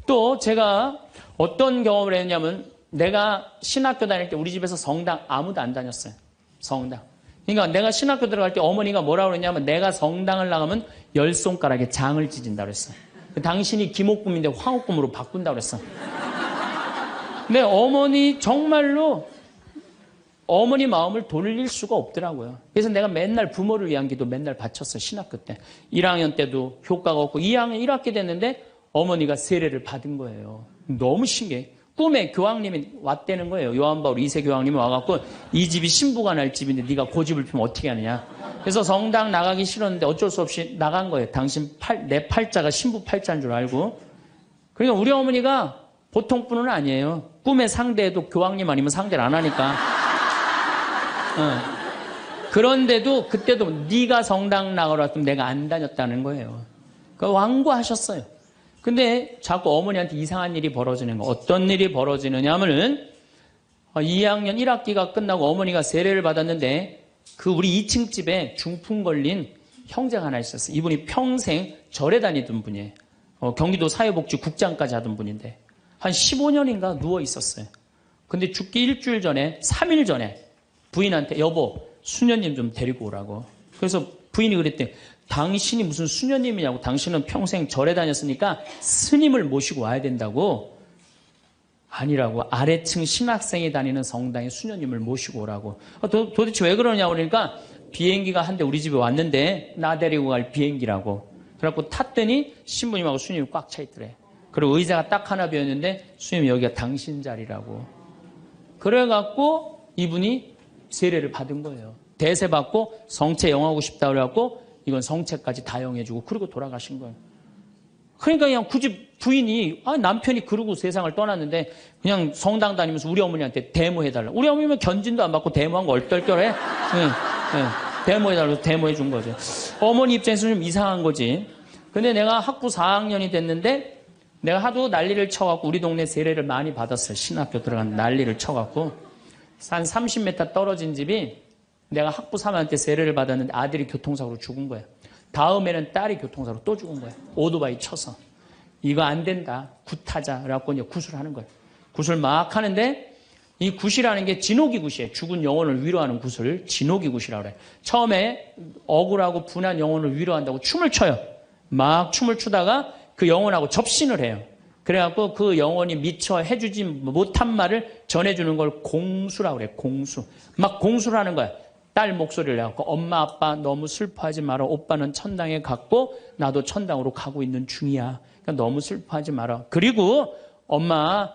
또 제가 어떤 경험을 했냐면 내가 신학교 다닐 때 우리 집에서 성당 아무도 안 다녔어요. 성당. 그러니까 내가 신학교 들어갈 때 어머니가 뭐라고 그랬냐면 내가 성당을 나가면 10손가락에 장을 찢은다고 그랬어. 당신이 김옥금인데 황옥금으로 바꾼다고 그랬어. 근데 어머니 정말로 어머니 마음을 돌릴 수가 없더라고요. 그래서 내가 맨날 부모를 위한 기도 맨날 바쳤어. 신학교 때. 1학년 때도 효과가 없고 2학년 1학기 됐는데 어머니가 세례를 받은 거예요. 너무 신기해. 꿈에 교황님이 왔다는 거예요. 요한 바울 2세 교황님이 와갖고 이 집이 신부가 날 집인데 네가 고집을 피면 어떻게 하느냐. 그래서 성당 나가기 싫었는데 어쩔 수 없이 나간 거예요. 당신 내 팔자가 신부 팔자인 줄 알고. 그러니까 우리 어머니가 보통 분은 아니에요. 꿈에 상대해도 교황님 아니면 상대를 안 하니까. 그런데도 그때도 네가 성당 나가라 했으면 내가 안 다녔다는 거예요. 그러니까 완고하셨어요. 근데 자꾸 어머니한테 이상한 일이 벌어지는 거. 어떤 일이 벌어지느냐 하면은 2학년 1학기가 끝나고 어머니가 세례를 받았는데 그 우리 2층 집에 중풍 걸린 형제가 하나 있었어요. 이분이 평생 절에 다니던 분이에요. 경기도 사회복지국장까지 하던 분인데 한 15년인가 누워 있었어요. 근데 죽기 일주일 전에 3일 전에 부인한테 여보 수녀님 좀 데리고 오라고. 그래서 부인이 그랬대. 당신이 무슨 수녀님이냐고. 당신은 평생 절에 다녔으니까 스님을 모시고 와야 된다고. 아니라고. 아래층 신학생이 다니는 성당에 수녀님을 모시고 오라고. 도대체 왜 그러냐고 그러니까 비행기가 한 대 우리 집에 왔는데 나 데리고 갈 비행기라고. 그래갖고 탔더니 신부님하고 수녀님이 꽉 차 있더래. 그리고 의자가 딱 하나 비었는데 수녀님 여기가 당신 자리라고. 그래갖고 이분이 세례를 받은 거예요. 대세 받고 성체 영하고 싶다 그래갖고 이건 성체까지 다 영해주고 그리고 돌아가신 거예요. 그러니까 그냥 굳이 부인이 남편이 그러고 세상을 떠났는데 그냥 성당 다니면서 우리 어머니한테 데모해달라. 우리 어머니는 견진도 안 받고 데모한 거 얼떨결해. 데모해달라고 데모해준 거죠. 어머니 입장에서 좀 이상한 거지. 근데 내가 학부 4학년이 됐는데 내가 하도 난리를 쳐갖고 우리 동네 세례를 많이 받았어요. 신학교 들어간 난리를 쳐갖고 한 30m 떨어진 집이 내가 학부 3학년 때 세례를 받았는데 아들이 교통사고로 죽은 거야. 다음에는 딸이 교통사고로 또 죽은 거야. 오토바이 쳐서. 이거 안 된다. 굿하자. 그래갖고 이제 굿을 하는 거야. 굿을 막 하는데 이 굿이라는 게 진호기 굿이에요. 죽은 영혼을 위로하는 굿을 진호기 굿이라고 그래. 처음에 억울하고 분한 영혼을 위로한다고 춤을 춰요. 막 춤을 추다가 그 영혼하고 접신을 해요. 그래갖고 그 영혼이 미처 해주지 못한 말을 전해주는 걸 공수라고 그래. 공수. 막 공수를 하는 거야. 딸 목소리를 내갖고 엄마 아빠 너무 슬퍼하지 마라. 오빠는 천당에 갔고 나도 천당으로 가고 있는 중이야. 그러니까 너무 슬퍼하지 마라. 그리고 엄마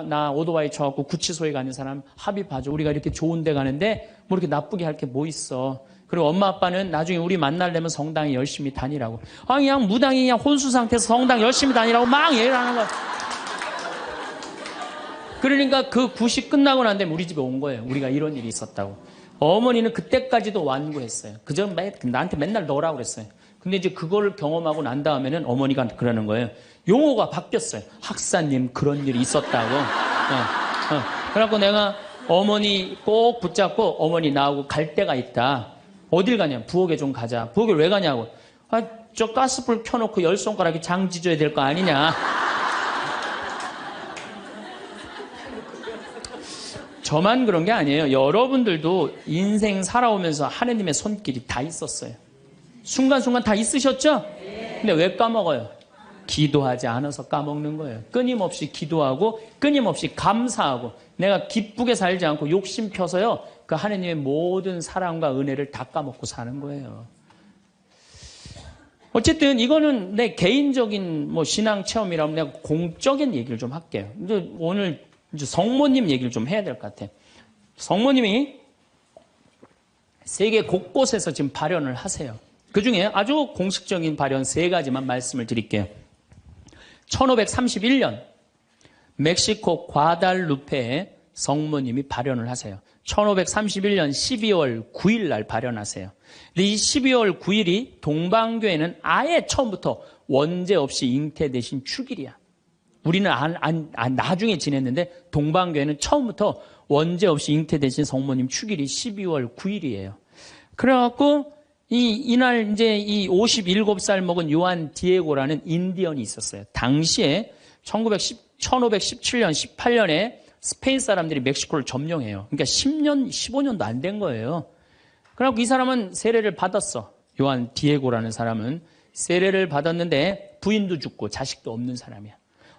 나 오토바이 쳐갖고 구치소에 가는 사람 합의봐줘. 우리가 이렇게 좋은 데 가는데 뭐 이렇게 나쁘게 할 게 뭐 있어. 그리고 엄마 아빠는 나중에 우리 만나려면 성당에 열심히 다니라고. 그냥 무당이 그냥 혼수 상태에서 성당 열심히 다니라고 막 얘기를 하는 거야. 그러니까 그 굿이 끝나고 난 다음에 우리 집에 온 거예요. 우리가 이런 일이 있었다고. 어머니는 그때까지도 완고했어요. 그저 나한테 맨날 넣으라고 그랬어요. 근데 이제 그걸 경험하고 난 다음에는 어머니가 그러는 거예요. 용어가 바뀌었어요. 학사님 그런 일이 있었다고. 그래갖고 내가 어머니 꼭 붙잡고 어머니 나하고 갈 데가 있다. 어딜 가냐? 부엌에 좀 가자. 부엌에 왜 가냐고. 저 가스불 켜놓고 10손가락에 장 지져야 될 거 아니냐. 저만 그런 게 아니에요. 여러분들도 인생 살아오면서 하느님의 손길이 다 있었어요. 순간순간 다 있으셨죠? 근데 왜 까먹어요? 기도하지 않아서 까먹는 거예요. 끊임없이 기도하고 끊임없이 감사하고 내가 기쁘게 살지 않고 욕심 펴서요. 그 하느님의 모든 사랑과 은혜를 다 까먹고 사는 거예요. 어쨌든 이거는 내 개인적인 신앙 체험이라면 내가 공적인 얘기를 좀 할게요. 이제 오늘 성모님 얘기를 좀 해야 될 것 같아. 성모님이 세계 곳곳에서 지금 발현을 하세요. 그중에 아주 공식적인 발현 3가지만 말씀을 드릴게요. 1531년 멕시코 과달루페에 성모님이 발현을 하세요. 1531년 12월 9일 날 발현하세요. 근데 이 12월 9일이 동방교회는 아예 처음부터 원죄 없이 잉태되신 축일이야. 우리는 나중에 지냈는데 동방교회는 처음부터 원죄 없이 잉태되신 성모님 축일이 12월 9일이에요. 그래갖고 이날 이제 이 57살 먹은 요한 디에고라는 인디언이 있었어요. 당시에 1517년, 18년에 스페인 사람들이 멕시코를 점령해요. 그러니까 10년, 15년도 안 된 거예요. 그래갖고 이 사람은 세례를 받았어. 요한 디에고라는 사람은 세례를 받았는데 부인도 죽고 자식도 없는 사람이야.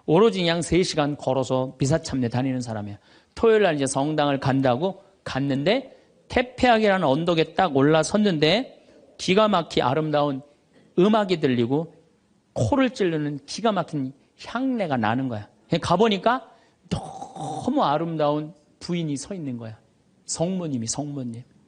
오로지 그냥 3시간 걸어서 비사참내 다니는 사람이야. 토요일 날 이제 성당을 간다고 갔는데 태폐학이라는 언덕에 딱 올라섰는데 기가 막히 아름다운 음악이 들리고 코를 찌르는 기가 막힌 향내가 나는 거야. 가보니까 너무 아름다운 부인이 서 있는 거야. 성모님이.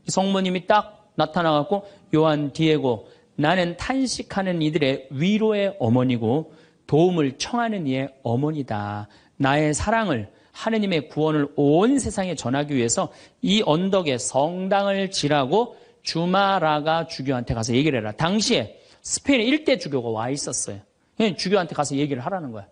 성모님이 딱 나타나갖고 요한 디에고, 나는 탄식하는 이들의 위로의 어머니고 도움을 청하는 이의 어머니다. 나의 사랑을, 하느님의 구원을 온 세상에 전하기 위해서 이 언덕에 성당을 지라고 주마라가 주교한테 가서 얘기를 해라. 당시에 스페인에 1대 주교가 와 있었어요. 주교한테 가서 얘기를 하라는 거야.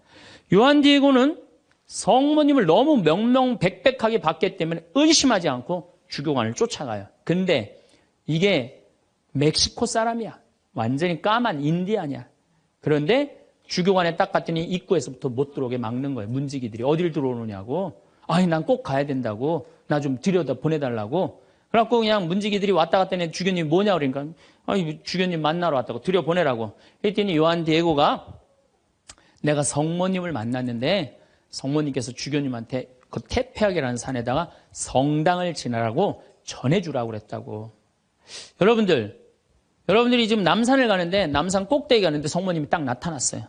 요한 디에고는 성모님을 너무 명명백백하게 봤기 때문에 의심하지 않고 주교관을 쫓아가요. 근데 이게 멕시코 사람이야. 완전히 까만 인디안이야. 그런데 주교관에 딱 갔더니 입구에서부터 못 들어오게 막는 거예요. 문지기들이 어딜 들어오느냐고. 아니 난 꼭 가야 된다고. 나 좀 들여다 보내달라고. 그래갖고 그냥 문지기들이 왔다 갔다 했는데 주교님 뭐냐 그러니까 아니 주교님 만나러 왔다고 들여보내라고. 그랬더니 요한 디에고가 내가 성모님을 만났는데 성모님께서 주교님한테 그 태폐학이라는 산에다가 성당을 지나라고 전해주라고 그랬다고. 여러분들이 지금 남산을 가는데 남산 꼭대기 가는데 성모님이 딱 나타났어요.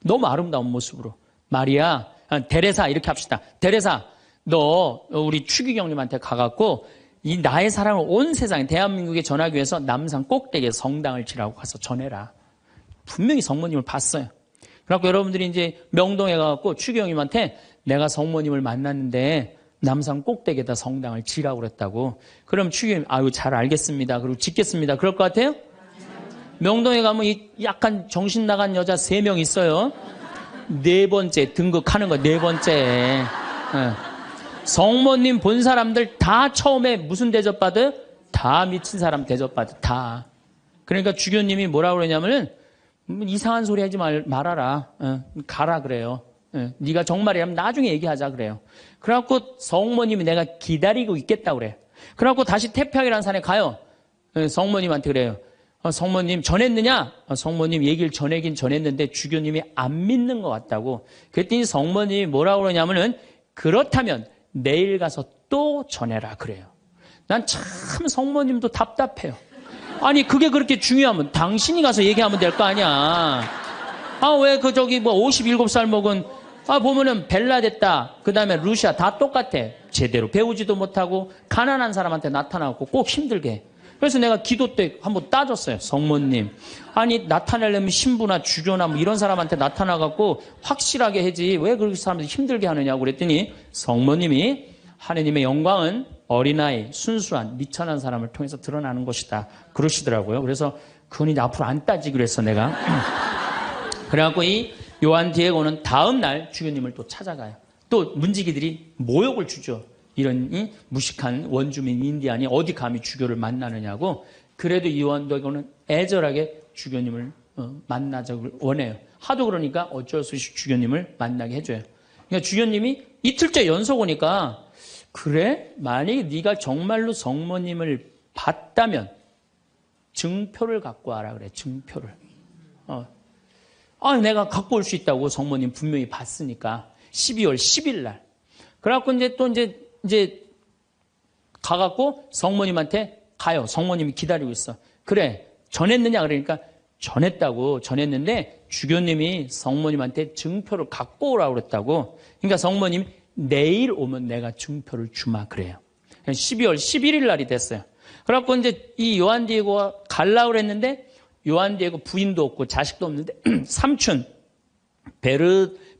너무 아름다운 모습으로. 마리아, 데레사 이렇게 합시다. 데레사, 너 우리 추기경님한테 가갖고 이 나의 사랑을 온 세상에 대한민국에 전하기 위해서 남산 꼭대기에 성당을 지라고 가서 전해라. 분명히 성모님을 봤어요. 그래갖고 여러분들이 이제 명동에 가갖고 추기경님한테 내가 성모님을 만났는데 남산 꼭대기에다 성당을 지라고 그랬다고. 그럼 추기경님 아유 잘 알겠습니다. 그리고 짓겠습니다. 그럴 것 같아요? 명동에 가면 이 약간 정신 나간 여자 3명 있어요. 4번째 등극하는 거 4번째. 성모님 본 사람들 다 처음에 무슨 대접받아요? 다 미친 사람 대접받아. 다. 그러니까 주교님이 뭐라고 그러냐면은 이상한 소리 하지 말아라. 가라 그래요. 네가 정말이라면 나중에 얘기하자 그래요. 그래갖고 성모님이 내가 기다리고 있겠다 그래. 그래갖고 다시 태평이라는 산에 가요. 성모님한테 그래요. 성모님 전했느냐? 성모님 얘기를 전하긴 전했는데 주교님이 안 믿는 것 같다고. 그랬더니 성모님이 뭐라고 그러냐면은 그렇다면 내일 가서 또 전해라 그래요. 난 참 성모님도 답답해요. 아니 그게 그렇게 중요하면 당신이 가서 얘기하면 될 거 아니야. 왜 그 저기 뭐 57살 먹은 보면은 벨라 됐다. 그 다음에 루시아 다 똑같아. 제대로 배우지도 못하고 가난한 사람한테 나타나고 꼭 힘들게 해. 그래서 내가 기도 때 한번 따졌어요. 성모님. 아니 나타내려면 신부나 주교나 뭐 이런 사람한테 나타나갖고 확실하게 해지 왜 그렇게 사람들이 힘들게 하느냐고 그랬더니 성모님이 하느님의 영광은 어린아이, 순수한, 미천한 사람을 통해서 드러나는 것이다. 그러시더라고요. 그래서 그건 이제 앞으로 안 따지기로 했어 내가. 그래갖고 이 요한 디에고는 다음 날 주교님을 또 찾아가요. 또 문지기들이 모욕을 주죠. 이런 무식한 원주민 인디안이 어디 감히 주교를 만나느냐고. 그래도 요한 디에고는 애절하게 주교님을 만나자고 원해요. 하도 그러니까 어쩔 수 없이 주교님을 만나게 해줘요. 그러니까 주교님이 이틀째 연속 오니까 그래? 만약에 네가 정말로 성모님을 봤다면 증표를 갖고 와라 그래. 증표를. 내가 갖고 올 수 있다고. 성모님 분명히 봤으니까. 12월 10일 날. 그래갖고 이제 가갖고 성모님한테 가요. 성모님이 기다리고 있어. 그래, 전했느냐? 그러니까 전했다고. 전했는데 주교님이 성모님한테 증표를 갖고 오라고 그랬다고. 그러니까 성모님이 내일 오면 내가 증표를 주마 그래요. 12월 11일 날이 됐어요. 그래갖고 이제 이 요한 디에고가 가려고 그랬는데 요한 디에고 부인도 없고 자식도 없는데 삼촌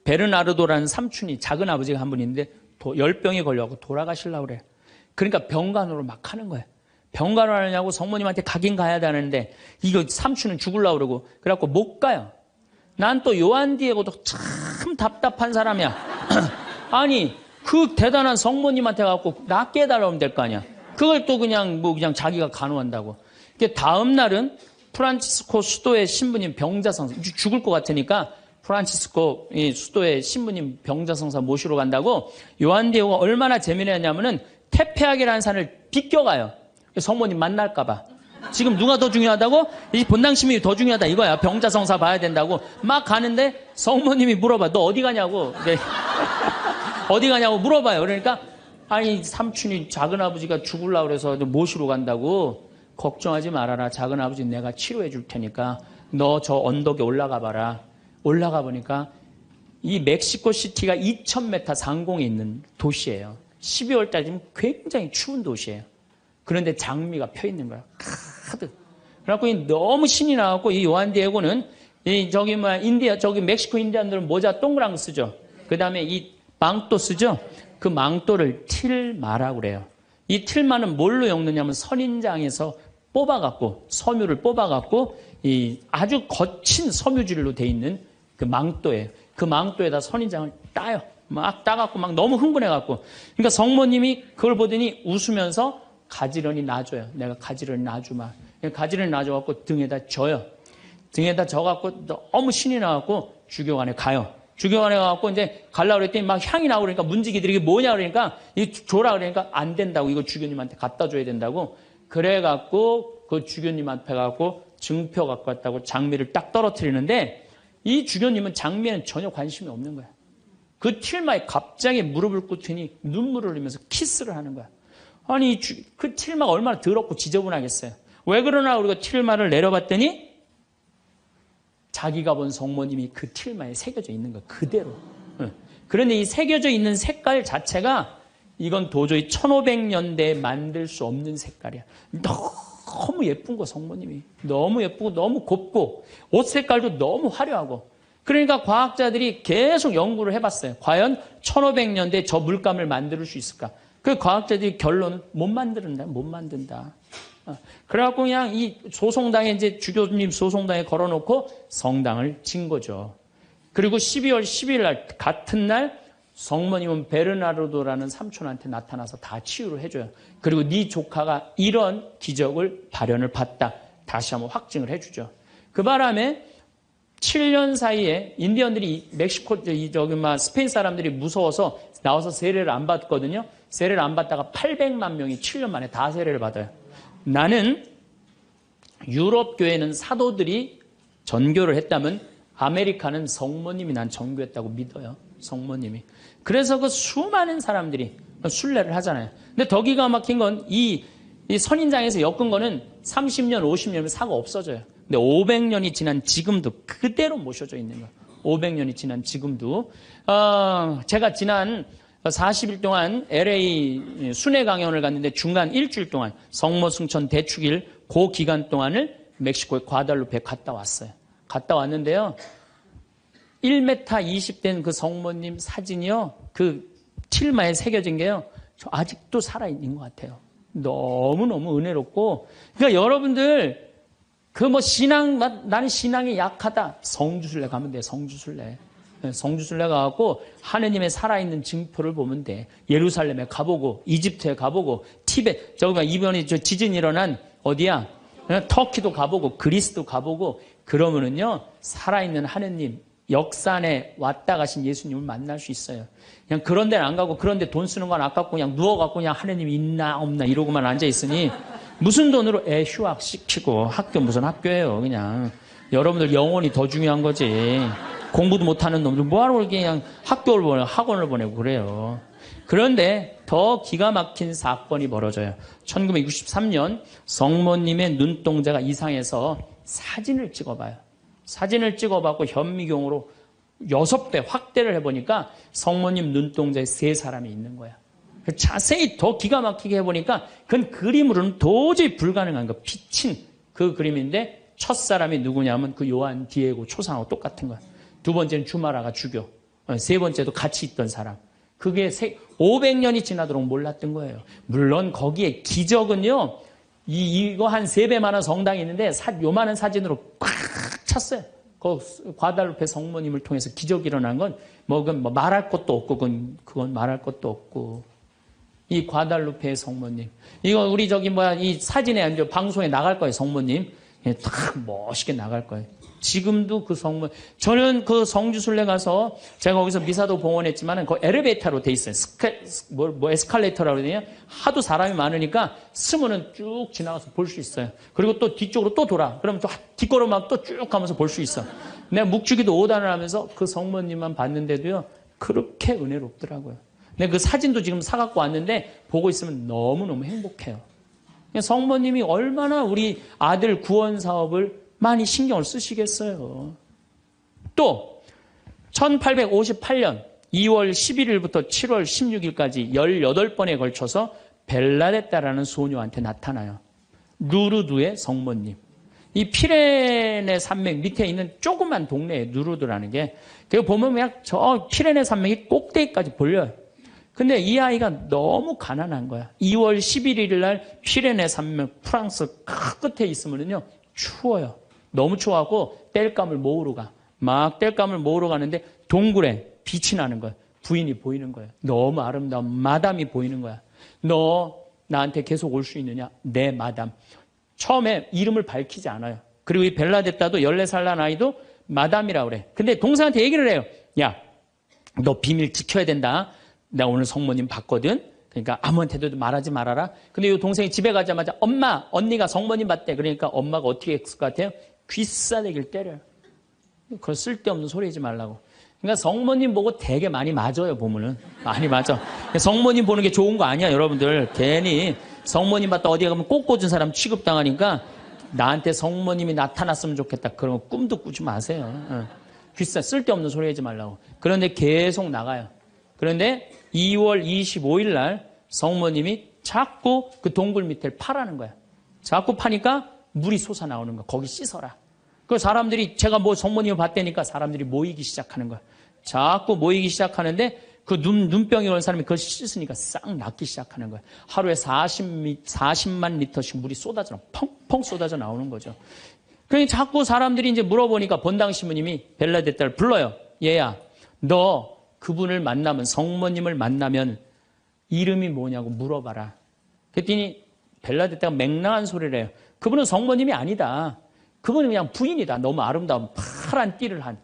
베르나르도라는 삼촌이 작은 아버지가 한 분 있는데 열병에 걸려갖고 돌아가시려고 그래. 그러니까 병간호를 막 하는 거예요. 병간호 하느냐고 성모님한테 가긴 가야 되는데 이거 삼촌은 죽으려고 그러고 그래갖고 못 가요. 난 또 요한 디에고도 참 답답한 사람이야. 아니 그 대단한 성모님한테 가갖고 낫게 해달라고 하면 될 거 아니야. 그걸 또 그냥 자기가 간호한다고. 다음 날은 프란치스코 수도의 신부님 병자성사 죽을 것 같으니까 프란치스코 수도의 신부님 병자성사 모시러 간다고. 요한 디에고가 얼마나 재미있냐면은 태폐학이라는 산을 비껴가요. 성모님 만날까 봐. 지금 누가 더 중요하다고? 이 본당심이 더 중요하다 이거야. 병자성사 봐야 된다고. 막 가는데 성모님이 물어봐. 너 어디 가냐고. 네. 어디 가냐고 물어봐요. 그러니까 아니 삼촌이 작은아버지가 죽으려고 그래서 모시러 간다고. 걱정하지 말아라. 작은아버지 내가 치료해 줄 테니까 너 저 언덕에 올라가 봐라. 올라가 보니까 이 멕시코 시티가 2000m 상공에 있는 도시예요. 12월 달이면 굉장히 추운 도시예요. 그런데 장미가 펴 있는 거야. 가득. 그래갖고 너무 신이 나갖고 이 요한 디에고는 저기 멕시코 인디안들은 모자 동그란 거 쓰죠. 그 다음에 이 망토 쓰죠. 그 망토를 틸마라고 그래요. 이 틸마는 뭘로 엮느냐면 선인장에서 뽑아갖고 섬유를 뽑아갖고 이 아주 거친 섬유질로 돼 있는 그 망토예요. 그 망토에다 선인장을 따요. 막 따갖고 막 너무 흥분해갖고. 그러니까 성모님이 그걸 보더니 웃으면서 가지런히 놔줘요. 내가 가지런히 놔주마. 가지런히 놔줘갖고 등에다 져요. 등에다 져갖고 너무 신이 나갖고 주교관에 가요. 주교관에 가갖고 이제 가려고 그랬더니 막 향이 나고 그러니까 문지기들이 이게 뭐냐 그러니까 이 줘라 그러니까 안 된다고. 이거 주교님한테 갖다 줘야 된다고. 그래갖고 그 주교님한테 가갖고 증표 갖고 왔다고 장미를 딱 떨어뜨리는데 이 주교님은 장미에는 전혀 관심이 없는 거야. 그 틸마에 갑자기 무릎을 꿇더니 눈물을 흘리면서 키스를 하는 거야. 아니 그 틸마가 얼마나 더럽고 지저분하겠어요. 왜 그러나 우리가 틸마를 내려봤더니 자기가 본 성모님이 그 틸마에 새겨져 있는 거야. 그대로. 그런데 이 새겨져 있는 색깔 자체가 이건 도저히 1500년대에 만들 수 없는 색깔이야. 너무 예쁜 거 성모님이. 너무 예쁘고 너무 곱고 옷 색깔도 너무 화려하고. 그러니까 과학자들이 계속 연구를 해봤어요. 과연 1500년대에 저 물감을 만들 수 있을까? 그 과학자들이 결론은 못 만든다. 그래갖고 그냥 이 소송당에 이제 주교님 소송당에 걸어놓고 성당을 진 거죠. 그리고 12월 10일 날 같은 날 성모님은 베르나르도라는 삼촌한테 나타나서 다 치유를 해줘요. 그리고 네 조카가 이런 기적을 발현을 봤다. 다시 한번 확증을 해주죠. 그 바람에 7년 사이에 인디언들이 멕시코 스페인 사람들이 무서워서 나와서 세례를 안 받거든요. 세례를 안 받다가 800만 명이 7년 만에 다 세례를 받아요. 나는 유럽 교회는 사도들이 전교를 했다면 아메리카는 성모님이 난 전교했다고 믿어요. 성모님이. 그래서 그 수많은 사람들이 순례를 하잖아요. 근데 더 기가 막힌 건 이 선인장에서 엮은 거는 30년, 50년이면 사고 없어져요. 근데 500년이 지난 지금도 그대로 모셔져 있는 거예요. 500년이 지난 지금도. 제가 지난 40일 동안 LA 순회 강연을 갔는데 중간 일주일 동안 성모 승천 대축일 그 기간 동안을 멕시코의 과달루페에 갔다 왔어요. 갔다 왔는데요. 1m 20된 그 성모님 사진이요. 그 틸마에 새겨진 게요. 저 아직도 살아있는 것 같아요. 너무너무 은혜롭고. 그러니까 여러분들 그 나는 신앙이 약하다. 성주순례 가면 돼. 성주순례. 성주순례 가갖고 하느님의 살아있는 증표를 보면 돼. 예루살렘에 가보고 이집트에 가보고 티베트 이번에 지진 일어난 어디야? 터키도 가보고 그리스도 가보고 그러면은요 살아있는 하느님 역사 안에 왔다 가신 예수님을 만날 수 있어요. 그냥 그런 데는 안 가고 그런 데 돈 쓰는 건 아깝고 그냥 누워갖고 그냥 하느님 있나 없나 이러고만 앉아있으니 무슨 돈으로 애 휴학시키고 학교 무슨 학교예요. 그냥 여러분들 영혼이 더 중요한 거지. 공부도 못하는 놈들 뭐하러 그렇게 그냥 학교를 보내고 학원을 보내고 그래요. 그런데 더 기가 막힌 사건이 벌어져요. 1963년 성모님의 눈동자가 이상해서 사진을 찍어봐요. 사진을 찍어봤고 현미경으로 6배 확대를 해보니까 성모님 눈동자에 3사람이 있는 거야. 자세히 더 기가 막히게 해보니까 그건 그림으로는 도저히 불가능한 거. 비친 그 그림인데 첫 사람이 누구냐면 그 요한 디에고 초상하고 똑같은 거야. 두 번째는 주마라가 주교. 세 번째도 같이 있던 사람. 그게 500년이 지나도록 몰랐던 거예요. 물론 거기에 기적은요. 이거 한 3배만한 성당이 있는데 요만한 사진으로 꽉 찼어요. 그 과달루페 성모님을 통해서 기적이 일어난 건 그건 말할 것도 없고 그건 말할 것도 없고 이 과달루페 성모님 이거 우리 이 사진에 방송에 나갈 거예요. 성모님 딱 멋있게 나갈 거예요. 지금도 그 성문, 저는 그 성주순례 가서 제가 거기서 미사도 봉헌했지만 그 엘리베이터로 돼 있어요. 에스컬레이터라고 그러냐? 하도 사람이 많으니까 스면은 쭉 지나가서 볼 수 있어요. 그리고 또 뒤쪽으로 또 돌아. 그러면 또 뒷걸음막 또 쭉 가면서 볼 수 있어. 내가 묵주기도 5단을 하면서 그 성모님만 봤는데도요, 그렇게 은혜롭더라고요. 내가 그 사진도 지금 사갖고 왔는데 보고 있으면 너무너무 행복해요. 성모님이 얼마나 우리 아들 구원 사업을 많이 신경을 쓰시겠어요. 또 1858년 2월 11일부터 7월 16일까지 18번에 걸쳐서 벨라데타라는 소녀한테 나타나요. 누르드의 성모님. 이 피레네 산맥 밑에 있는 조그만 동네에 누르드라는 게, 그거 보면 그냥 저 피레네 산맥이 꼭대기까지 보여요. 근데 이 아이가 너무 가난한 거야. 2월 11일 날 피레네 산맥 프랑스 끝에 있으면요, 추워요. 너무 추워하고 땔감을 모으러 가. 막 땔감을 모으러 가는데 동굴에 빛이 나는 거야. 부인이 보이는 거야. 너무 아름다운 마담이 보이는 거야. 너 나한테 계속 올 수 있느냐? 네, 마담. 처음에 이름을 밝히지 않아요. 그리고 이 벨라데타도 14살 난 아이도 마담이라고 그래. 근데 동생한테 얘기를 해요. 야, 너 비밀 지켜야 된다. 나 오늘 성모님 봤거든. 그러니까 아무한테도 말하지 말아라. 근데 이 동생이 집에 가자마자 엄마, 언니가 성모님 봤대. 그러니까 엄마가 어떻게 했을 것 같아요? 귀싸대기를 때려요. 그걸 쓸데없는 소리 하지 말라고. 그러니까 성모님 보고 되게 많이 맞아요, 보면은. 많이 맞아. 성모님 보는 게 좋은 거 아니야, 여러분들. 괜히 성모님 봤다 어디에 가면 꼭 꽂은 사람 취급당하니까 나한테 성모님이 나타났으면 좋겠다. 그런 거 꿈도 꾸지 마세요. 쓸데없는 소리 하지 말라고. 그런데 계속 나가요. 그런데 2월 25일 날 성모님이 자꾸 그 동굴 밑을 파라는 거야. 자꾸 파니까 물이 솟아나오는 거야. 거기 씻어라. 그 사람들이, 제가 뭐 성모님을 봤다니까 사람들이 모이기 시작하는 거야. 자꾸 모이기 시작하는데 그 눈병이 온 사람이 그걸 씻으니까 싹 낫기 시작하는 거야. 하루에 40만 리터씩 물이 쏟아져, 펑펑 쏟아져 나오는 거죠. 그러니 자꾸 사람들이 이제 물어보니까 본당 신부님이 벨라데타를 불러요. 얘야, 너 그분을 만나면, 성모님을 만나면 이름이 뭐냐고 물어봐라. 그랬더니 벨라데타가 맹랑한 소리를 해요. 그분은 성모님이 아니다. 그분은 그냥 부인이다. 너무 아름다운 파란 띠를 한.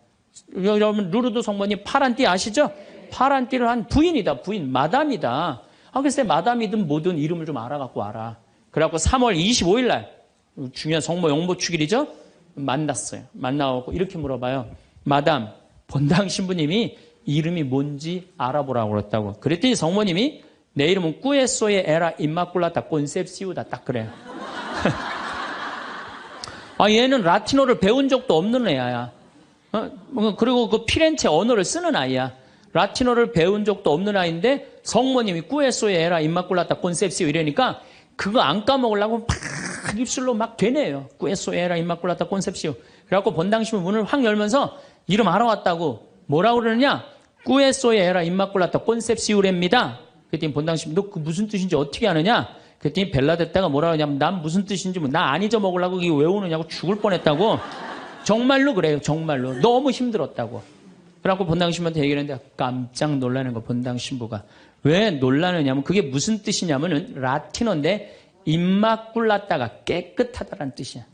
여러분, 루르드 성모님 파란 띠 아시죠? 파란 띠를 한 부인이다. 부인, 마담이다. 글쎄, 마담이든 뭐든 이름을 좀 알아갖고 와라. 그래갖고 3월 25일 날, 중요한 성모 용모 축일이죠? 만났어요. 만나고 이렇게 물어봐요. 마담, 본당 신부님이 이름이 뭔지 알아보라고 그랬다고. 그랬더니 성모님이 내 이름은 꾸에소에 에라 임마꿀라타 콘셉시우다. 딱 그래요. 얘는 라틴어를 배운 적도 없는 애야. 그리고 그 피렌체 언어를 쓰는 아이야. 라틴어를 배운 적도 없는 아이인데 성모님이 꾸에소에 에라 임마꿀라타 콘셉시우 이러니까 그거 안 까먹으려고 막 입술로 막 되네요. 꾸에소에 에라 임마꿀라타 콘셉시우. 그래갖고 본당 신부 문을 확 열면서 이름 알아왔다고. 뭐라고 그러느냐? 꾸에소에 에라 임마꿀라타 콘셉시우랍니다. 그랬더니 본당 신부, 너 그 무슨 뜻인지 어떻게 아느냐? 그랬더니 벨라데타가 뭐라고 하냐면 난 무슨 뜻인지 나 안 잊어먹으려고 이게 외우느냐고 죽을 뻔했다고. 정말로 그래요. 정말로. 너무 힘들었다고. 그래갖고 본당 신부한테 얘기를 했는데 깜짝 놀라는 거, 본당 신부가. 왜 놀라느냐면 그게 무슨 뜻이냐면은 라틴어인데 임마꿀라타가 깨끗하다라는 뜻이야.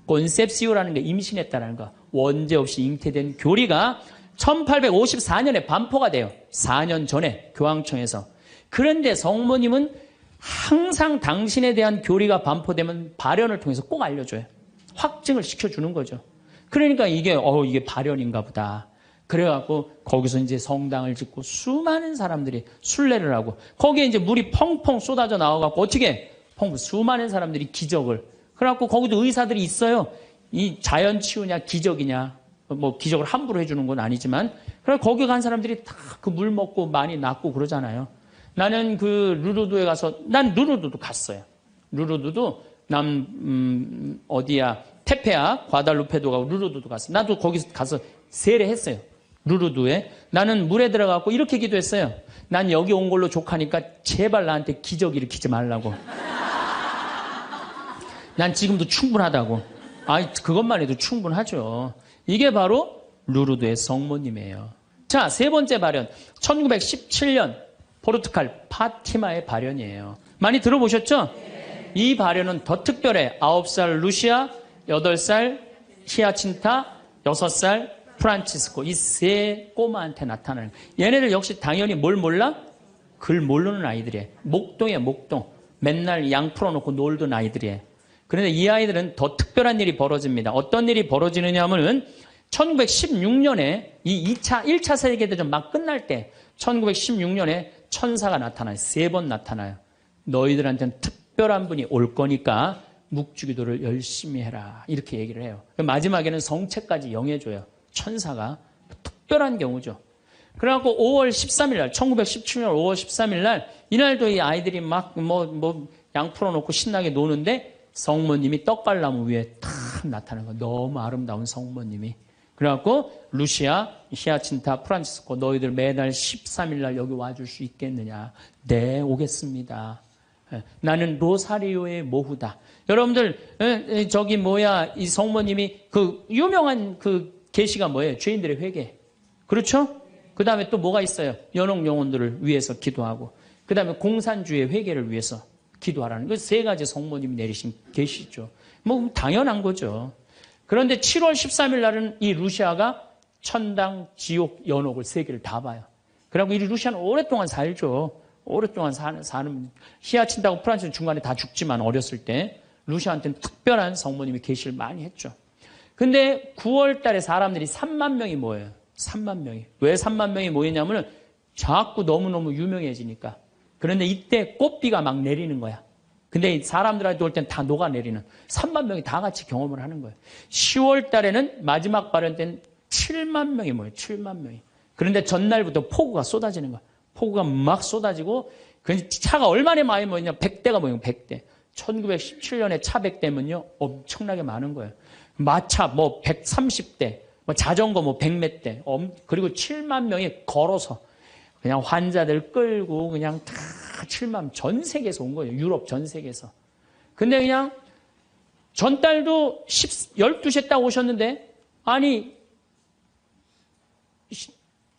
콘셉시오라는 게 임신했다라는 거. 원죄 없이 잉태된 교리가 1854년에 반포가 돼요. 4년 전에 교황청에서. 그런데 성모님은 항상 당신에 대한 교리가 반포되면 발현을 통해서 꼭 알려줘요. 확증을 시켜주는 거죠. 그러니까 이게 발현인가 보다. 그래갖고 거기서 이제 성당을 짓고 수많은 사람들이 순례를 하고 거기에 이제 물이 펑펑 쏟아져 나와갖고 어떻게 수많은 사람들이 기적을. 그래갖고 거기도 의사들이 있어요. 이 자연 치유냐 기적이냐. 뭐 기적을 함부로 해주는 건 아니지만 그래 거기 간 사람들이 다 그 물 먹고 많이 낫고 그러잖아요. 나는 그 루르드에 가서 난 루르드도 갔어요. 루르드도 어디야 테페아 과달루페도 가고 루르드도 갔어. 나도 거기서 가서 세례했어요. 루르드에 나는 물에 들어가고 이렇게 기도했어요. 난 여기 온 걸로 족하니까 제발 나한테 기적 일으키지 말라고. 난 지금도 충분하다고. 그것만 해도 충분하죠. 이게 바로 루르드의 성모님이에요. 자, 세 번째 발현. 1917년 포르투갈 파티마의 발현이에요. 많이 들어보셨죠? 이 발현은 더 특별해. 9살 루시아, 8살 히아친타, 6살 프란치스코, 이 세 꼬마한테 나타나는 거예요. 얘네들 역시 당연히 뭘 몰라? 글 모르는 아이들이에요. 목동이에요, 목동. 맨날 양 풀어놓고 놀던 아이들이에요. 그런데 이 아이들은 더 특별한 일이 벌어집니다. 어떤 일이 벌어지느냐 하면은 1916년에 이 1차 세계대전 막 끝날 때 1916년에 천사가 나타나요. 3번 나타나요. 너희들한테는 특별한 분이 올 거니까 묵주기도를 열심히 해라. 이렇게 얘기를 해요. 마지막에는 성체까지 영해줘요. 천사가 특별한 경우죠. 그래갖고 5월 13일 날, 1917년 5월 13일 날, 이날도 이 아이들이 막 양 풀어놓고 신나게 노는데 성모님이 떡갈나무 위에 탁 나타나는 거예요. 너무 아름다운 성모님이. 그래갖고 루시아, 히아친타, 프란치스코 너희들 매달 13일 날 여기 와줄 수 있겠느냐. 네, 오겠습니다. 나는 로사리오의 모후다. 여러분들 이 성모님이 그 유명한 그 계시가 뭐예요? 죄인들의 회개. 그렇죠? 그 다음에 또 뭐가 있어요? 연옥 영혼들을 위해서 기도하고 그 다음에 공산주의 회개를 위해서 기도하라는 그 세 가지 성모님이 내리신 계시죠. 뭐 당연한 거죠. 그런데 7월 13일 날은 이 루시아가 천당, 지옥, 연옥을 세 개를 다 봐요. 그리고 이 루시아는 오랫동안 살죠. 오랫동안 사는 히아친다고 프란스는 중간에 다 죽지만 어렸을 때 루시아한테는 특별한 성모님이 계시를 많이 했죠. 근데 9월 달에 사람들이 3만 명이 모여요. 3만 명이. 왜 3만 명이 모이냐면 자꾸 너무너무 유명해지니까. 그런데 이때 꽃비가 막 내리는 거야. 근데 사람들한테 올 땐 다 녹아내리는 3만 명이 다 같이 경험을 하는 거예요. 10월 달에는 마지막 발언 때는 7만 명이 모여요. 7만 명이. 그런데 전날부터 폭우가 쏟아지는 거야. 폭우가 막 쏟아지고 그 차가 얼마나 많이 모이냐 100대가 모이는 100대. 1917년에 차 100대면요 엄청나게 많은 거예요. 마차 뭐 130대, 뭐 자전거 뭐 100몇 대, 그리고 7만 명이 걸어서 그냥 환자들 끌고 그냥 다 7만 전 세계에서 온 거예요. 유럽 전 세계에서. 근데 그냥 전달도 12시에 딱 오셨는데 아니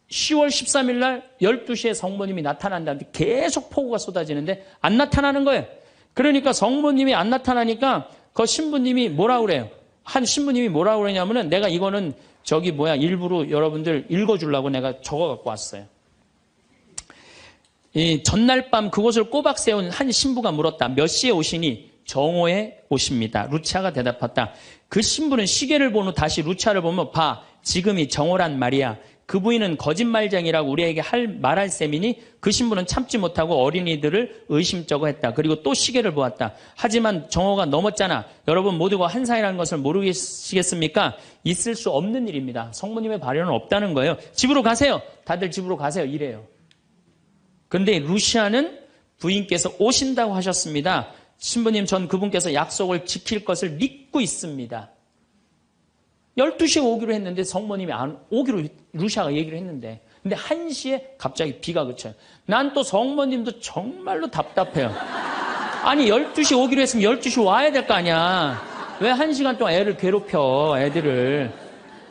10월 13일 날 12시에 성모님이 나타난다는데 계속 폭우가 쏟아지는데 안 나타나는 거예요. 그러니까 성모님이 안 나타나니까 그 신부님이 뭐라 그래요? 한 신부님이 뭐라 그러냐면은 내가 이거는 일부러 여러분들 읽어주려고 내가 적어 갖고 왔어요. 이 전날 밤 그곳을 꼬박 세운 한 신부가 물었다. 몇 시에 오시니? 정오에 오십니다. 루치아가 대답했다. 그 신부는 시계를 본 후 다시 루치아를 보며 봐, 지금이 정오란 말이야. 그 부인은 거짓말쟁이라고 우리에게 말할 셈이니 그 신부는 참지 못하고 어린이들을 의심쩍어 했다. 그리고 또 시계를 보았다. 하지만 정오가 넘었잖아. 여러분 모두가 한 사이라는 것을 모르시겠습니까? 있을 수 없는 일입니다. 성모님의 발현은 없다는 거예요. 집으로 가세요. 다들 집으로 가세요. 이래요. 그런데 루시아는 부인께서 오신다고 하셨습니다. 신부님 전 그분께서 약속을 지킬 것을 믿고 있습니다. 12시에 오기로 했는데 성모님이 안 오기로 루시아가 얘기를 했는데 근데 1시에 갑자기 비가 그쳐요. 난 또 성모님도 정말로 답답해요. 아니 12시에 오기로 했으면 12시 와야 될 거 아니야. 왜 1시간 동안 애를 괴롭혀 애들을.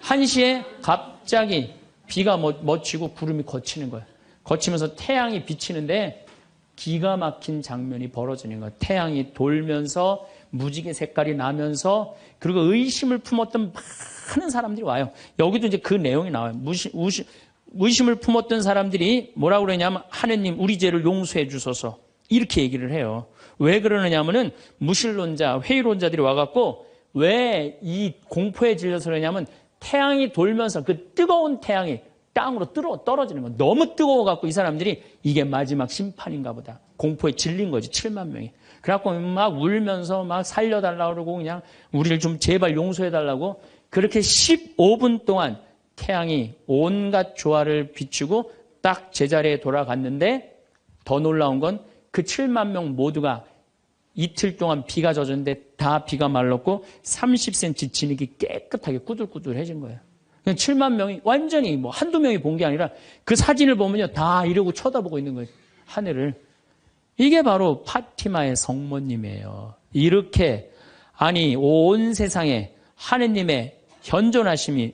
1시에 갑자기 비가 멎치고 구름이 걷히는 거예요. 거치면서 태양이 비치는데 기가 막힌 장면이 벌어지는 거예요. 태양이 돌면서 무지개 색깔이 나면서 그리고 의심을 품었던 많은 사람들이 와요. 여기도 이제 그 내용이 나와요. 의심을 품었던 사람들이 뭐라고 그러냐면 하느님 우리 죄를 용서해 주소서 이렇게 얘기를 해요. 왜 그러느냐면은 무신론자, 회의론자들이 와갖고 왜 이 공포에 질려서 그러냐면 태양이 돌면서 그 뜨거운 태양이 땅으로 떨어지는 거. 너무 뜨거워갖고 이 사람들이 이게 마지막 심판인가 보다. 공포에 질린 거지, 7만 명이. 그래갖고 막 울면서 막 살려달라고 그러고 그냥 우리를 좀 제발 용서해달라고 그렇게 15분 동안 태양이 온갖 조화를 비추고 딱 제자리에 돌아갔는데 더 놀라운 건 그 7만 명 모두가 이틀 동안 비가 젖었는데 다 비가 말랐고 30cm 진흙이 깨끗하게 꾸들꾸들해진 거예요. 7만 명이 완전히 뭐 한두 명이 본 게 아니라 그 사진을 보면요. 다 이러고 쳐다보고 있는 거예요. 하늘을. 이게 바로 파티마의 성모님이에요. 이렇게 아니 온 세상에 하느님의 현존하심이